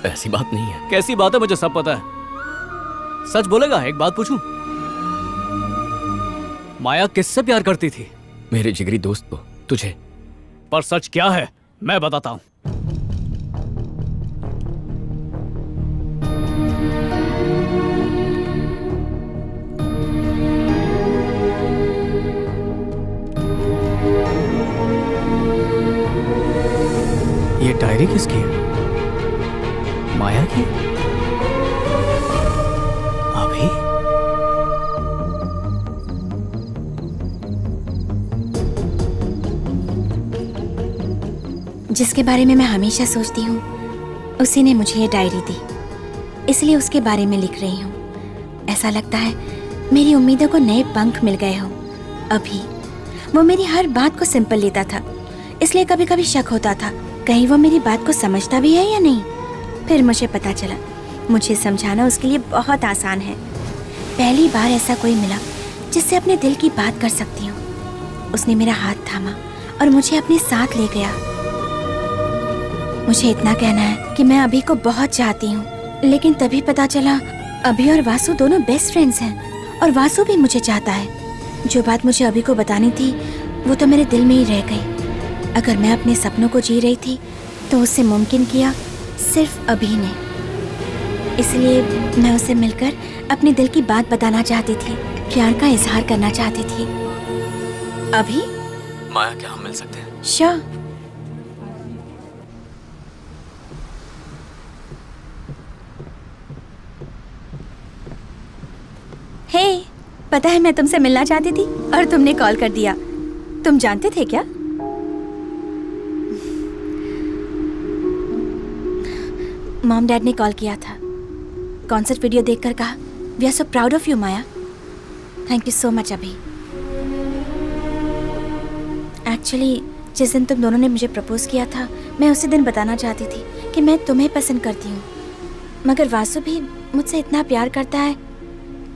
ऐसी बात नहीं है। कैसी बात है, मुझे सब पता है। सच बोलेगा? एक बात पूछूं, माया किससे प्यार करती थी? मेरे जिगरी दोस्त को, तुझे। पर सच क्या है मैं बताता हूं। डायरी किसकी है? माया की? अभी? जिसके बारे में मैं हमेशा सोचती हूँ उसी ने मुझे ये डायरी दी, इसलिए उसके बारे में लिख रही हूँ। ऐसा लगता है मेरी उम्मीदों को नए पंख मिल गए हो। अभी वो मेरी हर बात को सिंपल लेता था, इसलिए कभी कभी शक होता था कहीं वो मेरी बात को समझता भी है या नहीं। फिर मुझे पता चला मुझे समझाना उसके लिए बहुत आसान है। पहली बार ऐसा कोई मिला जिससे अपने दिल की बात कर सकती हूँ। उसने मेरा हाथ थामा और मुझे अपने साथ ले गया। मुझे इतना कहना है कि मैं अभी को बहुत चाहती हूँ, लेकिन तभी पता चला अभी और वासु दोनों बेस्ट फ्रेंड्स हैं और वासु भी मुझे चाहता है। जो बात मुझे अभी को बतानी थी वो तो मेरे दिल में ही रह गई। अगर मैं अपने सपनों को जी रही थी तो उससे मुमकिन किया सिर्फ अभी ने। इसलिए मैं उसे मिलकर अपने दिल की बात बताना चाहती थी, प्यार का इजहार करना चाहती थी। अभी माया, क्या हम मिल सकते हैं? श्योर। हे, पता है मैं तुमसे मिलना चाहती थी और तुमने कॉल कर दिया। तुम जानते थे क्या? मॉम डैड ने कॉल किया था। कॉन्सर्ट वीडियो देखकर कहा, we are so proud of you Maya. Thank you so much अभी। एक्चुअली जिस दिन तुम दोनों ने मुझे प्रपोज किया था, मैं उसी दिन बताना चाहती थी कि मैं तुम्हें पसंद करती हूँ, मगर वासु भी मुझसे इतना प्यार करता है।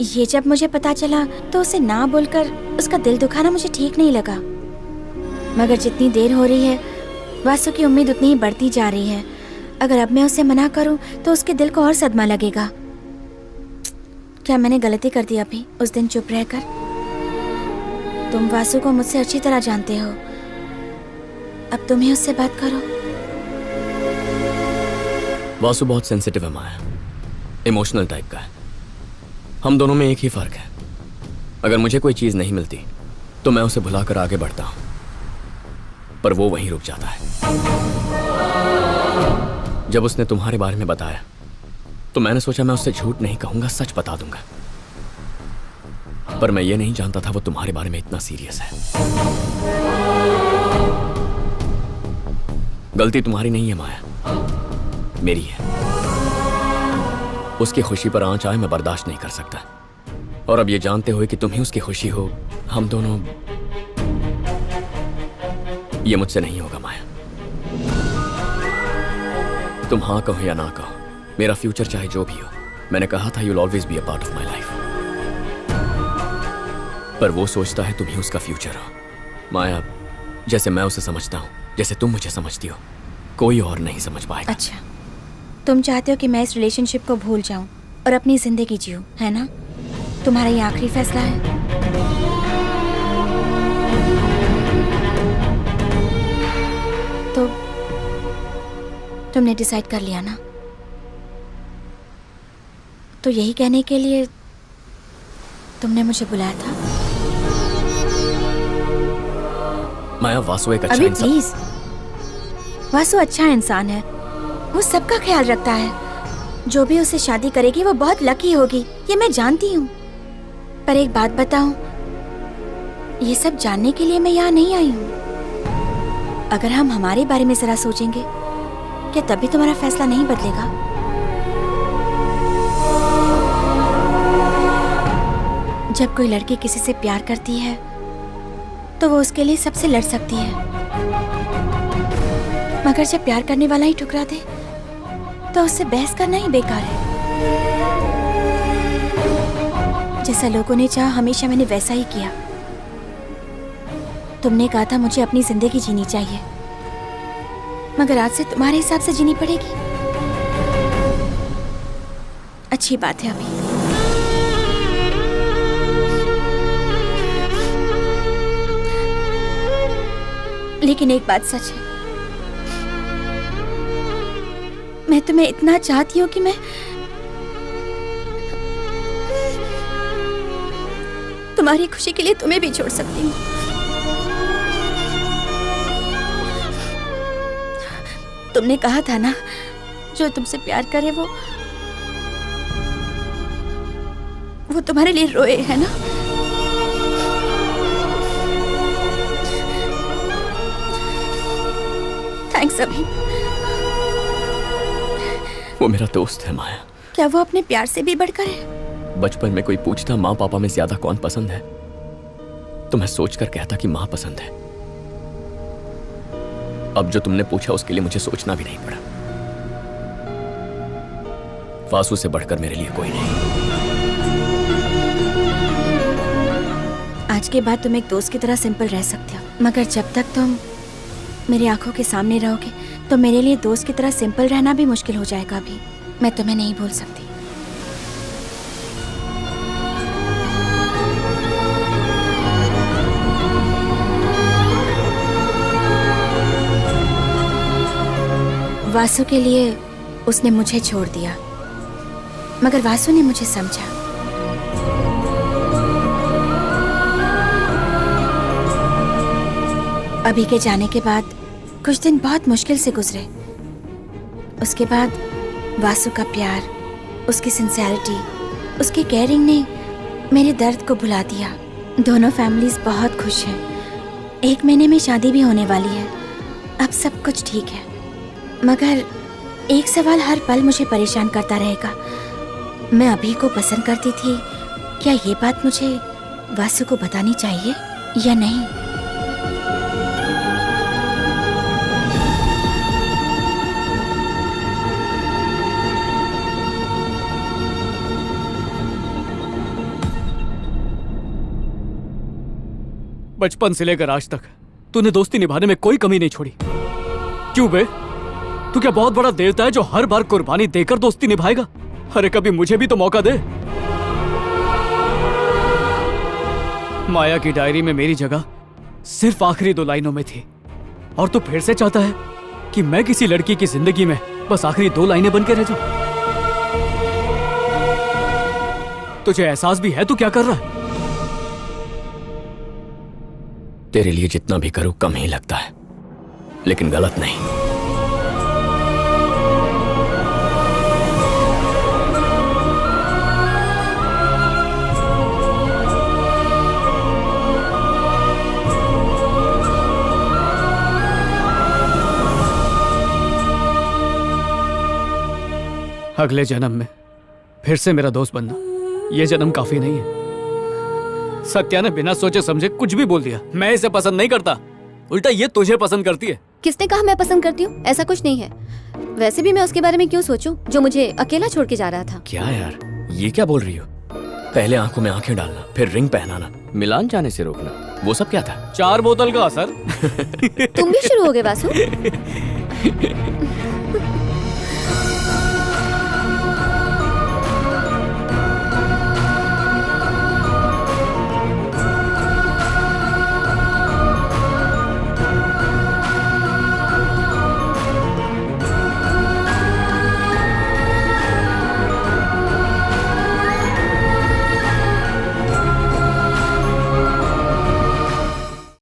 ये जब मुझे पता चला तो उसे ना बोलकर उसका दिल दुखाना मुझे ठीक नहीं लगा। मगर जितनी देर हो रही है वासु की उम्मीद उतनी ही बढ़ती जा रही है। अगर अब मैं उसे मना करूं तो उसके दिल को और सदमा लगेगा। क्या मैंने गलती कर दी अभी उस दिन चुप रहकर? तुम वासु को मुझसे अच्छी तरह जानते हो, अब तुम ही उससे बात करो। वासु बहुत सेंसिटिव है माया, इमोशनल टाइप का है। हम दोनों में एक ही फर्क है, अगर मुझे कोई चीज नहीं मिलती तो मैं उसे भुलाकर आगे बढ़ता हूं, पर वो वहीं रुक जाता है। जब उसने तुम्हारे बारे में बताया तो मैंने सोचा मैं उससे झूठ नहीं कहूंगा, सच बता दूंगा, पर मैं ये नहीं जानता था वो तुम्हारे बारे में इतना सीरियस है। गलती तुम्हारी नहीं है माया, मेरी है। उसकी खुशी पर आंच आए मैं बर्दाश्त नहीं कर सकता, और अब ये जानते हुए कि तुम ही उसकी खुशी हो, हम दोनों, ये मुझसे नहीं होगा माया। तुम हाँ कहो या ना कहो, मेरा फ्यूचर चाहे जो भी हो, मैंने कहा था you'll always be a part of my life। पर वो सोचता है तुम ही उसका फ्यूचर हो। माया, जैसे मैं उसे समझता हूँ, जैसे तुम मुझे समझती हो, कोई और नहीं समझ पाएगा। अच्छा, तुम चाहते हो कि मैं इस रिलेशनशिप को भूल जाऊं और अपनी जिंदगी जीऊं, है ना? तुम्हारा ये आखिरी फैसला है? तो तुमने डिसाइड कर लिया ना? तो यही कहने के लिए तुमने मुझे बुलाया था? माया, वासु एक अच्छा अभी इंसान। प्लीज, वासु अच्छा इंसान है, वो सबका ख्याल रखता है। जो भी उसे शादी करेगी वो बहुत लकी होगी, ये मैं जानती हूँ। पर एक बात बताऊं, ये सब जानने के लिए मैं यहाँ नहीं आई हूँ। अगर हम हमारे बारे में जरा सोचेंगे, क्या तभी तुम्हारा फैसला नहीं बदलेगा? जब कोई लड़की किसी से प्यार करती है तो वो उसके लिए सबसे लड़ सकती है, मगर जब प्यार करने वाला ही ठुकरा दे तो उससे बहस करना ही बेकार है। जैसा लोगों ने चाहा हमेशा मैंने वैसा ही किया। तुमने कहा था मुझे अपनी जिंदगी जीनी चाहिए, मगर आज से तुम्हारे हिसाब से जीनी पड़ेगी। अच्छी बात है अभी। लेकिन एक बात सच है, मैं तुम्हें इतना चाहती हूँ कि मैं तुम्हारी खुशी के लिए तुम्हें भी छोड़ सकती हूँ। तुमने कहा था ना, जो तुमसे प्यार करे वो तुम्हारे लिए रोए, है ना? थैंक्स अभी। वो मेरा दोस्त है माया। क्या वो अपने प्यार से भी बढ़कर है? बचपन में कोई पूछता माँ पापा में ज्यादा कौन पसंद है, तो मैं सोच कर कहता कि माँ पसंद है। अब जो तुमने पूछा उसके लिए मुझे सोचना भी नहीं पड़ा। वासु से बढ़कर मेरे लिए कोई नहीं। आज के बाद तुम एक दोस्त की तरह सिंपल रह सकते हो, मगर जब तक तुम मेरी आंखों के सामने रहोगे तो मेरे लिए दोस्त की तरह सिंपल रहना भी मुश्किल हो जाएगा। अभी मैं तुम्हें नहीं भूल सकती। वासु के लिए उसने मुझे छोड़ दिया, मगर वासु ने मुझे समझा। अभी के जाने के बाद कुछ दिन बहुत मुश्किल से गुजरे। उसके बाद वासु का प्यार, उसकी सिंसेरिटी, उसकी केयरिंग ने मेरे दर्द को भुला दिया। दोनों फैमिलीज बहुत खुश हैं। 1 महीने में शादी भी होने वाली है। अब सब कुछ ठीक है, मगर एक सवाल हर पल मुझे परेशान करता रहेगा। मैं अभी को पसंद करती थी, क्या ये बात मुझे वासु को बतानी चाहिए या नहीं? बचपन से लेकर आज तक तूने दोस्ती निभाने में कोई कमी नहीं छोड़ी। क्यों बे? तू क्या बहुत बड़ा देवता है जो हर बार कुर्बानी देकर दोस्ती निभाएगा? अरे कभी मुझे भी तो मौका दे। माया की डायरी में मेरी जगह सिर्फ आखिरी 2 लाइनों में थी, और तू फिर से चाहता है कि मैं किसी लड़की की जिंदगी में बस आखिरी 2 लाइनें बन के रह जाऊं। तुझे एहसास भी है तू क्या कर रहा है? तेरे लिए जितना भी करूं कम ही लगता है, लेकिन गलत नहीं। अगले जन्म में फिर से मेरा दोस्त बनना, यह जन्म काफी नहीं है। सत्या ने बिना सोचे समझे कुछ भी बोल दिया। मैं इसे पसंद नहीं करता, उल्टा ये तुझे पसंद करती है। किसने कहा मैं पसंद करती हूँ? ऐसा कुछ नहीं है। वैसे भी मैं उसके बारे में क्यों सोचूं जो मुझे अकेला छोड़ के जा रहा था। क्या यार, ये क्या बोल रही हो? पहले आंखों में आंखें डालना, फिर रिंग पहनाना, मिलान जाने से रोकना, वो सब क्या था? 4 बोतल का असर। तुम भी शुरू हो गए वासु।